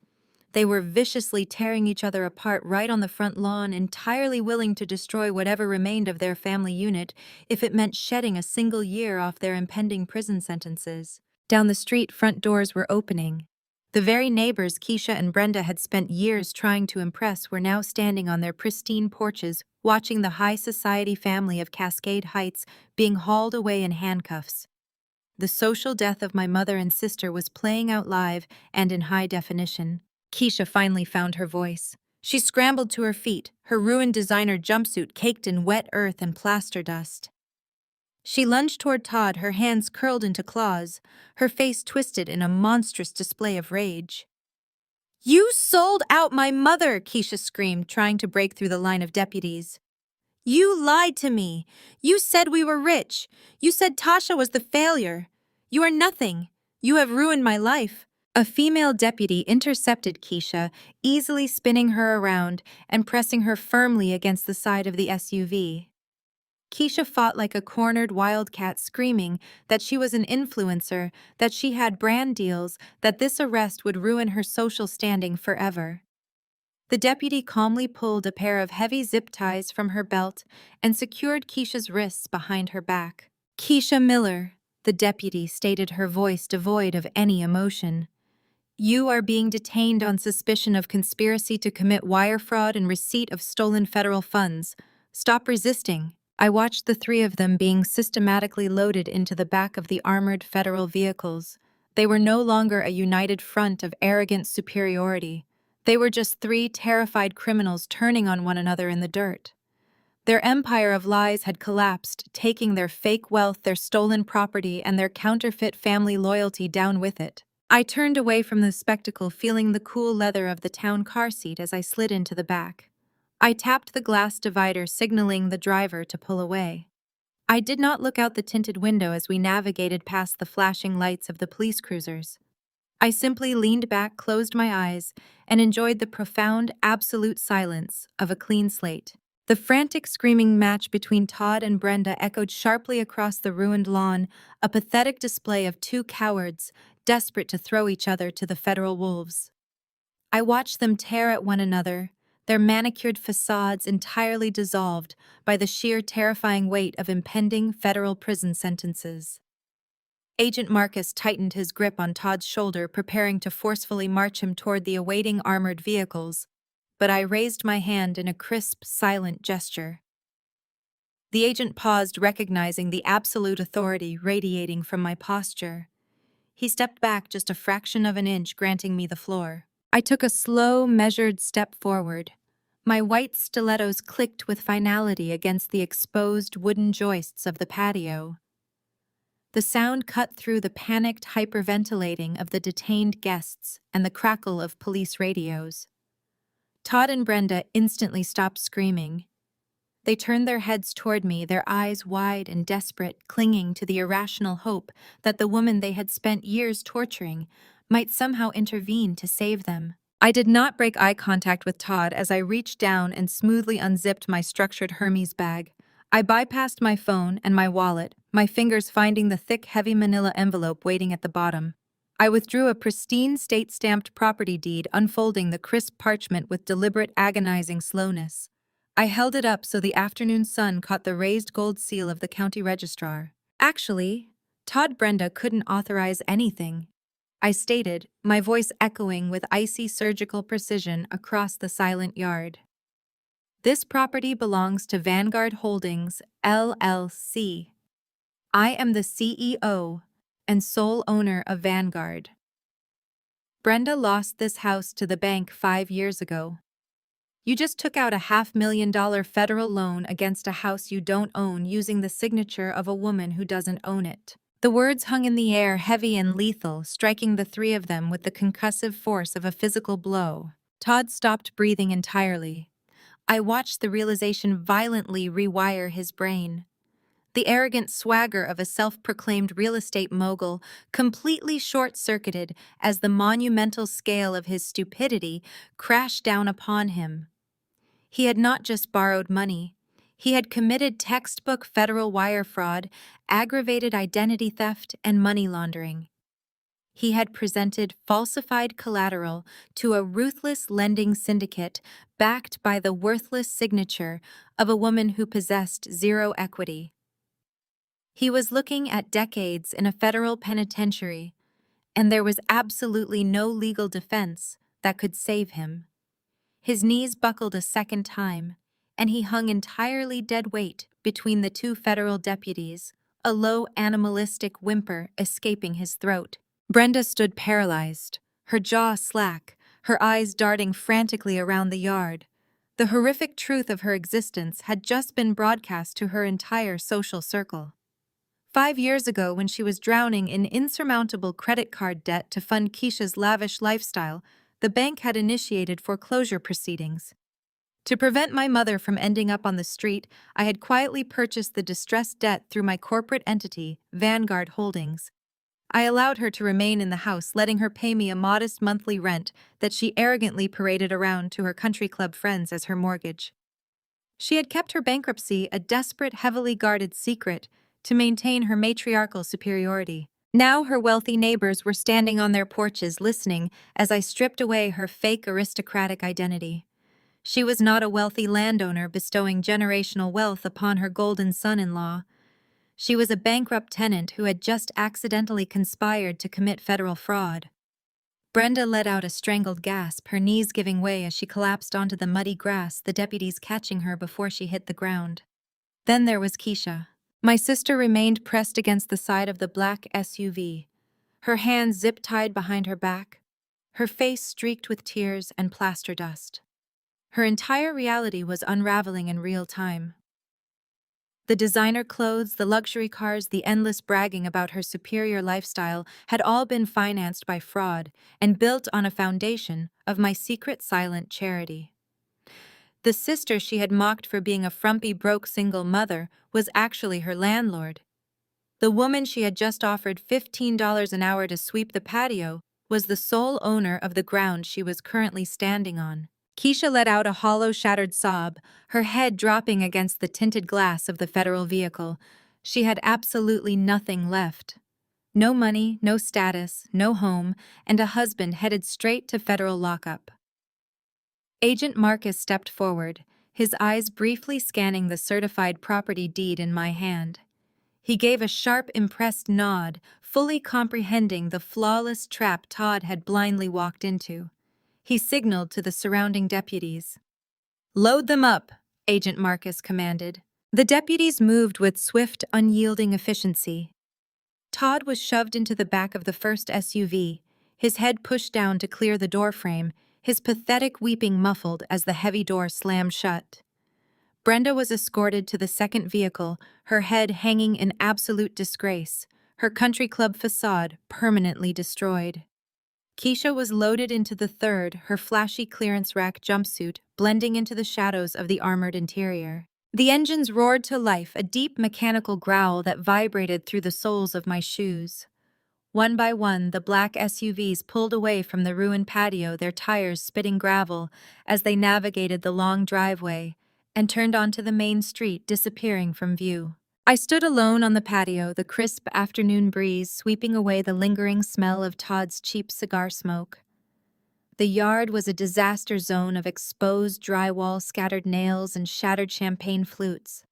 They were viciously tearing each other apart right on the front lawn, entirely willing to destroy whatever remained of their family unit if it meant shedding a single year off their impending prison sentences. Down the street, front doors were opening. The very neighbors Keisha and Brenda had spent years trying to impress were now standing on their pristine porches, watching the high society family of Cascade Heights being hauled away in handcuffs. The social death of my mother and sister was playing out live and in high definition. Keisha finally found her voice. She scrambled to her feet, her ruined designer jumpsuit caked in wet earth and plaster dust. She lunged toward Todd, her hands curled into claws, her face twisted in a monstrous display of rage. You sold out my mother, Keisha screamed, trying to break through the line of deputies. You lied to me. You said we were rich. You said Tasha was the failure. You are nothing. You have ruined my life. A female deputy intercepted Keisha, easily spinning her around and pressing her firmly against the side of the SUV. Keisha fought like a cornered wildcat, screaming that she was an influencer, that she had brand deals, that this arrest would ruin her social standing forever. The deputy calmly pulled a pair of heavy zip ties from her belt and secured Keisha's wrists behind her back. Keisha Miller, the deputy stated, her voice devoid of any emotion. You are being detained on suspicion of conspiracy to commit wire fraud and receipt of stolen federal funds. Stop resisting. I watched the three of them being systematically loaded into the back of the armored federal vehicles. They were no longer a united front of arrogant superiority. They were just three terrified criminals turning on one another in the dirt. Their empire of lies had collapsed, taking their fake wealth, their stolen property, and their counterfeit family loyalty down with it. I turned away from the spectacle, feeling the cool leather of the town car seat as I slid into the back. I tapped the glass divider, signaling the driver to pull away. I did not look out the tinted window as we navigated past the flashing lights of the police cruisers. I simply leaned back, closed my eyes, and enjoyed the profound, absolute silence of a clean slate. The frantic screaming match between Todd and Brenda echoed sharply across the ruined lawn, a pathetic display of two cowards desperate to throw each other to the federal wolves. I watched them tear at one another, their manicured facades entirely dissolved by the sheer terrifying weight of impending federal prison sentences. Agent Marcus tightened his grip on Todd's shoulder, preparing to forcefully march him toward the awaiting armored vehicles, but I raised my hand in a crisp, silent gesture. The agent paused, recognizing the absolute authority radiating from my posture. He stepped back just a fraction of an inch, granting me the floor. I took a slow, measured step forward. My white stilettos clicked with finality against the exposed wooden joists of the patio. The sound cut through the panicked hyperventilating of the detained guests and the crackle of police radios. Todd and Brenda instantly stopped screaming. They turned their heads toward me, their eyes wide and desperate, clinging to the irrational hope that the woman they had spent years torturing might somehow intervene to save them. I did not break eye contact with Todd as I reached down and smoothly unzipped my structured Hermes bag. I bypassed my phone and my wallet, my fingers finding the thick, heavy manila envelope waiting at the bottom. I withdrew a pristine state-stamped property deed, unfolding the crisp parchment with deliberate, agonizing slowness. I held it up so the afternoon sun caught the raised gold seal of the county registrar. Actually, Todd, Brenda couldn't authorize anything. I stated, my voice echoing with icy surgical precision across the silent yard. This property belongs to Vanguard Holdings, LLC. I am the CEO and sole owner of Vanguard. Brenda lost this house to the bank 5 years ago. You just took out a $500,000 federal loan against a house you don't own using the signature of a woman who doesn't own it. The words hung in the air, heavy and lethal, striking the three of them with the concussive force of a physical blow. Todd stopped breathing entirely. I watched the realization violently rewire his brain. The arrogant swagger of a self-proclaimed real estate mogul completely short-circuited as the monumental scale of his stupidity crashed down upon him. He had not just borrowed money. He had committed textbook federal wire fraud, aggravated identity theft, and money laundering. He had presented falsified collateral to a ruthless lending syndicate backed by the worthless signature of a woman who possessed zero equity. He was looking at decades in a federal penitentiary, and there was absolutely no legal defense that could save him. His knees buckled a second time, and he hung entirely dead weight between the two federal deputies, a low animalistic whimper escaping his throat. Brenda stood paralyzed, her jaw slack, her eyes darting frantically around the yard. The horrific truth of her existence had just been broadcast to her entire social circle. 5 years ago, when she was drowning in insurmountable credit card debt to fund Keisha's lavish lifestyle, the bank had initiated foreclosure proceedings. To prevent my mother from ending up on the street, I had quietly purchased the distressed debt through my corporate entity, Vanguard Holdings. I allowed her to remain in the house, letting her pay me a modest monthly rent that she arrogantly paraded around to her country club friends as her mortgage. She had kept her bankruptcy a desperate, heavily guarded secret to maintain her matriarchal superiority. Now her wealthy neighbors were standing on their porches listening as I stripped away her fake aristocratic identity. She was not a wealthy landowner bestowing generational wealth upon her golden son-in-law. She was a bankrupt tenant who had just accidentally conspired to commit federal fraud. Brenda let out a strangled gasp, her knees giving way as she collapsed onto the muddy grass, the deputies catching her before she hit the ground. Then there was Keisha. My sister remained pressed against the side of the black SUV, her hands zip-tied behind her back, her face streaked with tears and plaster dust. Her entire reality was unraveling in real time. The designer clothes, the luxury cars, the endless bragging about her superior lifestyle had all been financed by fraud and built on a foundation of my secret silent charity. The sister she had mocked for being a frumpy, broke single mother was actually her landlord. The woman she had just offered $15 an hour to sweep the patio was the sole owner of the ground she was currently standing on. Keisha let out a hollow, shattered sob, her head dropping against the tinted glass of the federal vehicle. She had absolutely nothing left. No money, no status, no home, and a husband headed straight to federal lockup. Agent Marcus stepped forward, his eyes briefly scanning the certified property deed in my hand. He gave a sharp, impressed nod, fully comprehending the flawless trap Todd had blindly walked into. He signaled to the surrounding deputies. "Load them up," Agent Marcus commanded. The deputies moved with swift, unyielding efficiency. Todd was shoved into the back of the first SUV, his head pushed down to clear the doorframe, his pathetic weeping muffled as the heavy door slammed shut. Brenda was escorted to the second vehicle, her head hanging in absolute disgrace, her country club facade permanently destroyed. Keisha was loaded into the third, her flashy clearance rack jumpsuit blending into the shadows of the armored interior. The engines roared to life, a deep mechanical growl that vibrated through the soles of my shoes. One by one, the black SUVs pulled away from the ruined patio, their tires spitting gravel as they navigated the long driveway and turned onto the main street, disappearing from view. I stood alone on the patio, the crisp afternoon breeze sweeping away the lingering smell of Todd's cheap cigar smoke. The yard was a disaster zone of exposed drywall, scattered nails, and shattered champagne flutes.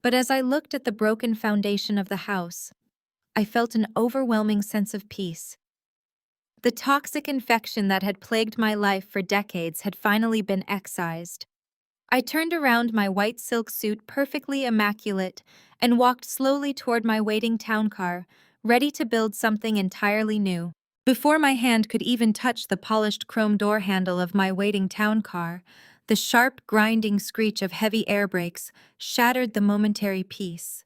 But as I looked at the broken foundation of the house, I felt an overwhelming sense of peace. The toxic infection that had plagued my life for decades had finally been excised. I turned around my white silk suit perfectly immaculate and walked slowly toward my waiting town car, ready to build something entirely new. Before my hand could even touch the polished chrome door handle of my waiting town car, the sharp, grinding screech of heavy air brakes shattered the momentary peace.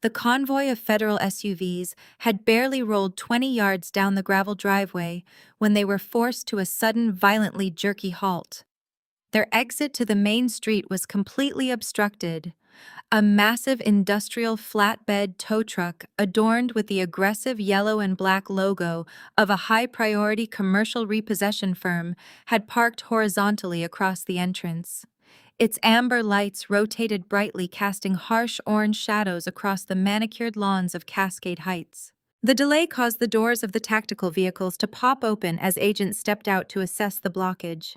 The convoy of federal SUVs had barely rolled 20 yards down the gravel driveway when they were forced to a sudden, violently jerky halt. Their exit to the main street was completely obstructed. A massive industrial flatbed tow truck adorned with the aggressive yellow and black logo of a high-priority commercial repossession firm had parked horizontally across the entrance. Its amber lights rotated brightly, casting harsh orange shadows across the manicured lawns of Cascade Heights. The delay caused the doors of the tactical vehicles to pop open as agents stepped out to assess the blockage.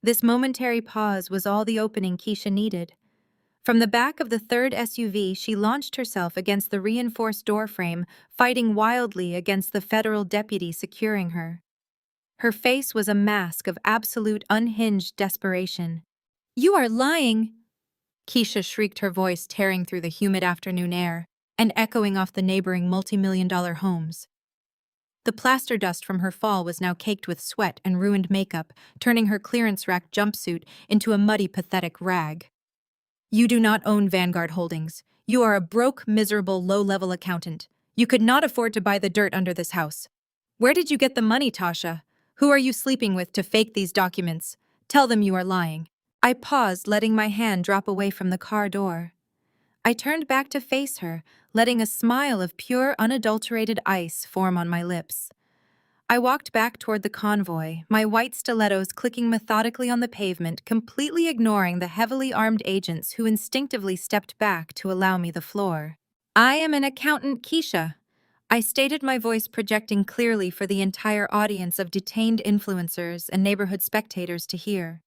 This momentary pause was all the opening Keisha needed. From the back of the third SUV, she launched herself against the reinforced doorframe, fighting wildly against the federal deputy securing her. Her face was a mask of absolute unhinged desperation. "You are lying!" Keisha shrieked, her voice tearing through the humid afternoon air and echoing off the neighboring multi-million-dollar homes. The plaster dust from her fall was now caked with sweat and ruined makeup, turning her clearance rack jumpsuit into a muddy, pathetic rag. "You do not own Vanguard Holdings. You are a broke, miserable, low-level accountant. You could not afford to buy the dirt under this house. Where did you get the money, Tasha? Who are you sleeping with to fake these documents? Tell them you are lying." I paused, letting my hand drop away from the car door. I turned back to face her, letting a smile of pure, unadulterated ice form on my lips. I walked back toward the convoy, my white stilettos clicking methodically on the pavement, completely ignoring the heavily armed agents who instinctively stepped back to allow me the floor. "I am an accountant, Keisha," I stated, my voice projecting clearly for the entire audience of detained influencers and neighborhood spectators to hear.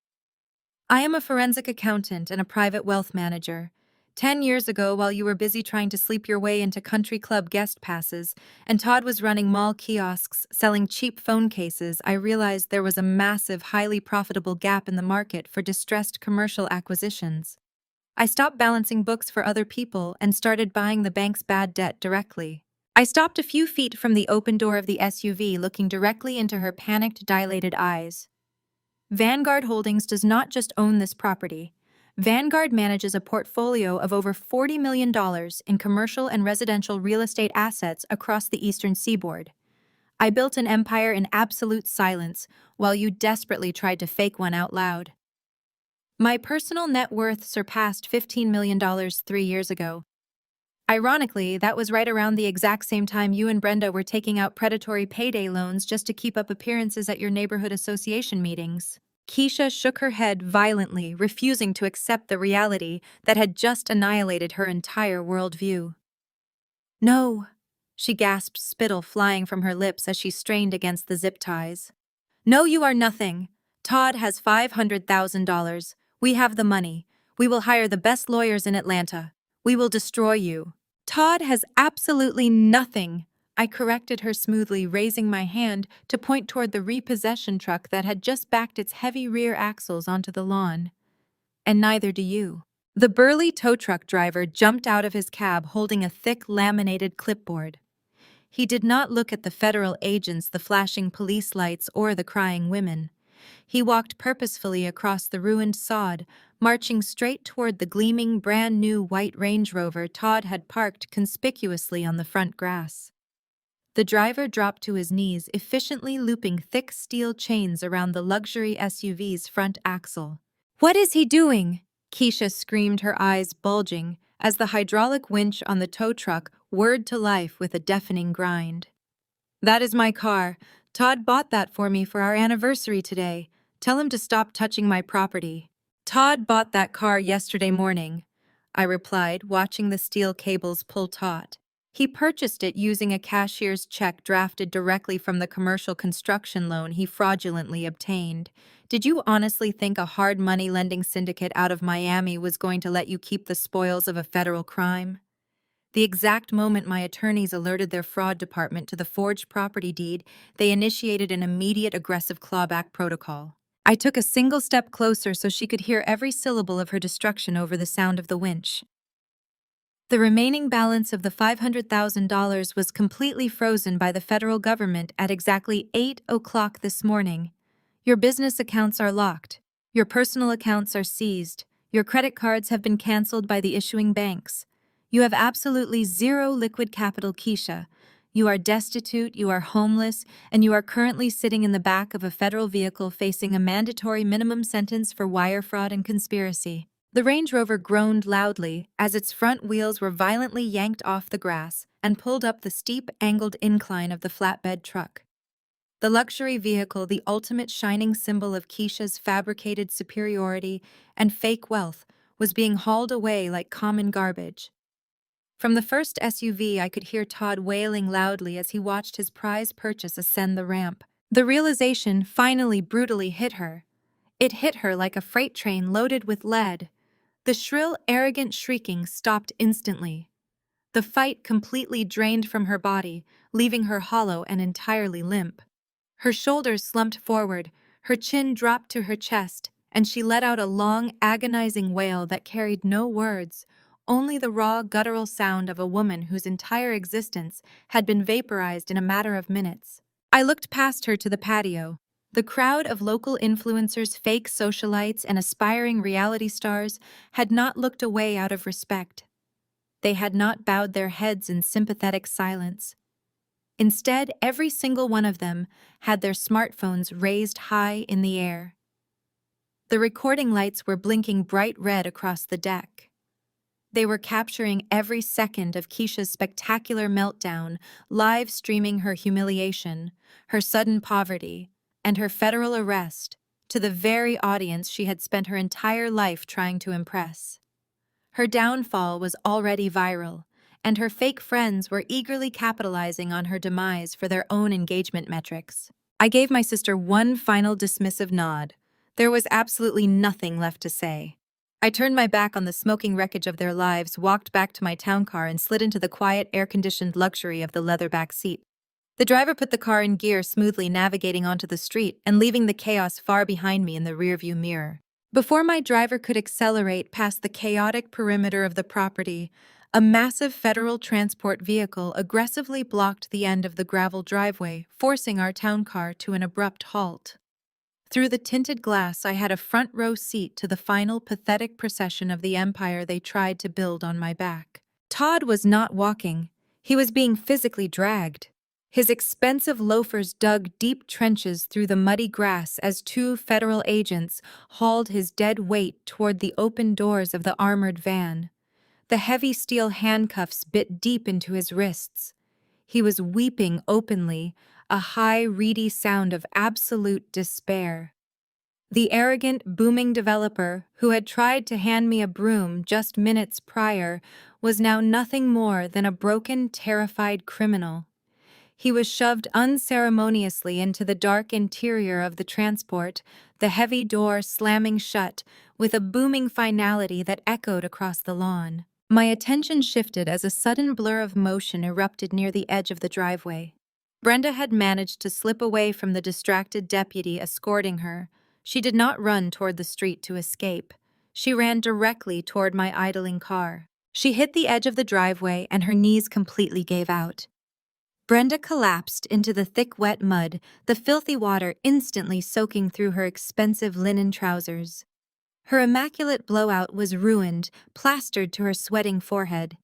"I am a forensic accountant and a private wealth manager. 10 years ago, while you were busy trying to sleep your way into country club guest passes, and Todd was running mall kiosks selling cheap phone cases, I realized there was a massive, highly profitable gap in the market for distressed commercial acquisitions. I stopped balancing books for other people and started buying the bank's bad debt directly." I stopped a few feet from the open door of the SUV, looking directly into her panicked, dilated eyes. "Vanguard Holdings does not just own this property. Vanguard manages a portfolio of over $40 million in commercial and residential real estate assets across the eastern seaboard. I built an empire in absolute silence while you desperately tried to fake one out loud. My personal net worth surpassed $15 million 3 years ago. Ironically, that was right around the exact same time you and Brenda were taking out predatory payday loans just to keep up appearances at your neighborhood association meetings." Keisha shook her head violently, refusing to accept the reality that had just annihilated her entire worldview. "No," she gasped, spittle flying from her lips as she strained against the zip ties. "No, you are nothing. Todd has $500,000. We have the money. We will hire the best lawyers in Atlanta. We will destroy you." "Todd has absolutely nothing," I corrected her smoothly, raising my hand to point toward the repossession truck that had just backed its heavy rear axles onto the lawn. "And neither do you." The burly tow truck driver jumped out of his cab holding a thick laminated clipboard. He did not look at the federal agents, the flashing police lights, or the crying women. He walked purposefully across the ruined sod, marching straight toward the gleaming, brand-new white Range Rover Todd had parked conspicuously on the front grass. The driver dropped to his knees, efficiently looping thick steel chains around the luxury SUV's front axle. "What is he doing?" Keisha screamed, her eyes bulging, as the hydraulic winch on the tow truck whirred to life with a deafening grind. "That is my car. Todd bought that for me for our anniversary today. Tell him to stop touching my property." "Todd bought that car yesterday morning," I replied, watching the steel cables pull taut. "He purchased it using a cashier's check drafted directly from the commercial construction loan he fraudulently obtained. Did you honestly think a hard money lending syndicate out of Miami was going to let you keep the spoils of a federal crime?" The exact moment my attorneys alerted their fraud department to the forged property deed, they initiated an immediate aggressive clawback protocol. I took a single step closer so she could hear every syllable of her destruction over the sound of the winch. The remaining balance of the $500,000 was completely frozen by the federal government at exactly 8 o'clock this morning. Your business accounts are locked. Your personal accounts are seized. Your credit cards have been canceled by the issuing banks. You have absolutely zero liquid capital, Keisha. You are destitute, you are homeless, and you are currently sitting in the back of a federal vehicle facing a mandatory minimum sentence for wire fraud and conspiracy. The Range Rover groaned loudly as its front wheels were violently yanked off the grass and pulled up the steep, angled incline of the flatbed truck. The luxury vehicle, the ultimate shining symbol of Keisha's fabricated superiority and fake wealth, was being hauled away like common garbage. From the first SUV, I could hear Todd wailing loudly as he watched his prize purchase ascend the ramp. The realization finally brutally hit her. It hit her like a freight train loaded with lead. The shrill, arrogant shrieking stopped instantly. The fight completely drained from her body, leaving her hollow and entirely limp. Her shoulders slumped forward, her chin dropped to her chest, and she let out a long, agonizing wail that carried no words, only the raw, guttural sound of a woman whose entire existence had been vaporized in a matter of minutes. I looked past her to the patio. The crowd of local influencers, fake socialites, and aspiring reality stars had not looked away out of respect. They had not bowed their heads in sympathetic silence. Instead, every single one of them had their smartphones raised high in the air. The recording lights were blinking bright red across the deck. They were capturing every second of Keisha's spectacular meltdown, live streaming her humiliation, her sudden poverty, and her federal arrest to the very audience she had spent her entire life trying to impress. Her downfall was already viral, and her fake friends were eagerly capitalizing on her demise for their own engagement metrics. I gave my sister one final dismissive nod. There was absolutely nothing left to say. I turned my back on the smoking wreckage of their lives, walked back to my town car, and slid into the quiet, air-conditioned luxury of the leather back seat. The driver put the car in gear, smoothly navigating onto the street and leaving the chaos far behind me in the rearview mirror. Before my driver could accelerate past the chaotic perimeter of the property, a massive federal transport vehicle aggressively blocked the end of the gravel driveway, forcing our town car to an abrupt halt. Through the tinted glass, I had a front-row seat to the final pathetic procession of the empire they tried to build on my back. Todd was not walking. He was being physically dragged. His expensive loafers dug deep trenches through the muddy grass as two federal agents hauled his dead weight toward the open doors of the armored van. The heavy steel handcuffs bit deep into his wrists. He was weeping openly, a high, reedy sound of absolute despair. The arrogant, booming developer who had tried to hand me a broom just minutes prior was now nothing more than a broken, terrified criminal. He was shoved unceremoniously into the dark interior of the transport, the heavy door slamming shut with a booming finality that echoed across the lawn. My attention shifted as a sudden blur of motion erupted near the edge of the driveway. Brenda had managed to slip away from the distracted deputy escorting her. She did not run toward the street to escape. She ran directly toward my idling car. She hit the edge of the driveway and her knees completely gave out. Brenda collapsed into the thick, wet mud, the filthy water instantly soaking through her expensive linen trousers. Her immaculate blowout was ruined, plastered to her sweating forehead.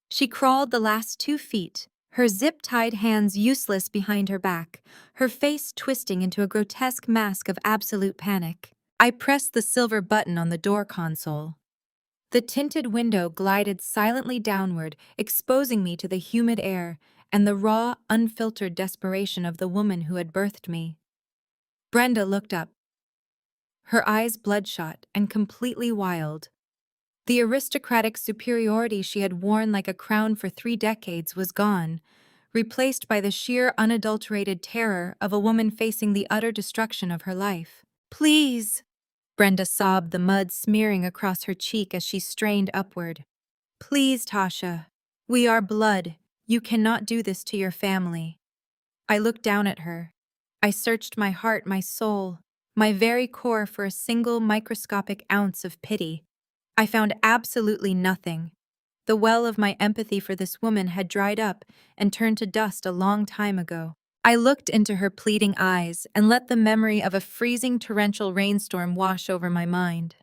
She crawled the last 2 feet, her zip-tied hands useless behind her back, her face twisting into a grotesque mask of absolute panic. I pressed the silver button on the door console. The tinted window glided silently downward, exposing me to the humid air and the raw, unfiltered desperation of the woman who had birthed me. Brenda looked up, her eyes bloodshot and completely wild. The aristocratic superiority she had worn like a crown for 3 decades was gone, replaced by the sheer, unadulterated terror of a woman facing the utter destruction of her life. "Please," Brenda sobbed, the mud smearing across her cheek as she strained upward. "Please, Tasha. We are blood. You cannot do this to your family. I looked down at her. I searched my heart, my soul, my very core for a single microscopic ounce of pity. I found absolutely nothing. The well of my empathy for this woman had dried up and turned to dust a long time ago. I looked into her pleading eyes and let the memory of a freezing torrential rainstorm wash over my mind.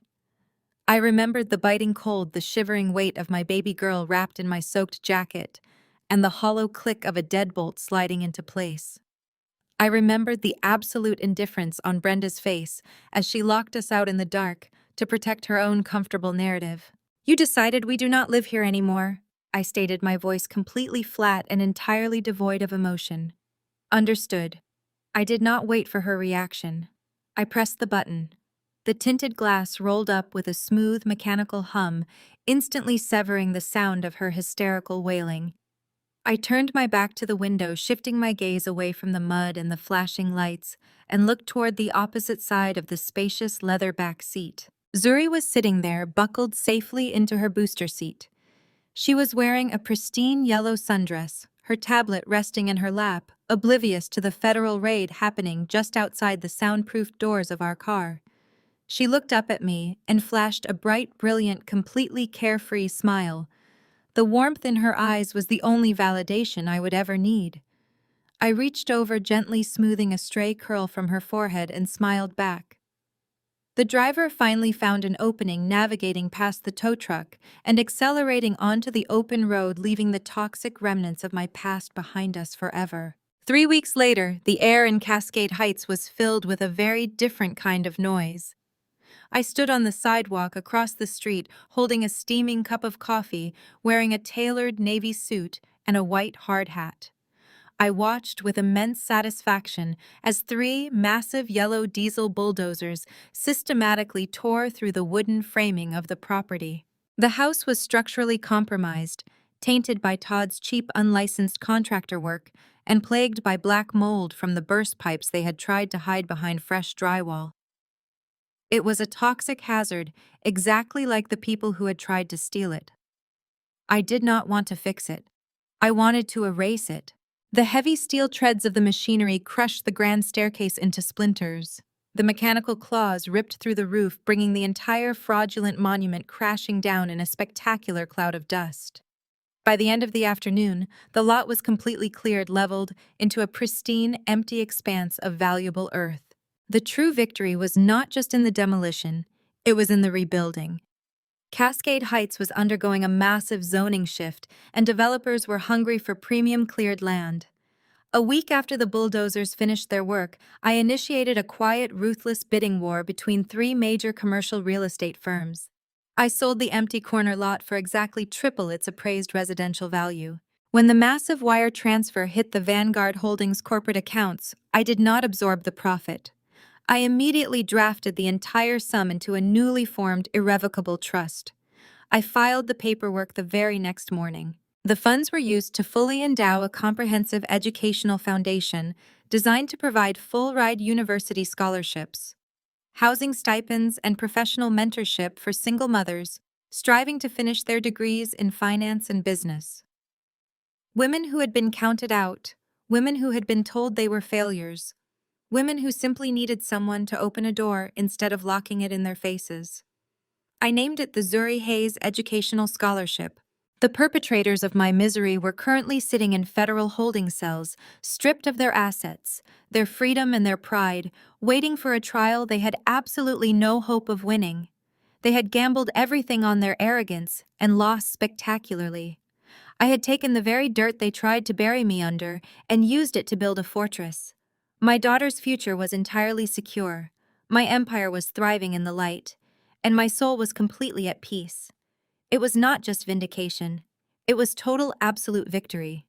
I remembered the biting cold, the shivering weight of my baby girl wrapped in my soaked jacket, and the hollow click of a deadbolt sliding into place. I remembered the absolute indifference on Brenda's face as she locked us out in the dark to protect her own comfortable narrative. You decided we do not live here anymore, I stated, my voice completely flat and entirely devoid of emotion. Understood. I did not wait for her reaction. I pressed the button. The tinted glass rolled up with a smooth mechanical hum, instantly severing the sound of her hysterical wailing. I turned my back to the window, shifting my gaze away from the mud and the flashing lights, and looked toward the opposite side of the spacious leather back seat. Zuri was sitting there, buckled safely into her booster seat. She was wearing a pristine yellow sundress, her tablet resting in her lap, oblivious to the federal raid happening just outside the soundproofed doors of our car. She looked up at me and flashed a bright, brilliant, completely carefree smile. The warmth in her eyes was the only validation I would ever need. I reached over, gently smoothing a stray curl from her forehead, and smiled back. The driver finally found an opening, navigating past the tow truck and accelerating onto the open road, leaving the toxic remnants of my past behind us forever. 3 weeks later, the air in Cascade Heights was filled with a very different kind of noise. I stood on the sidewalk across the street, holding a steaming cup of coffee, wearing a tailored navy suit and a white hard hat. I watched with immense satisfaction as 3 massive yellow diesel bulldozers systematically tore through the wooden framing of the property. The house was structurally compromised, tainted by Todd's cheap unlicensed contractor work, and plagued by black mold from the burst pipes they had tried to hide behind fresh drywall. It was a toxic hazard, exactly like the people who had tried to steal it. I did not want to fix it. I wanted to erase it. The heavy steel treads of the machinery crushed the grand staircase into splinters. The mechanical claws ripped through the roof, bringing the entire fraudulent monument crashing down in a spectacular cloud of dust. By the end of the afternoon, the lot was completely cleared, leveled into a pristine, empty expanse of valuable earth. The true victory was not just in the demolition, it was in the rebuilding. Cascade Heights was undergoing a massive zoning shift, and developers were hungry for premium cleared land. A week after the bulldozers finished their work, I initiated a quiet, ruthless bidding war between 3 major commercial real estate firms. I sold the empty corner lot for exactly triple its appraised residential value. When the massive wire transfer hit the Vanguard Holdings corporate accounts, I did not absorb the profit. I immediately drafted the entire sum into a newly formed irrevocable trust. I filed the paperwork the very next morning. The funds were used to fully endow a comprehensive educational foundation designed to provide full-ride university scholarships, housing stipends, and professional mentorship for single mothers striving to finish their degrees in finance and business. Women who had been counted out, women who had been told they were failures, women who simply needed someone to open a door instead of locking it in their faces. I named it the Zuri Hayes Educational Scholarship. The perpetrators of my misery were currently sitting in federal holding cells, stripped of their assets, their freedom and their pride, waiting for a trial they had absolutely no hope of winning. They had gambled everything on their arrogance and lost spectacularly. I had taken the very dirt they tried to bury me under and used it to build a fortress. My daughter's future was entirely secure, my empire was thriving in the light, and my soul was completely at peace. It was not just vindication, it was total absolute victory.